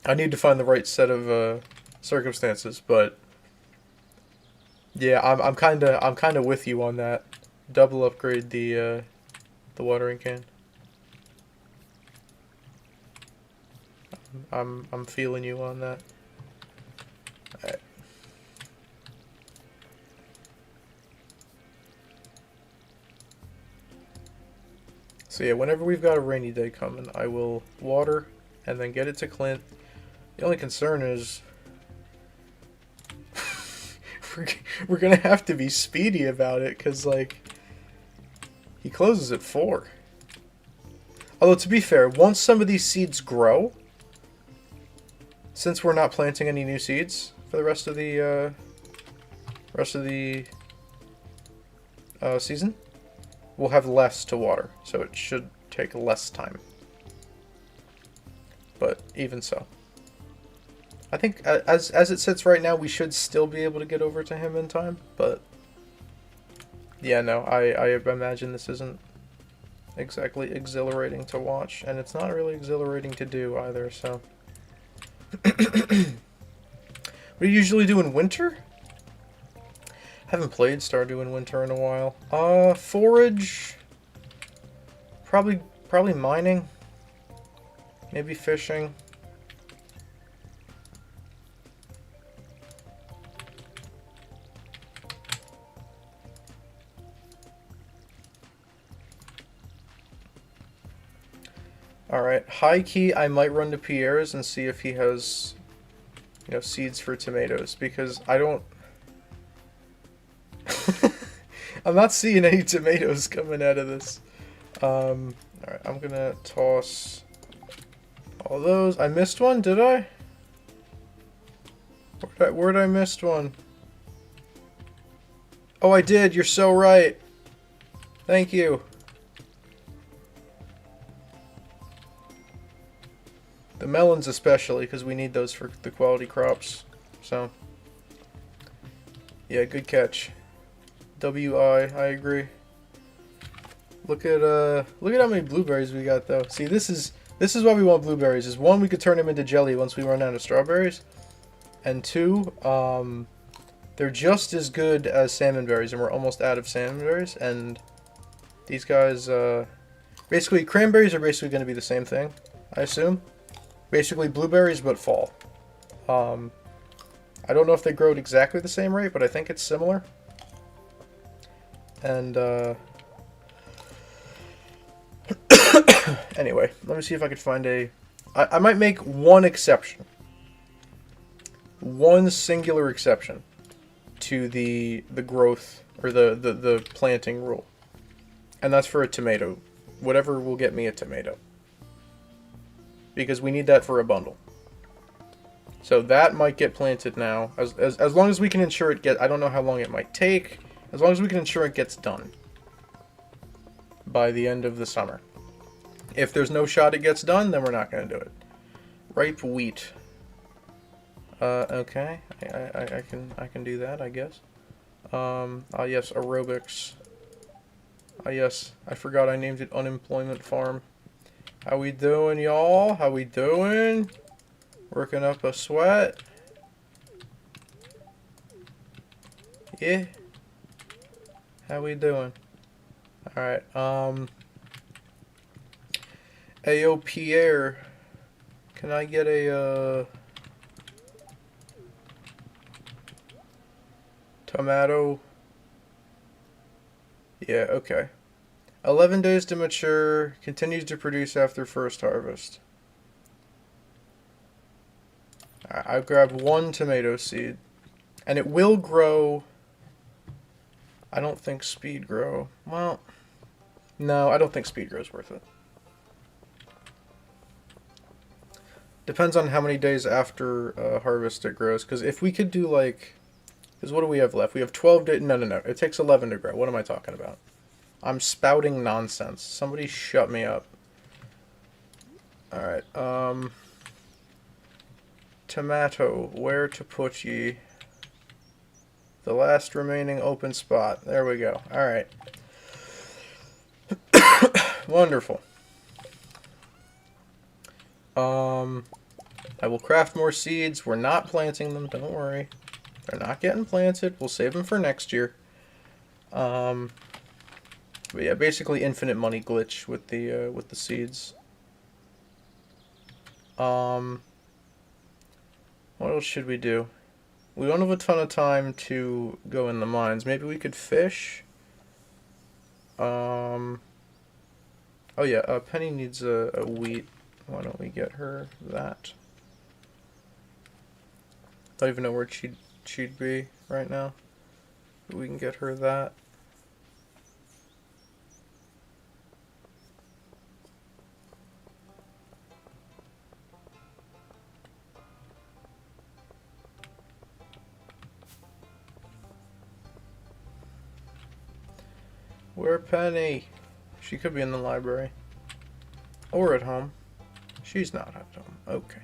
I need to find the right set of circumstances, but yeah, I'm kind of with you on that. Double upgrade the watering can. I'm feeling you on that. Alright. So yeah, whenever we've got a rainy day coming, I will water and then get it to Clint. The only concern is we're gonna have to be speedy about it, because like he closes at 4. Although to be fair, once some of these seeds grow, since we're not planting any new seeds for the rest of the season, we'll have less to water, so it should take less time. But even so, I think as it sits right now, we should still be able to get over to him in time. But yeah, no, I imagine this isn't exactly exhilarating to watch, and it's not really exhilarating to do either. So, what do you usually do in winter? Haven't played Stardew in winter in a while. Forage. Probably mining. Maybe fishing. Alright, high key, I might run to Pierre's and see if he has, you know, seeds for tomatoes, because I don't... I'm not seeing any tomatoes coming out of this. Alright, I'm gonna toss all those. I missed one, did I? Where'd I missed one? Oh, I did, you're so right. Thank you. The melons especially, because we need those for the quality crops. So, yeah, good catch. I agree. Look at how many blueberries we got though. See, this is why we want blueberries. Is one, we could turn them into jelly once we run out of strawberries, and two, they're just as good as salmon berries, and we're almost out of salmon berries. And these guys, basically, cranberries are basically going to be the same thing, I assume. Basically blueberries, but fall. I don't know if they grow at exactly the same rate, but I think it's similar. And, anyway, let me see if I could find a... I might make one exception. One singular exception to the growth, or the planting rule. And that's for a tomato. Whatever will get me a tomato. Because we need that for a bundle. So that might get planted now. As long as we can ensure it I don't know how long it might take. As long as we can ensure it gets done. By the end of the summer. If there's no shot it gets done, then we're not going to do it. Ripe wheat. Okay. I can do that, I guess. Yes, aerobics. Yes, I forgot I named it Unemployment Farm. How we doing, y'all? How we doing? Working up a sweat? Yeah. How we doing? Alright, Ayo Pierre. Can I get a, tomato? Yeah, okay. 11 days to mature, continues to produce after first harvest. I'll grab one tomato seed. And it will grow. I don't think speed grow. Well, no, I don't think speed grow is worth it. Depends on how many days after harvest it grows. Because if we could do like Because what do we have left? We have 12 to... No, no, no. It takes 11 to grow. What am I talking about? I'm spouting nonsense. Somebody shut me up. Alright, tomato, where to put ye? The last remaining open spot. There we go. Alright. Wonderful. I will craft more seeds. We're not planting them, don't worry. They're not getting planted. We'll save them for next year. But yeah, basically infinite money glitch with the seeds. What else should we do? We don't have a ton of time to go in the mines. Maybe we could fish. Oh yeah, Penny needs a wheat. Why don't we get her that? Don't even know where she'd be right now. But we can get her that. Where Penny? She could be in the library. Or at home. She's not at home. Okay.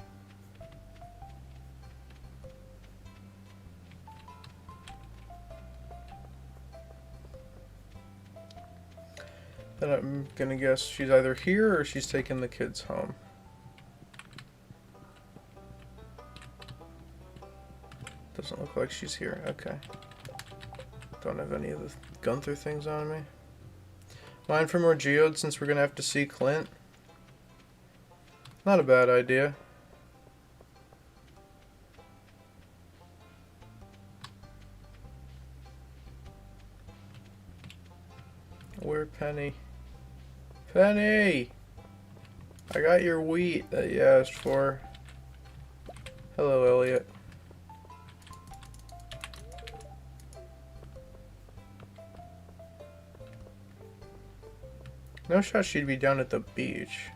Then I'm gonna guess she's either here or she's taking the kids home. Doesn't look like she's here. Okay. Don't have any of the Gunther things on me. Mine for more geodes since we're gonna have to see Clint. Not a bad idea. Where Penny? Penny! I got your wheat that you asked for. Hello, Elliot. No shot she'd be down at the beach.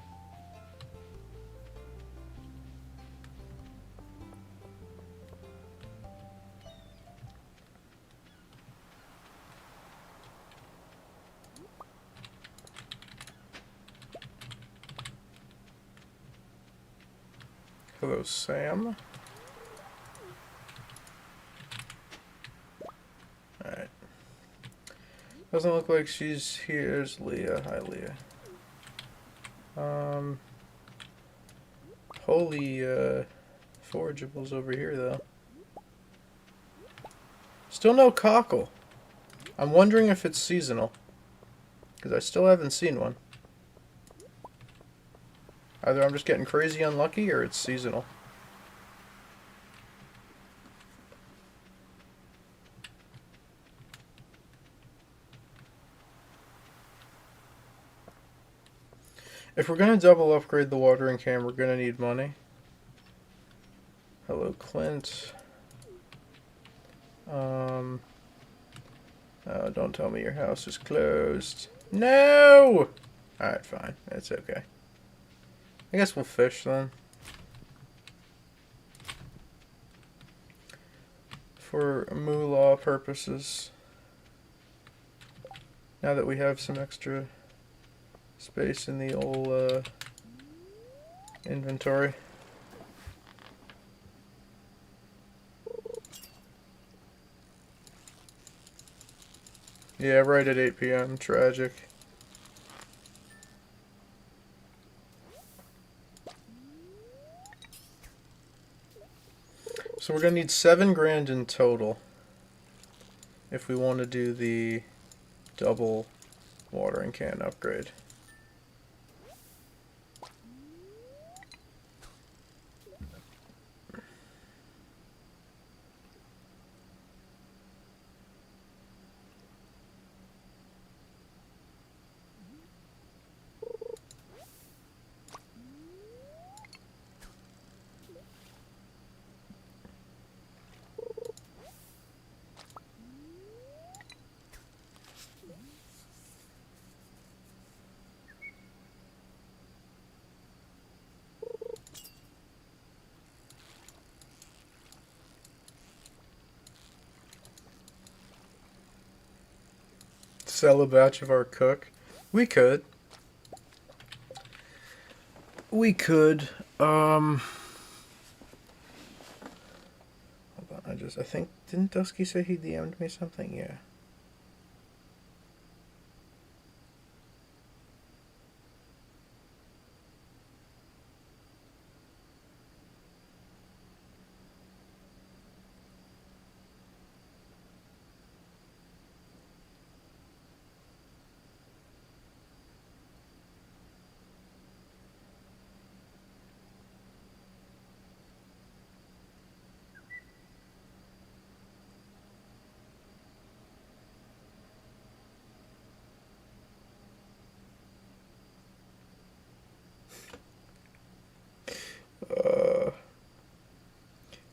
Hello, Sam. Alright. Doesn't look like she's here. Here's Leah. Hi, Leah. Holy, forageables over here, though. Still no cockle. I'm wondering if it's seasonal. Because I still haven't seen one. Either I'm just getting crazy unlucky or it's seasonal. If we're going to double upgrade the watering can, we're going to need money. Hello, Clint. Oh, don't tell me your house is closed. No! Alright, fine. It's okay. I guess we'll fish then. For moolah purposes. Now that we have some extra space in the old inventory. Yeah, right at 8 p.m. Tragic. So we're going to need 7 grand in total if we want to do the double watering can upgrade. Sell a batch of our cook. We could. We could. Hold on, I think, didn't Dusky say he DM'd me something? Yeah.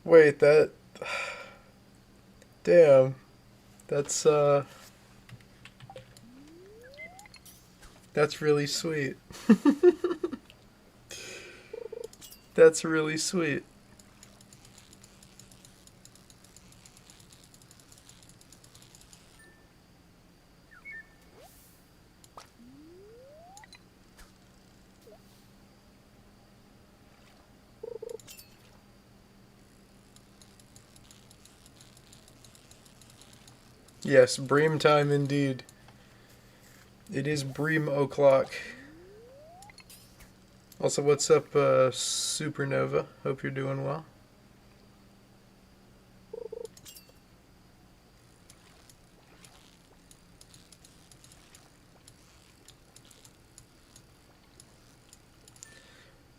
Wait, that... Damn. That's really sweet. That's really sweet. Yes, bream time indeed. It is bream o'clock. Also, what's up, Supernova? Hope you're doing well.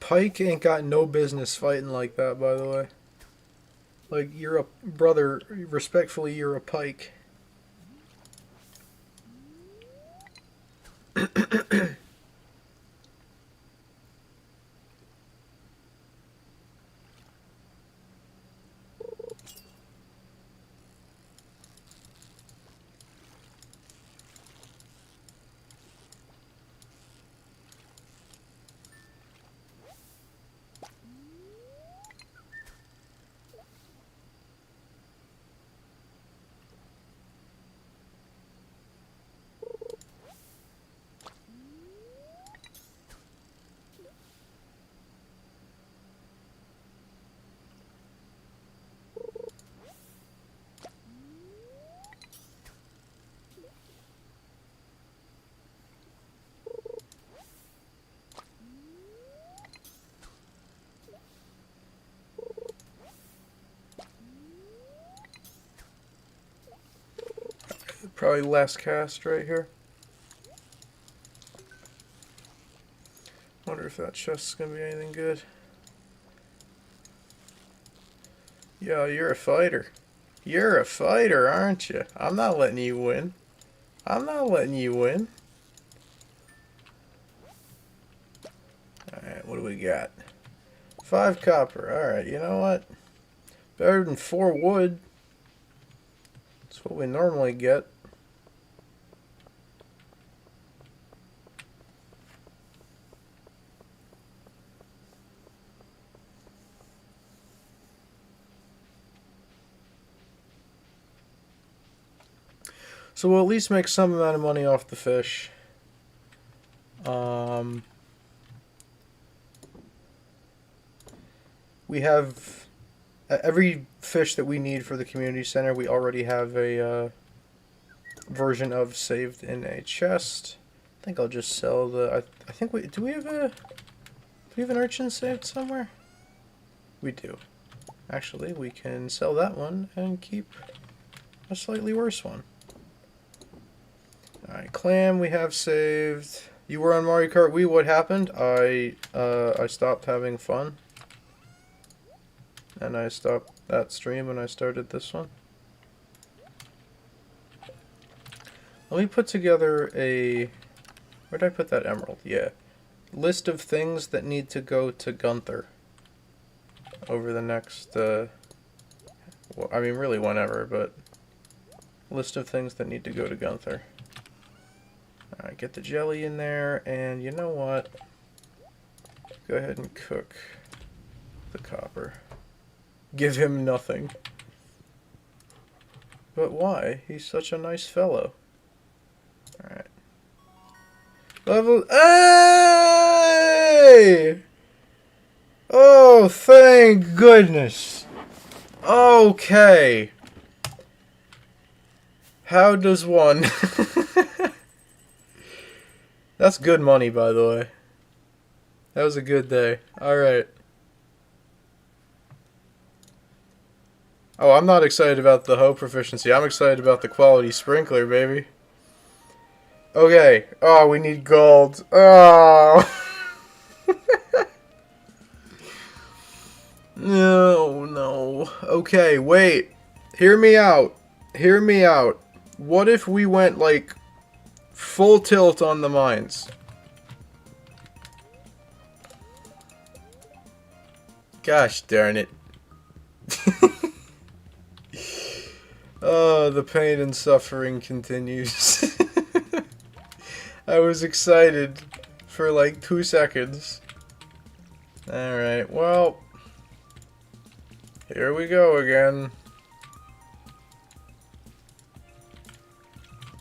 Pike ain't got no business fighting like that, by the way. Like, you're a brother, respectfully, you're a pike. Probably last cast right here. Wonder if that chest's gonna be anything good. Yo, you're a fighter. You're a fighter, aren't you? I'm not letting you win. I'm not letting you win. Alright, what do we got? 5 copper. Alright, you know what? Better than 4 wood. That's what we normally get. So we'll at least make some amount of money off the fish. We have every fish that we need for the community center. We already have a version of saved in a chest. I think I'll just sell the. I think we do. We have a. Do we have an urchin saved somewhere? We do. Actually, we can sell that one and keep a slightly worse one. Alright, clam we have saved. You were on Mario Kart Wii. What happened? I stopped having fun. And I stopped that stream when I started this one. Let me put together a... Where did I put that emerald? Yeah. List of things that need to go to Gunther. Over the next... well, I mean, really whenever, but... List of things that need to go to Gunther. Alright, get the jelly in there, and you know what? Go ahead and cook the copper. Give him nothing. But why? He's such a nice fellow. Level... Hey! Oh, thank goodness. Okay. How does one... That's good money, by the way. That was a good day. Alright. Oh, I'm not excited about the hoe proficiency. I'm excited about the quality sprinkler, baby. Okay. Oh, we need gold. Oh. No, no. Okay, wait. Hear me out. Hear me out. What if we went, like, full tilt on the mines? Gosh darn it. Oh, the pain and suffering continues. I was excited for like 2 seconds. Alright, well, here we go again.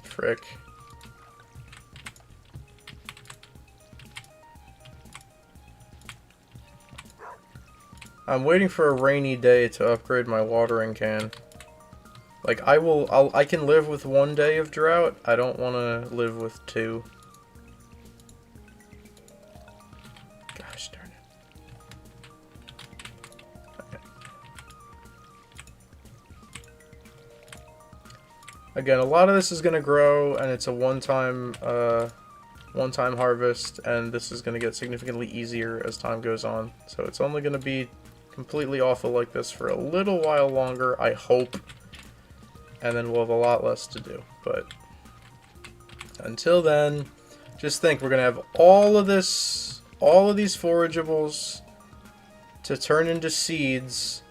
Frick. I'm waiting for a rainy day to upgrade my watering can. Like, I can live with 1 day of drought. I don't want to live with 2. Gosh darn it. Okay. Again, a lot of this is going to grow, and it's a one-time harvest, and this is going to get significantly easier as time goes on. So it's only going to be completely awful like this for a little while longer, I hope. And then we'll have a lot less to do. But until then, just think, we're going to have all of these forageables to turn into seeds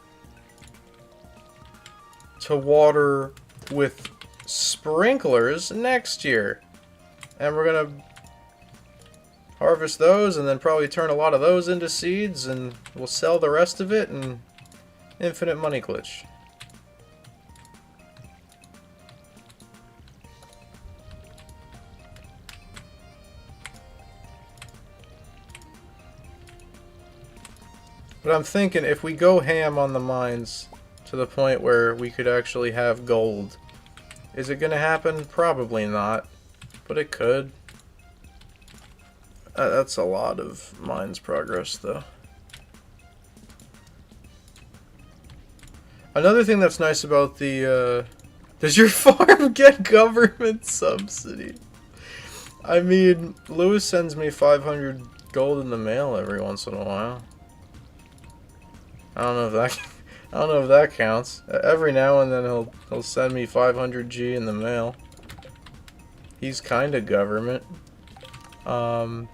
to water with sprinklers next year. And we're going to harvest those and then probably turn a lot of those into seeds, and we'll sell the rest of it and infinite money glitch. But I'm thinking, if we go ham on the mines to the point where we could actually have gold, is it going to happen? Probably not, but it could. That's a lot of mines progress, though. Another thing that's nice about the, does your farm get government subsidy? I mean, Lewis sends me 500 gold in the mail every once in a while. I don't know if that counts. Every now and then he'll send me 500 G in the mail. He's kind of government. Alright,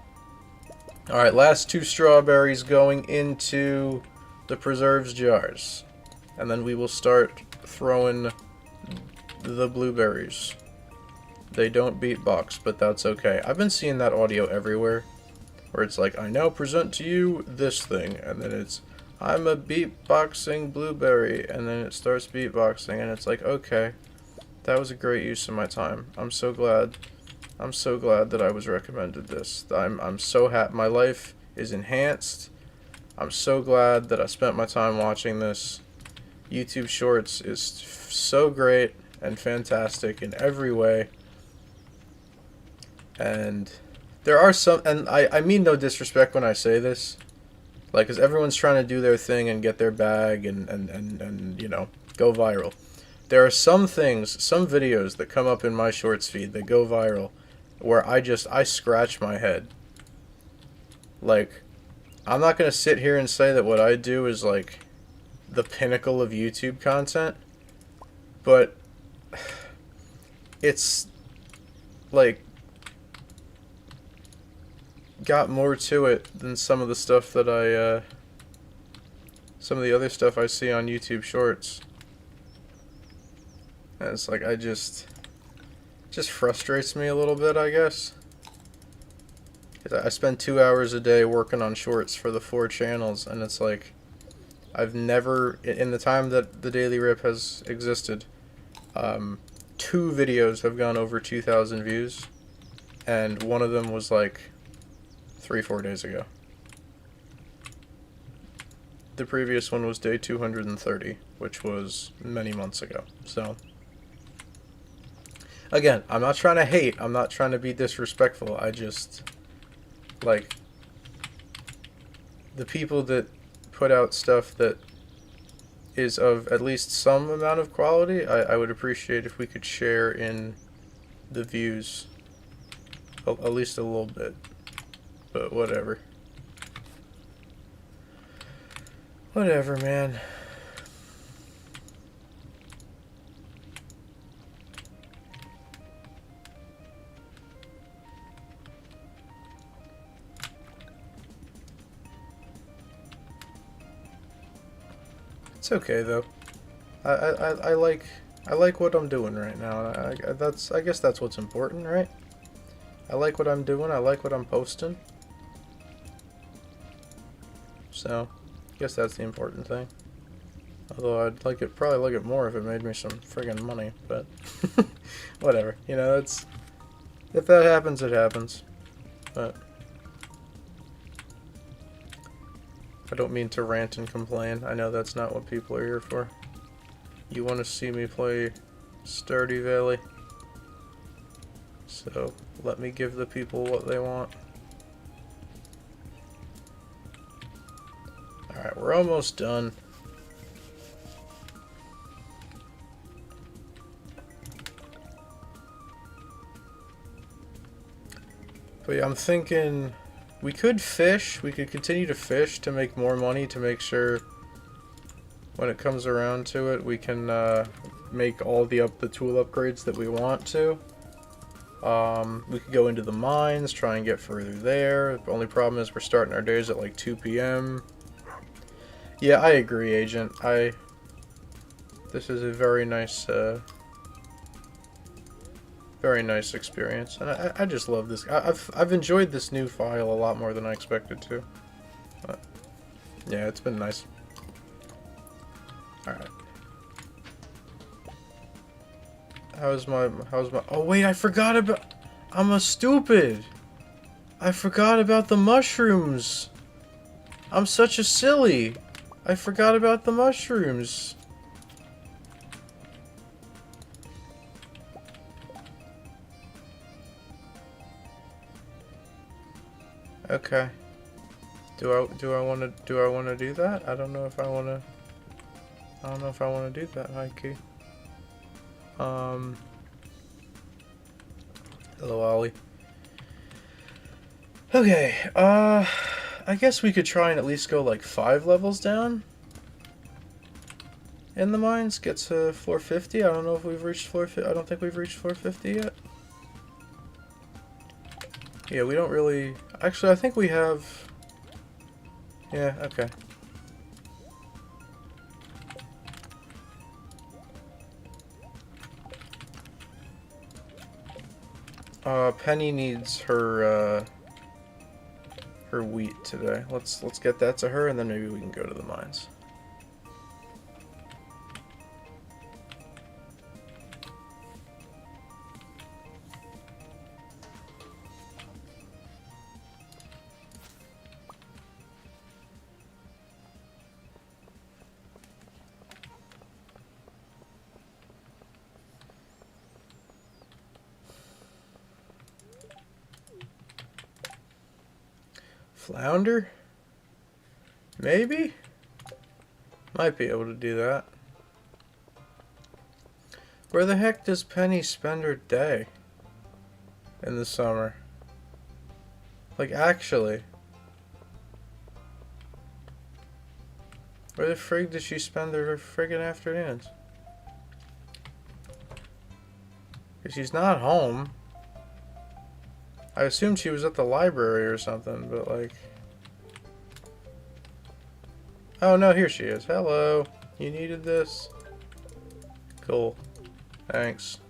last 2 strawberries going into the preserves jars. And then we will start throwing the blueberries. They don't beatbox, but that's okay. I've been seeing that audio everywhere. Where it's like, I now present to you this thing. And then it's, I'm a beatboxing blueberry. And then it starts beatboxing. And it's like, okay. That was a great use of my time. I'm so glad. I'm so glad that I was recommended this. I'm so happy. My life is enhanced. I'm so glad that I spent my time watching this. YouTube Shorts is so great and fantastic in every way. And there are some, and I mean no disrespect when I say this. Like, because everyone's trying to do their thing and get their bag and you know, go viral. There are some things, some videos that come up in my shorts feed that go viral where I scratch my head. Like, I'm not going to sit here and say that what I do is, like, the pinnacle of YouTube content, but it's, like, got more to it than some of the stuff that some of the other stuff I see on YouTube Shorts. And it's like, it just frustrates me a little bit, I guess. I spend 2 hours a day working on shorts for the 4 channels, and it's like, I've never, in the time that the Daily Rip has existed, 2 videos have gone over 2,000 views. And one of them was like 3-4 days ago. The previous one was day 230, which was many months ago. So, again, I'm not trying to hate. I'm not trying to be disrespectful. I just, like, the people that put out stuff that is of at least some amount of quality, I would appreciate if we could share in the views. At least a little bit. But whatever. Whatever, man. It's okay though. I like what I'm doing right now. I guess that's what's important, right? I like what I'm doing. I like what I'm posting. So, I guess that's the important thing. Although I'd probably like it more if it made me some friggin' money, but whatever. You know, if that happens, it happens. But I don't mean to rant and complain. I know that's not what people are here for. You want to see me play Stardew Valley? So, let me give the people what they want. Alright, we're almost done. But yeah, I'm thinking we could fish. We could continue to fish to make more money, to make sure when it comes around to it, we can make all the tool upgrades that we want to. We could go into the mines, try and get further there. The only problem is we're starting our days at like 2 p.m. Yeah, I agree, Agent. This is a very nice experience, and I just love this. I've enjoyed this new file a lot more than I expected to. But yeah, it's been nice. All right. How's my? Oh wait, I forgot about. I'm a stupid. I forgot about the mushrooms. I'm such a silly. I forgot about the mushrooms. Okay. Do I want to do that? I don't know if I want to. I don't know if I want to do that, high-key. Hello, Ollie. Okay, I guess we could try and at least go like 5 levels down in the mines, get to floor 50. I don't know if we've reached floor 50. I don't think we've reached floor 50 yet. Yeah, we don't really... Actually, I think we have... Yeah, okay. Penny needs her wheat today. Let's get that to her, and then maybe we can go to the mines. Flounder? Maybe? Might be able to do that. Where the heck does Penny spend her day in the summer? Like, actually. Where the frig does she spend her friggin' afternoons? Because she's not home. I assumed she was at the library or something, but like... Oh no, here she is. Hello. You needed this? Cool. Thanks.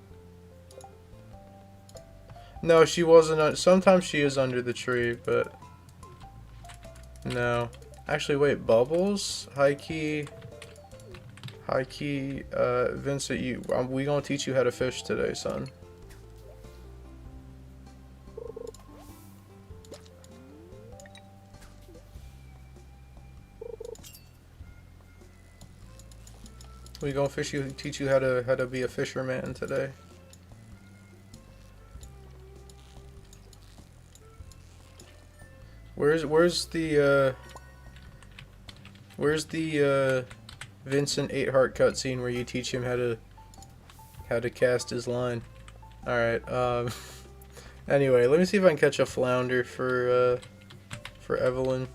No, she wasn't. Sometimes she is under the tree, but... No. Actually, wait, Bubbles? High-key... High-key, Vincent, we gonna teach you how to fish today, son. We gonna teach you how to be a fisherman today. Where's the Vincent 8-Heart cutscene where you teach him how to cast his line? All right. Anyway, let me see if I can catch a flounder for Evelyn.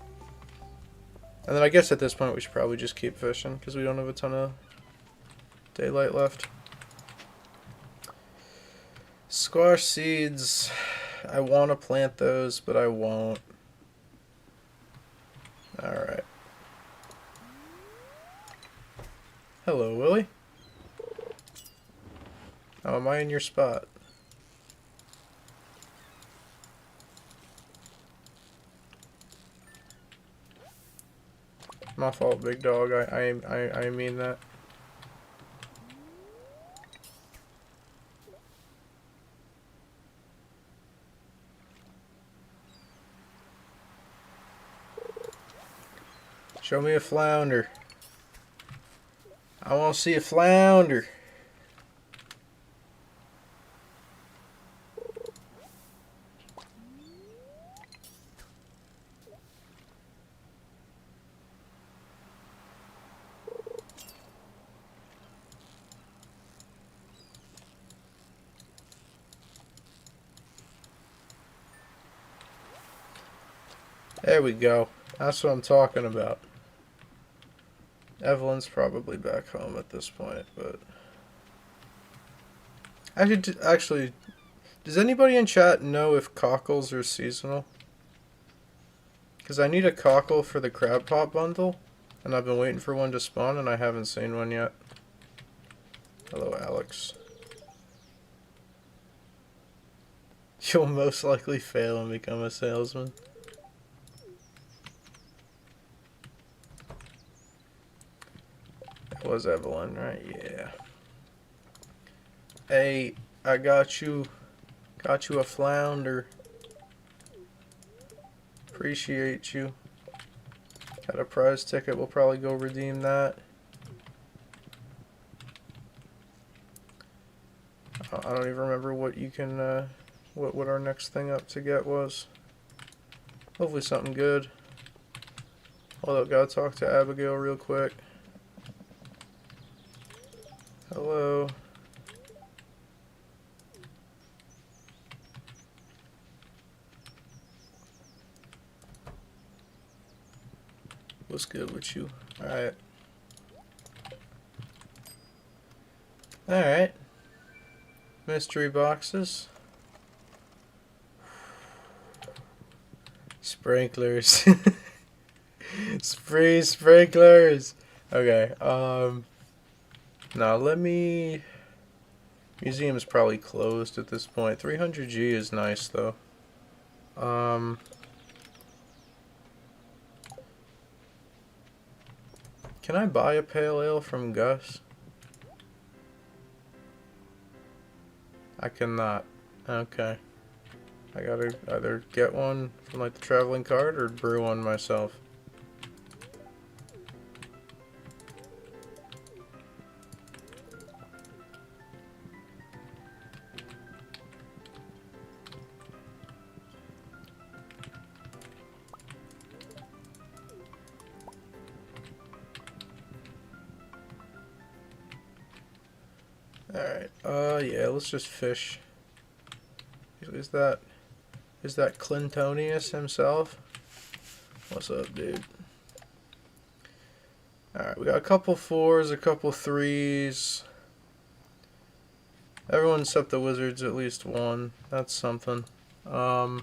And then I guess at this point we should probably just keep fishing because we don't have a ton of daylight left. Squash seeds. I want to plant those, but I won't. Alright. Hello, Willie. Oh, am I in your spot? My fault, big dog. I mean that. Show me a flounder. I want to see a flounder. There we go. That's what I'm talking about. Evelyn's probably back home at this point, but... Actually, does anybody in chat know if cockles are seasonal? Because I need a cockle for the crab pot bundle, and I've been waiting for one to spawn, and I haven't seen one yet. Hello, Alex. You'll most likely fail and become a salesman. That was Evelyn, right? Yeah. Hey, I got you a flounder. Appreciate you. Got a prize ticket, we'll probably go redeem that. I don't even remember what you can, what our next thing up to get was. Hopefully something good. Hold up, gotta talk to Abigail real quick. Hello. What's good with you? Alright. Alright. Mystery boxes. Sprinklers. Spree sprinklers. Okay, now let me... Museum's probably closed at this point. 300G is nice though. Can I buy a pale ale from Gus? I cannot. Okay. I gotta either get one from like the traveling cart or brew one myself. Alright, yeah, let's just fish. Is that Clintonius himself? What's up, dude? Alright, we got a couple 4s, a couple 3s. Everyone except the wizards at least one. That's something. Yeah,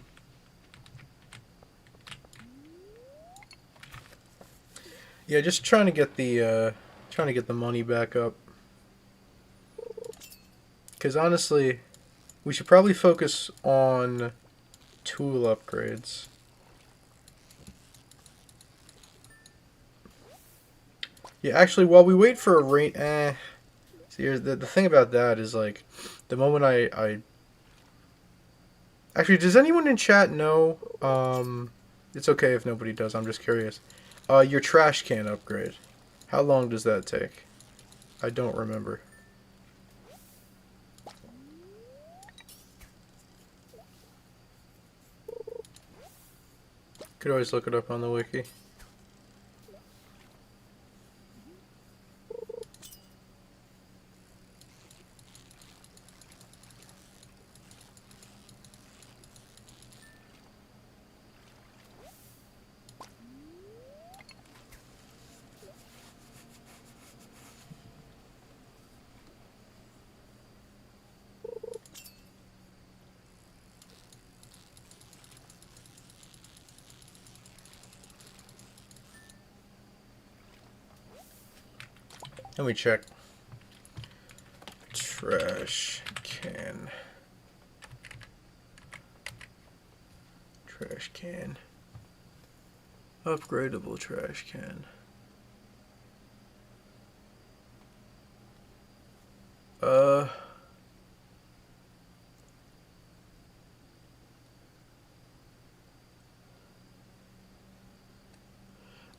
just trying to get the money back up. Because honestly, we should probably focus on tool upgrades. Yeah, actually, while we wait for a rain... See, the thing about that is, like, the moment I... Actually, does anyone in chat know... it's okay if nobody does, I'm just curious. Your trash can upgrade. How long does that take? I don't remember. Could always look it up on the wiki. Let me check. Trash can. Trash can. Upgradable trash can.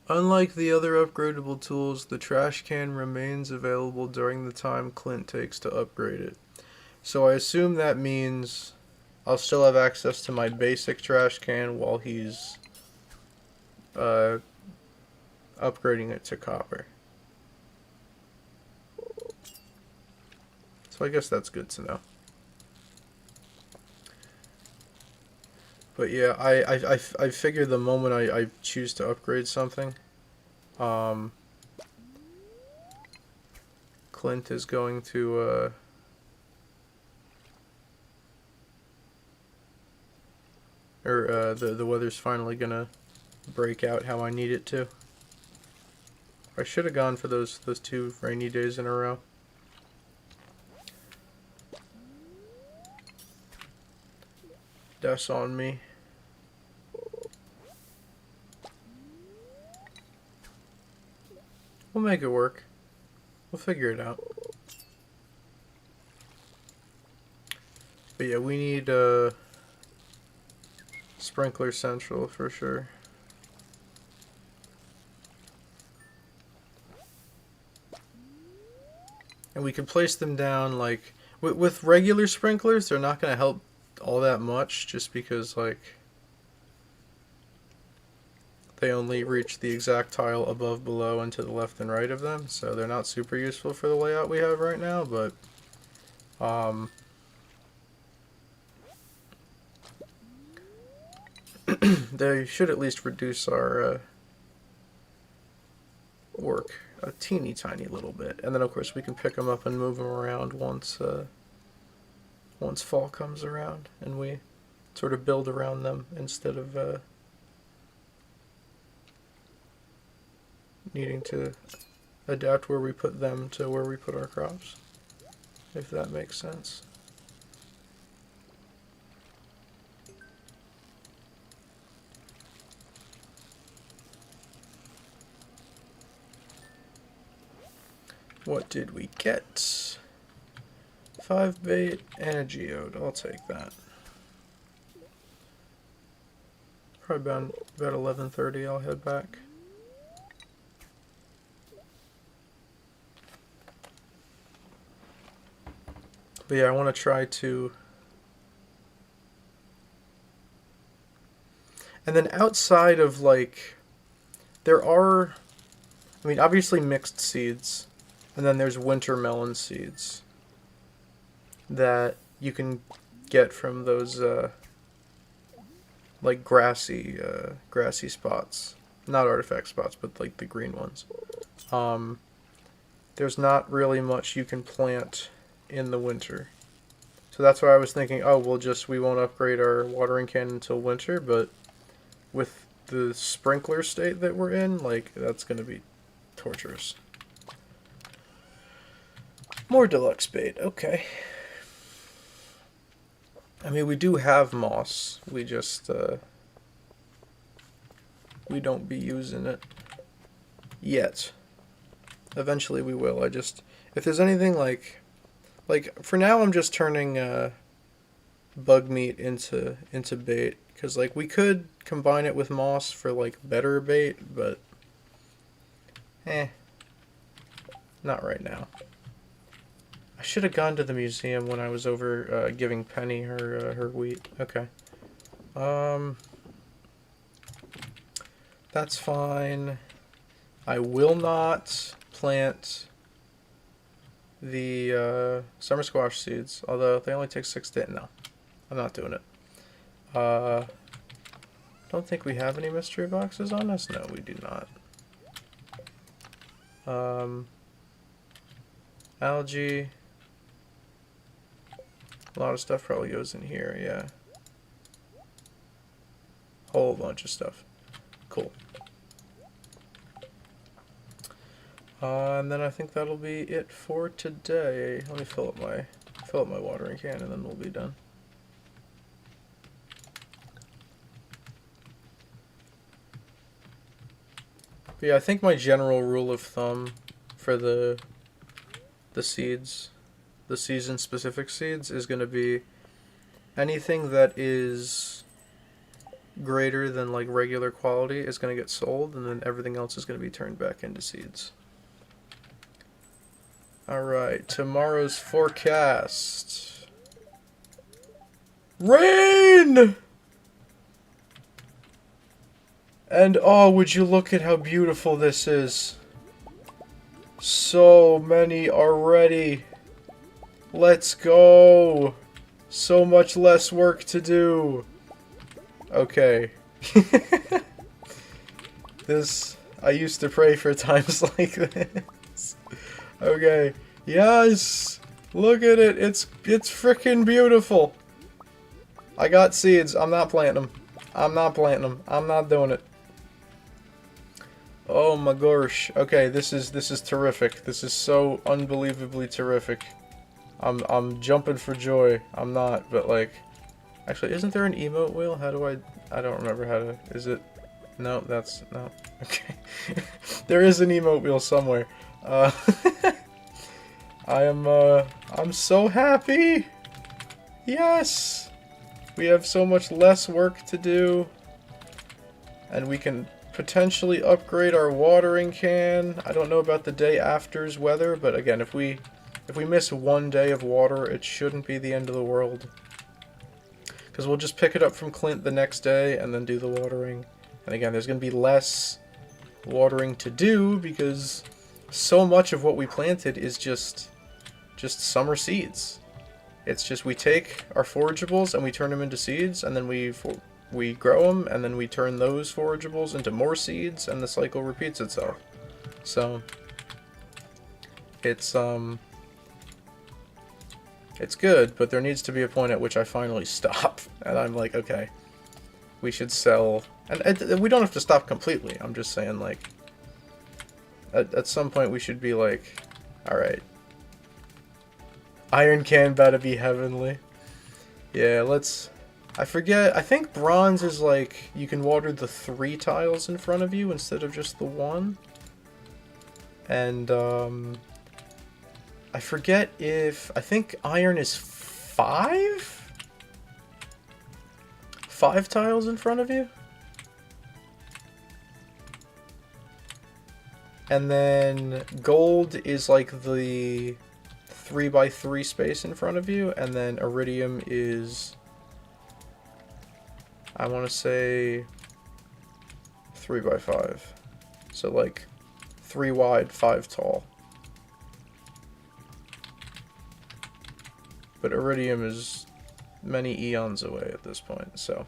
Unlike the other upgradable tools, the trash can remains available during the time Clint takes to upgrade it. So I assume that means I'll still have access to my basic trash can while he's upgrading it to copper. So I guess that's good to know. But yeah, I figure the moment I choose to upgrade something, Clint is going to the weather's finally gonna break out how I need it to. I should have gone for those 2 rainy days in a row. That's on me. We'll make it work. We'll figure it out. But yeah, we need sprinkler central for sure. And we can place them down like with regular sprinklers. They're not going to help all that much, just because like they only reach the exact tile above, below, and to the left and right of them, so they're not super useful for the layout we have right now, but they should at least reduce our work a teeny tiny little bit. And then of course we can pick them up and move them around once fall comes around and we sort of build around them instead of needing to adapt where we put them to where we put our crops, if that makes sense. What did we get? 5 bait and a geode. I'll take that. Probably about 11:30 I'll head back. But yeah, I want to try to... And then outside of like... There are... I mean, obviously mixed seeds. And then there's winter melon seeds that you can get from those like grassy spots. Not artifact spots, but like the green ones. There's not really much you can plant in the winter. So that's why I was thinking, oh, we won't upgrade our watering can until winter, but with the sprinkler state that we're in, like, that's going to be torturous. More deluxe bait, okay. I mean, we do have moss. We just, we don't be using it yet. Eventually we will. If there's anything like, for now I'm just turning bug meat into bait. Because, like, we could combine it with moss for, like, better bait, but, not right now. I should have gone to the museum when I was over giving Penny her wheat. Okay. That's fine. I will not plant the summer squash seeds, although they only take 6 days. No, I'm not doing it. Don't think we have any mystery boxes on us. No, we do not. Algae. A lot of stuff probably goes in here, yeah. Whole bunch of stuff. Cool. And then I think that'll be it for today. Let me fill up my watering can and then we'll be done. But yeah, I think my general rule of thumb for the seeds, the season specific seeds, is going to be anything that is greater than like regular quality is going to get sold, and then everything else is going to be turned back into seeds. Alright, tomorrow's forecast. Rain! And oh, would you look at how beautiful this is. So many already. Let's go. So much less work to do. Okay. I used to pray for times like this. Okay. Yes! Look at it. It's freaking beautiful. I got seeds. I'm not planting them. I'm not planting them. I'm not doing it. Oh my gosh. Okay, this is terrific. This is so unbelievably terrific. I'm jumping for joy. I'm not, but like, actually, isn't there an emote wheel? How do I don't remember how to, is it? No, that's, no. Okay. There is an emote wheel somewhere. I'm so happy. Yes. We have so much less work to do. And we can potentially upgrade our watering can. I don't know about the day after's weather, but again, if we miss one day of water, it shouldn't be the end of the world. Because we'll just pick it up from Clint the next day and then do the watering. And again, there's going to be less watering to do because so much of what we planted is just summer seeds. It's just we take our forageables and we turn them into seeds, and then we grow them, and then we turn those forageables into more seeds, and the cycle repeats itself. So it's good, but there needs to be a point at which I finally stop, and I'm like, okay, we should sell, and we don't have to stop completely. I'm just saying, like, at some point we should be like, all right, iron can better be heavenly. Yeah, let's. I forget, I think bronze is like, you can water the 3 tiles in front of you instead of just the 1. And, I forget if, I think iron is 5? 5 tiles in front of you? And then gold is like the 3x3 space in front of you, and then iridium is, I want to say 3x5. So like 3 wide, 5 tall. But iridium is many eons away at this point, so.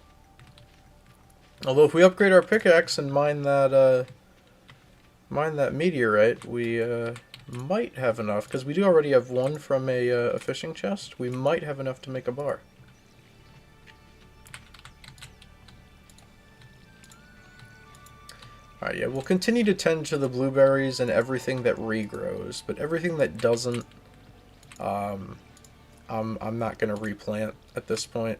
Although if we upgrade our pickaxe and mine that meteorite, we might have enough, because we do already have 1 from a fishing chest. We might have enough to make a bar. Alright, yeah, we'll continue to tend to the blueberries and everything that regrows, but everything that doesn't, I'm not going to replant at this point.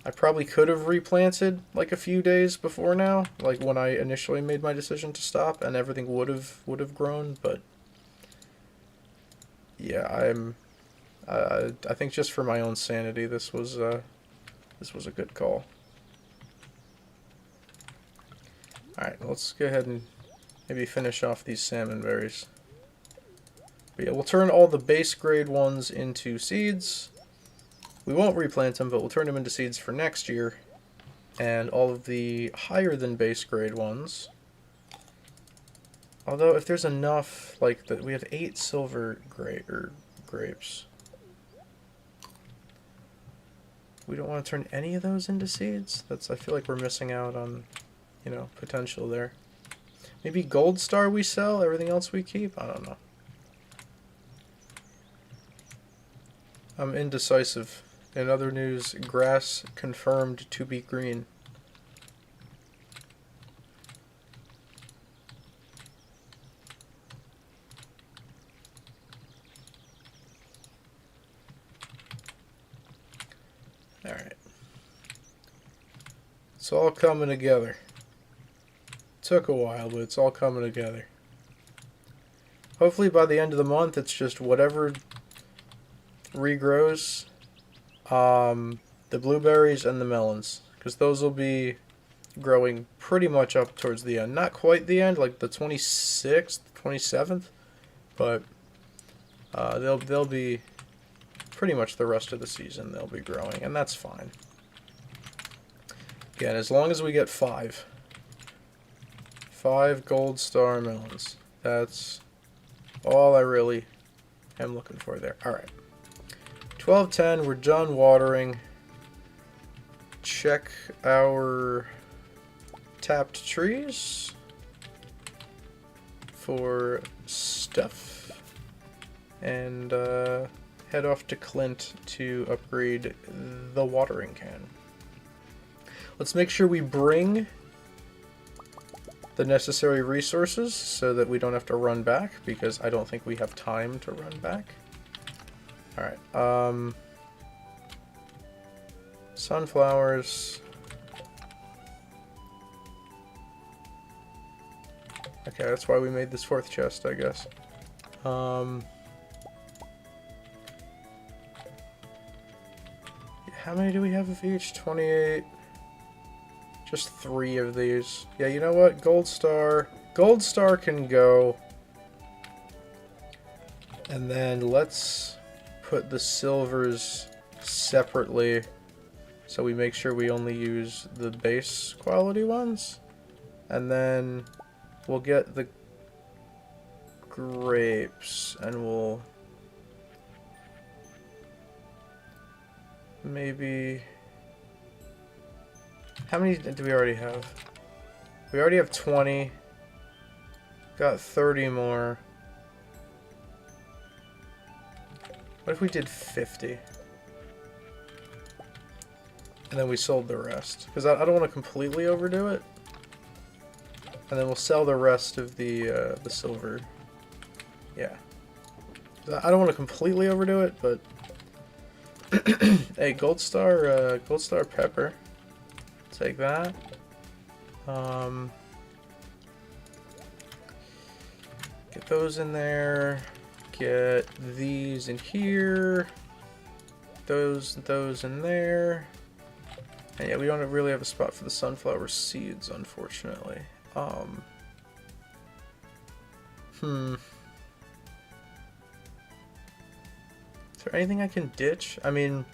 I probably could have replanted like a few days before now, like when I initially made my decision to stop, and everything would have grown, but yeah, I think just for my own sanity, this was a good call. Alright, let's go ahead and maybe finish off these salmon berries. But yeah, we'll turn all the base grade ones into seeds. We won't replant them, but we'll turn them into seeds for next year. And all of the higher than base grade ones. Although if there's enough, like we have 8 silver grapes. We don't want to turn any of those into seeds. I feel like we're missing out on, you know, potential there. Maybe gold star we sell, everything else we keep? I don't know. I'm indecisive. In other news, grass confirmed to be green. Alright. It's all coming together. Took a while, but it's all coming together. Hopefully by the end of the month, it's just whatever regrows. The blueberries and the melons. Because those will be growing pretty much up towards the end. Not quite the end, like the 26th, 27th. But they'll be pretty much the rest of the season they'll be growing. And that's fine. Again, as long as we get 5. 5 gold star melons. That's all I really am looking for there. Alright. 12:10, we're done watering. Check our tapped trees for stuff. And head off to Clint to upgrade the watering can. Let's make sure we bring the necessary resources so that we don't have to run back, because I don't think we have time to run back. Alright, sunflowers. Okay, that's why we made this 4th chest, I guess. How many do we have of each? 28. Just 3 of these. Yeah, you know what? Gold star. Gold star can go. And then let's put the silvers separately, so we make sure we only use the base quality ones. And then we'll get the grapes, and we'll maybe... How many do we already have? We already have 20. Got 30 more. What if we did 50? And then we sold the rest. Because I don't want to completely overdo it. And then we'll sell the rest of the silver. Yeah. I don't want to completely overdo it, but... Hey, gold star pepper. Take that. Get those in there. Get these in here. Those in there. And yeah, we don't really have a spot for the sunflower seeds, unfortunately. Is there anything I can ditch? I mean,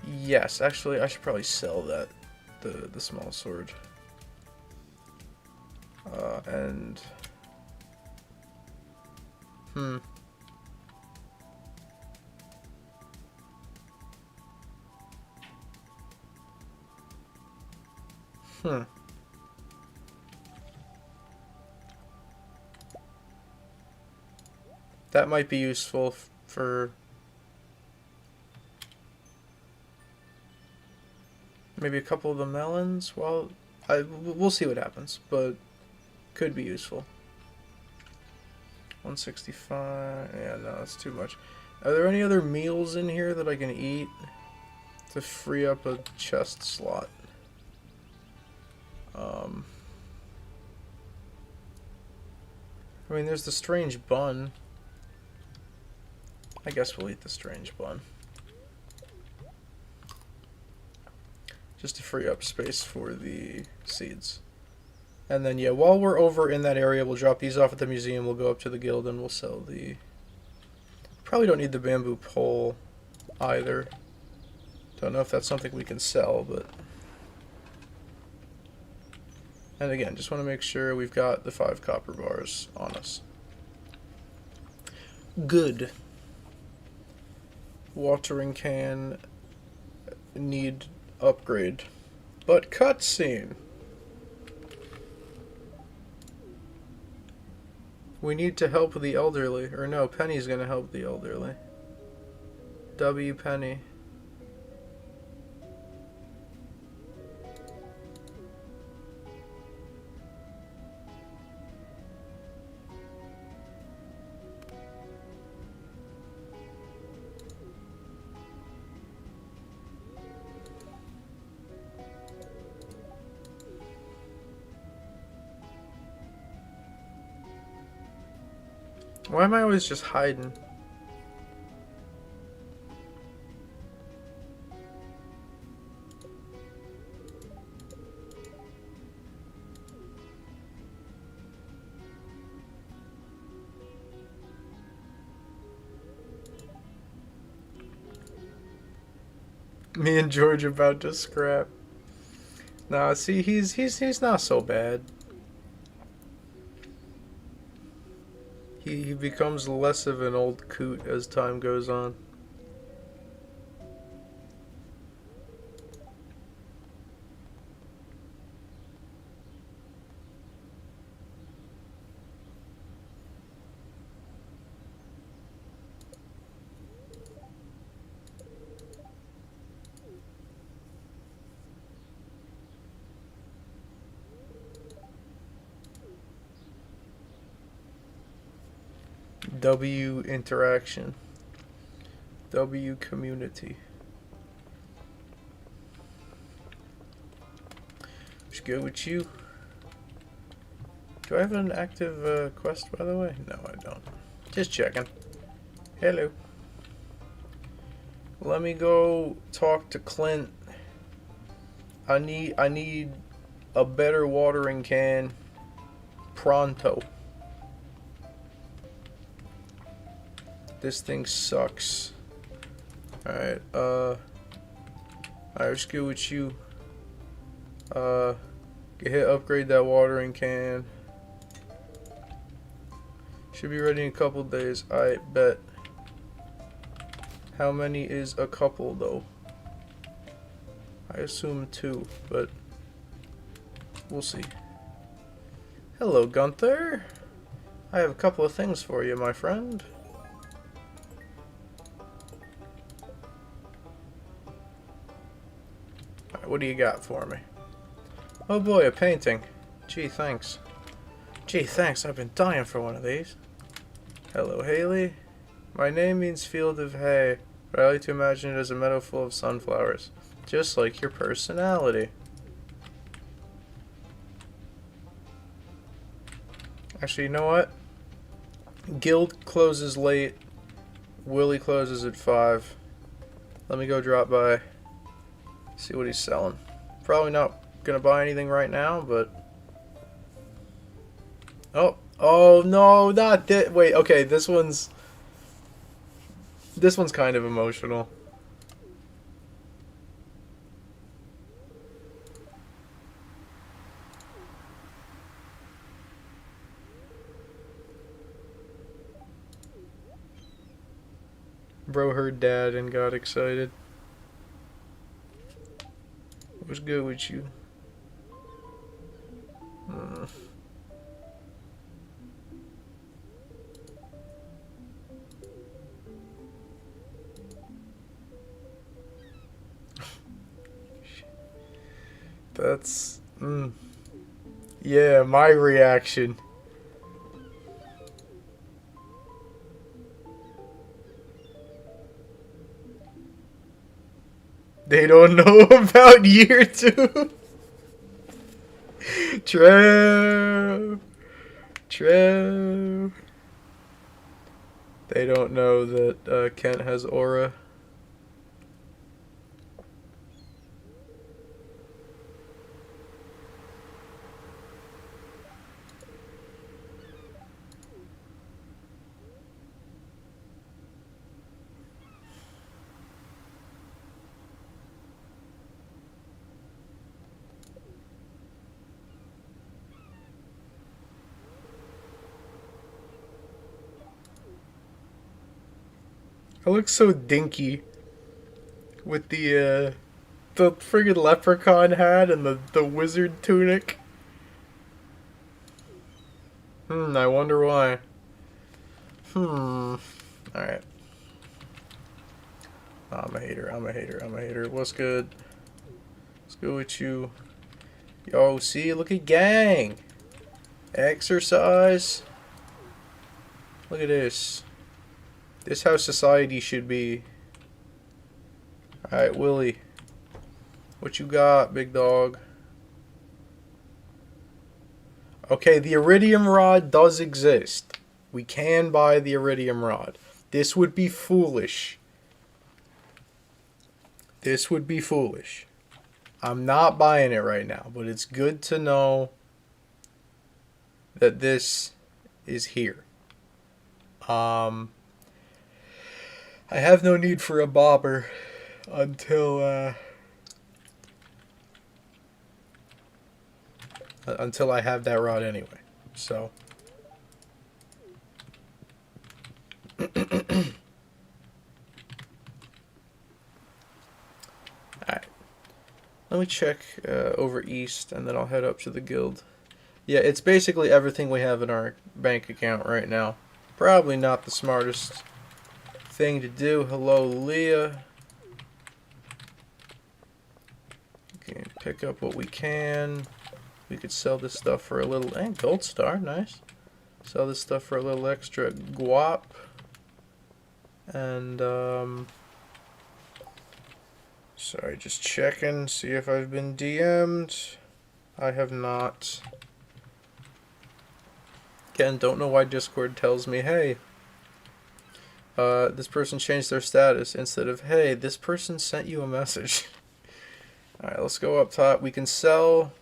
yes, actually, I should probably sell that. The small sword. And... That might be useful for... maybe a couple of the melons. Well, we'll see what happens, but could be useful. 165. Yeah, no, that's too much. Are there any other meals in here that I can eat to free up a chest slot? I mean, there's the strange bun. I guess we'll eat the strange bun. Just to free up space for the seeds. And then, yeah, while we're over in that area, we'll drop these off at the museum, we'll go up to the guild, and we'll sell the Probably don't need the bamboo pole either. Don't know if that's something we can sell, but... And again, just want to make sure we've got the 5 copper bars on us. Good. Watering can need upgrade. But cutscene. We need to help the elderly. Or no, Penny's gonna help the elderly. W. Penny. Why am I always just hiding? Me and George about to scrap. Nah, see, he's not so bad. He becomes less of an old coot as time goes on. W interaction. W community. Just go with you. Do I have an active quest, by the way? No, I don't. Just checking. Hello. Let me go talk to Clint. I need a better watering can. Pronto. This thing sucks. Alright, alright, let's go with you. Hit upgrade that watering can. Should be ready in a couple days. I bet. How many is a couple though? I assume 2, but we'll see. Hello, Gunther. I have a couple of things for you, my friend. Alright, what do you got for me? Oh boy, a painting. Gee, thanks. Gee, thanks. I've been dying for one of these. Hello, Haley. My name means field of hay, but I like to imagine it as a meadow full of sunflowers. Just like your personality. Actually, you know what? Guild closes late. Willie closes at 5. Let me go drop by. See what he's selling. Probably not gonna buy anything right now, but... Oh no, not that. Wait, okay, this one's kind of emotional. Bro heard dad and got excited. What's good with you? That's... Yeah, my reaction. They don't know about year 2. Trev. They don't know that Kent has aura. I look so dinky with the friggin' leprechaun hat and the wizard tunic. I wonder why. Alright. Oh, I'm a hater, I'm a hater, I'm a hater. What's good? What's good with you? Yo, see, look at gang! Exercise. Look at this. This is how society should be. Alright, Willie. What you got, big dog? Okay, the iridium rod does exist. We can buy the iridium rod. This would be foolish. This would be foolish. I'm not buying it right now, but it's good to know that this is here. I have no need for a bobber until I have that rod anyway. So alright. Let me check over east and then I'll head up to the guild. Yeah, it's basically everything we have in our bank account right now. Probably not the smartest thing to do. Hello, Leah. Okay, pick up what we can. We could sell this stuff for a little... And gold star, nice. Sell this stuff for a little extra guap. And, sorry, just checking, see if I've been DM'd. I have not. Again, don't know why Discord tells me, hey, this person changed their status, instead of, hey, this person sent you a message. Alright, let's go up top. We can sell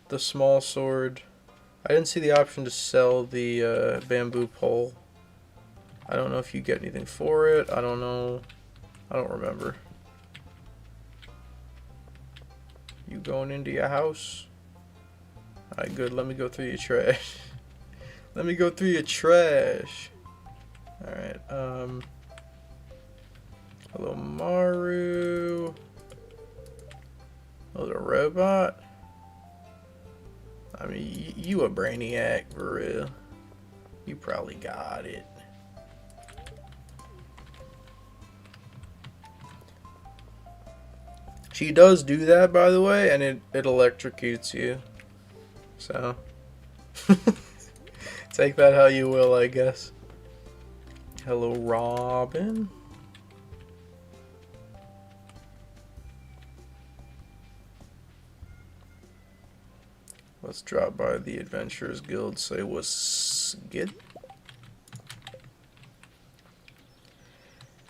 the small sword. I didn't see the option to sell the bamboo pole. I don't know if you get anything for it. I don't know. I don't remember. You going into your house? Alright, good. Let me go through your trash. Let me go through your trash. Alright, hello, Maru. Oh, the robot? I mean, you a brainiac, for real. You probably got it. She does do that, by the way, and it electrocutes you. So, take that how you will, I guess. Hello, Robin. Let's drop by the Adventurers Guild, say what's good.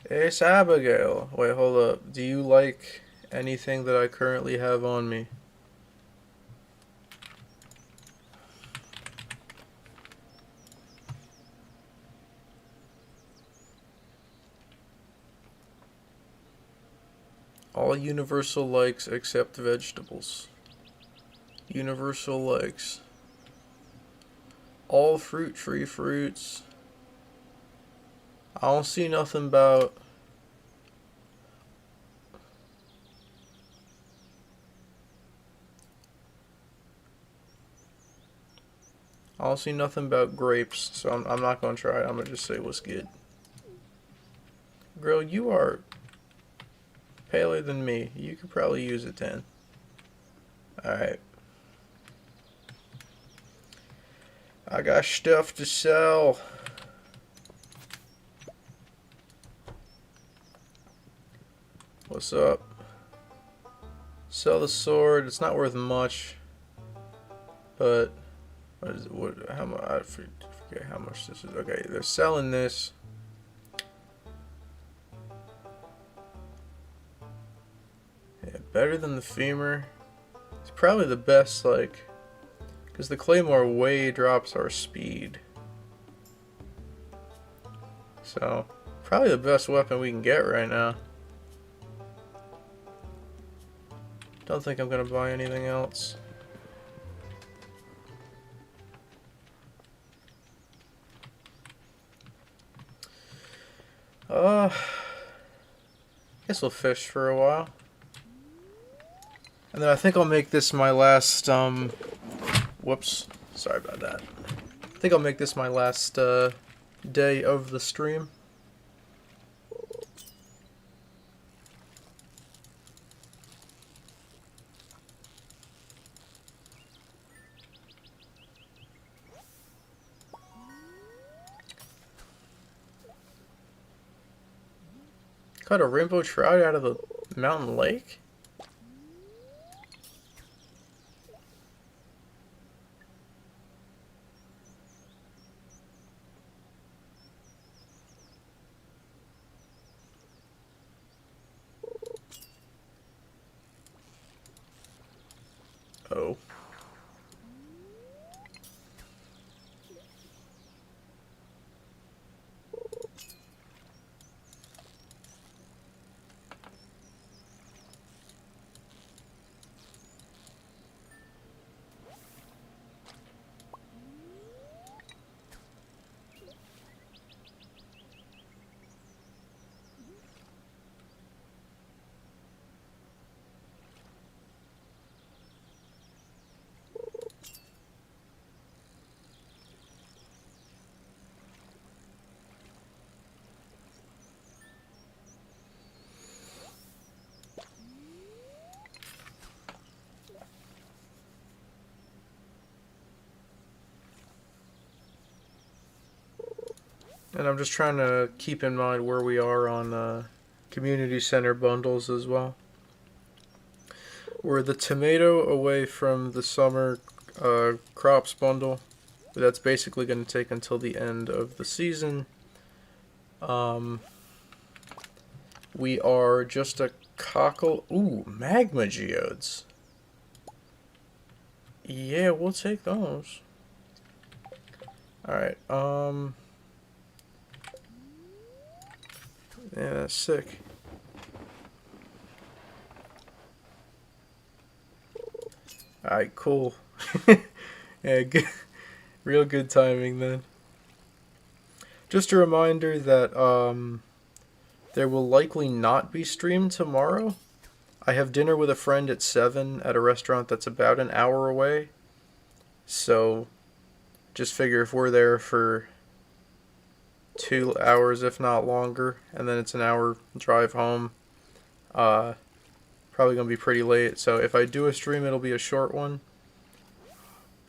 It's Abigail. Wait, hold up. Do you like anything that I currently have on me? All universal likes except vegetables. Universal likes. All fruit tree fruits. I don't see nothing about... I don't see nothing about grapes, so I'm not gonna try it. I'm gonna just say what's good. Girl, you are paler than me. You could probably use a 10. Alright. I got stuff to sell. What's up? Sell the sword. It's not worth much. But what is it? What? How much? I forget how much this is. Okay, they're selling this. Yeah, better than the femur. It's probably the best, like, because the claymore way drops our speed. So, probably the best weapon we can get right now. Don't think I'm gonna buy anything else. Uh, guess we'll fish for a while. And then I think I'll make this my last, whoops. Sorry about that. I think I'll make this my last, day of the stream. Caught a rainbow trout out of the mountain lake? Oh. And I'm just trying to keep in mind where we are on community center bundles as well. We're the tomato away from the summer crops bundle. That's basically going to take until the end of the season. We are just a cockle. Ooh, magma geodes. Yeah, we'll take those. Alright, yeah, that's sick. Alright, cool. Yeah, good. Real good timing then. Just a reminder that there will likely not be stream tomorrow. I have dinner with a friend at 7 at a restaurant that's about an hour away. So just figure if we're there for 2 hours, if not longer, and then it's an hour drive home, probably going to be pretty late. So if I do a stream, it'll be a short one.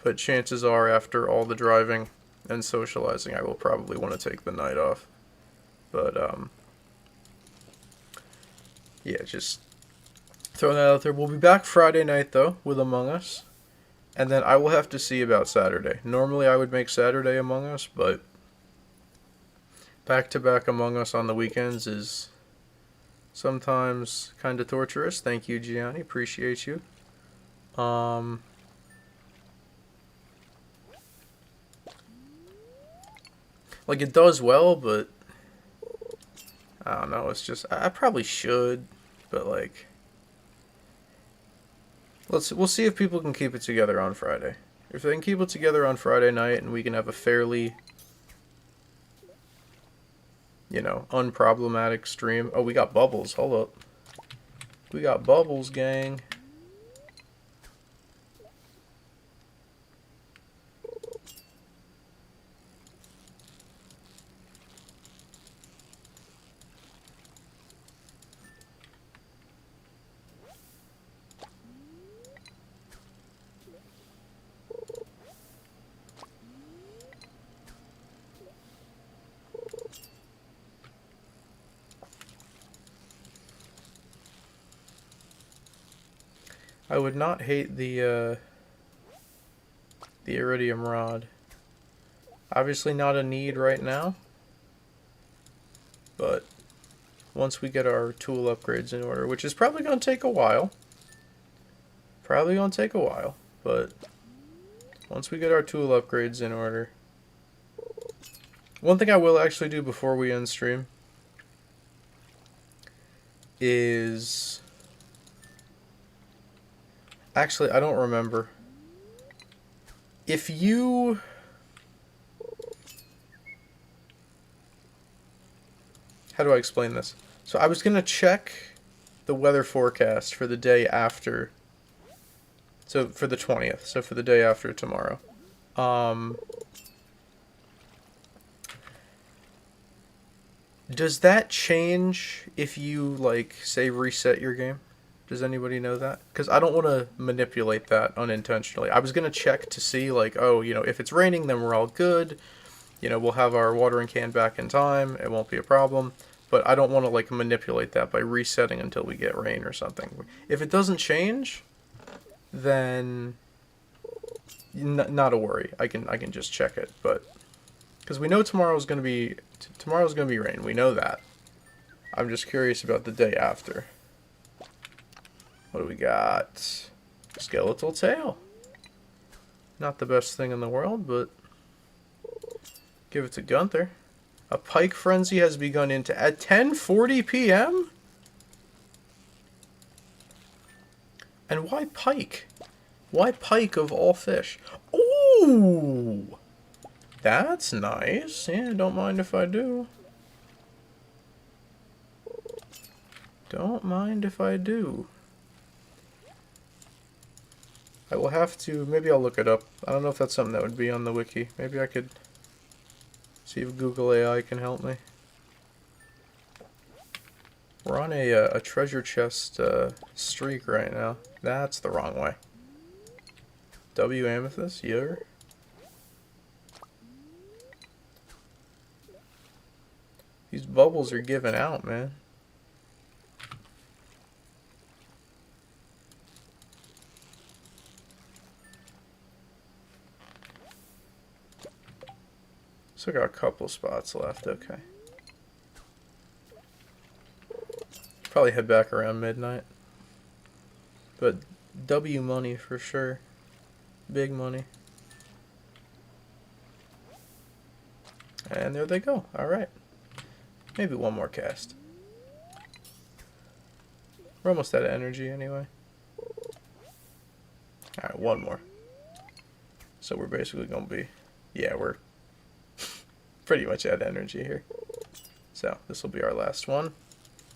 But chances are, after all the driving and socializing, I will probably want to take the night off. But, yeah, just throwing that out there. We'll be back Friday night, though, with Among Us. And then I will have to see about Saturday. Normally I would make Saturday Among Us, but back-to-back Among Us on the weekends is sometimes kind of torturous. Thank you, Gianni. Appreciate you. Like, it does well, but I don't know. It's just, I probably should, but like, we'll see if people can keep it together on Friday. If they can keep it together on Friday night and we can have a fairly, you know, unproblematic stream. Oh, we got bubbles. Hold up. We got bubbles, gang. I would not hate the iridium rod. Obviously not a need right now, but once we get our tool upgrades in order, which is probably going to take a while. Probably going to take a while, but once we get our tool upgrades in order. One thing I will actually do before we end stream is... Actually, I don't remember. If you... how do I explain this? So I was gonna check the weather forecast for the day after. So for the 20th. So for the day after tomorrow. Does that change if you, like, say, reset your game? Does anybody know that? Because I don't want to manipulate that unintentionally. I was going to check to see, like, oh, if it's raining, then we're all good. We'll have our watering can back in time. It won't be a problem. But I don't want to, like, manipulate that by resetting until we get rain or something. If it doesn't change, then not a worry. I can just check it. But because we know tomorrow's going to be rain. We know that. I'm just curious about the day after. What do we got? Skeletal tail. Not the best thing in the world, but give it to Gunther. A pike frenzy has begun at 10:40 p.m. And why pike? Why pike of all fish? Ooh! That's nice. Yeah, don't mind if I do. Don't mind if I do. I will have to, maybe I'll look it up. I don't know if that's something that would be on the wiki. Maybe I could see if Google AI can help me. We're on a treasure chest streak right now. That's the wrong way. W amethyst, yeah. These bubbles are giving out, man. Still got a couple spots left, okay. Probably head back around midnight. But W money for sure. Big money. And there they go. Alright. Maybe one more cast. We're almost out of energy anyway. Alright, one more. So we're basically going to be... Yeah, we're pretty much out of energy here. So this will be our last one.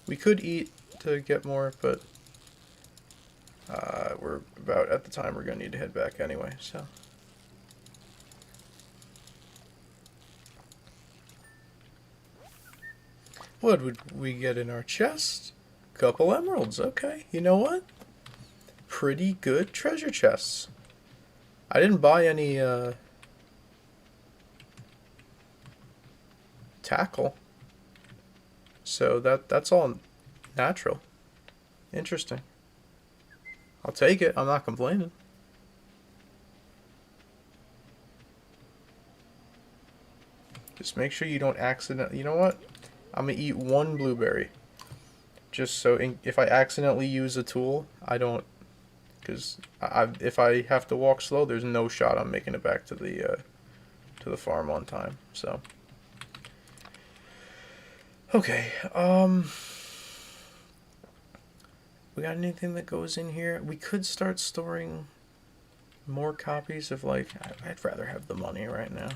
We could eat to get more, but we're about at the time we're going to need to head back anyway. So what would we get in our chest? Couple emeralds. Okay, you know what? Pretty good treasure chests. I didn't buy any tackle, so that's all natural. Interesting. I'll take it. I'm not complaining. Just make sure you don't accidentally... You know what? I'm gonna eat one blueberry. Just so if I accidentally use a tool, I don't... Because if I have to walk slow, there's no shot I'm making it back to the farm on time. So... Okay, we got anything that goes in here? We could start storing more copies of, like, I'd rather have the money right now.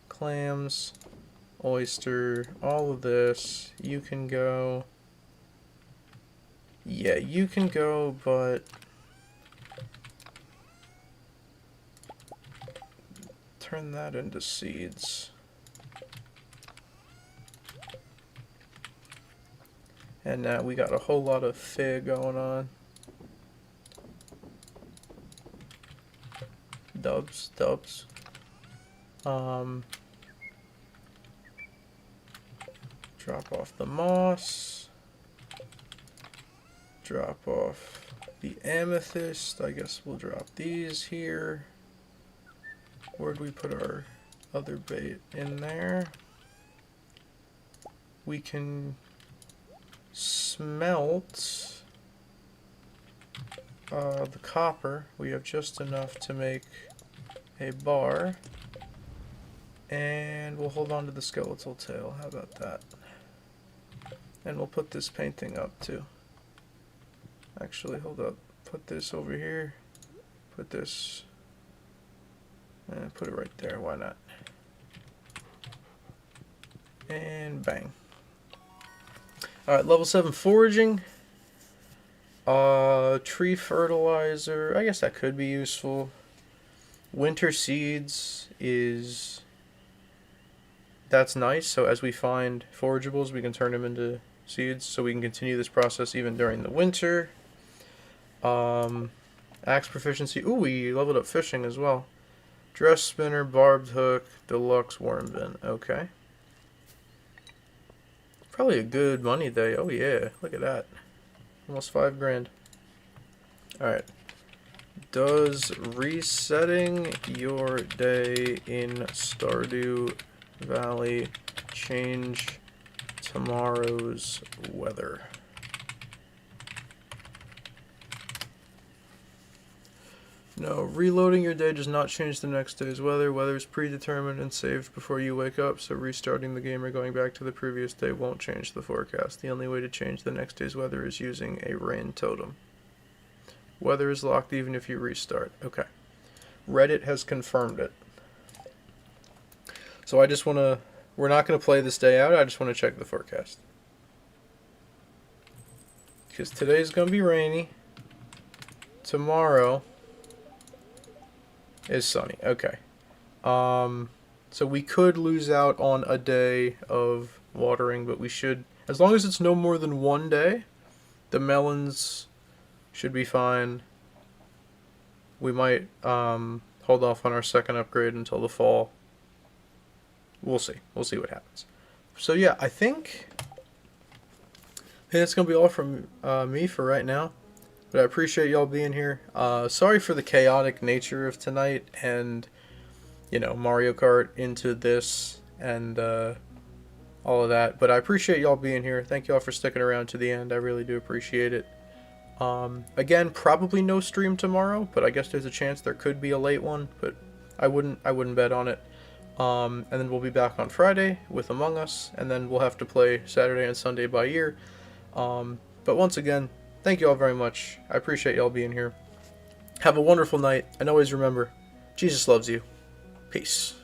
Clams, oyster, all of this. You can go. Yeah, you can go, but turn that into seeds. And now we got a whole lot of fig going on. Dubs. Drop off the moss. Drop off the amethyst. I guess we'll drop these here. Where'd we put our other bait? In there. We can smelt the copper. We have just enough to make a bar, and we'll hold on to the skeletal tail. How about that? And we'll put this painting up too. Actually, hold up. Put this over here. Put this and put it right there. Why not? And bang. Alright, level 7 foraging. Tree fertilizer. I guess that could be useful. Winter seeds is... That's nice. So as we find forageables, we can turn them into seeds. So we can continue this process even during the winter. Axe proficiency. Ooh, we leveled up fishing as well. Dress spinner, barbed hook, deluxe worm bin. Okay. Probably a good money day. Oh yeah, look at that. Almost 5 grand. Alright. Does resetting your day in Stardew Valley change tomorrow's weather? No, reloading your day does not change the next day's weather. Weather is predetermined and saved before you wake up, so restarting the game or going back to the previous day won't change the forecast. The only way to change the next day's weather is using a rain totem. Weather is locked even if you restart. Okay. Reddit has confirmed it. So I just want to... We're not going to play this day out. I just want to check the forecast. Because today's going to be rainy. Tomorrow is sunny. Okay. So we could lose out on a day of watering, but we should... As long as it's no more than 1 day, the melons should be fine. We might hold off on our second upgrade until the fall. We'll see. We'll see what happens. So yeah, I think that's going to be all from me for right now. But I appreciate y'all being here. Sorry for the chaotic nature of tonight and, you know, Mario Kart into this and all of that. But I appreciate y'all being here. Thank y'all for sticking around to the end. I really do appreciate it. Again, probably no stream tomorrow, but I guess there's a chance there could be a late one, but I wouldn't bet on it. And then we'll be back on Friday with Among Us, and then we'll have to play Saturday and Sunday by ear. But once again, thank you all very much. I appreciate y'all being here. Have a wonderful night, and always remember, Jesus loves you. Peace.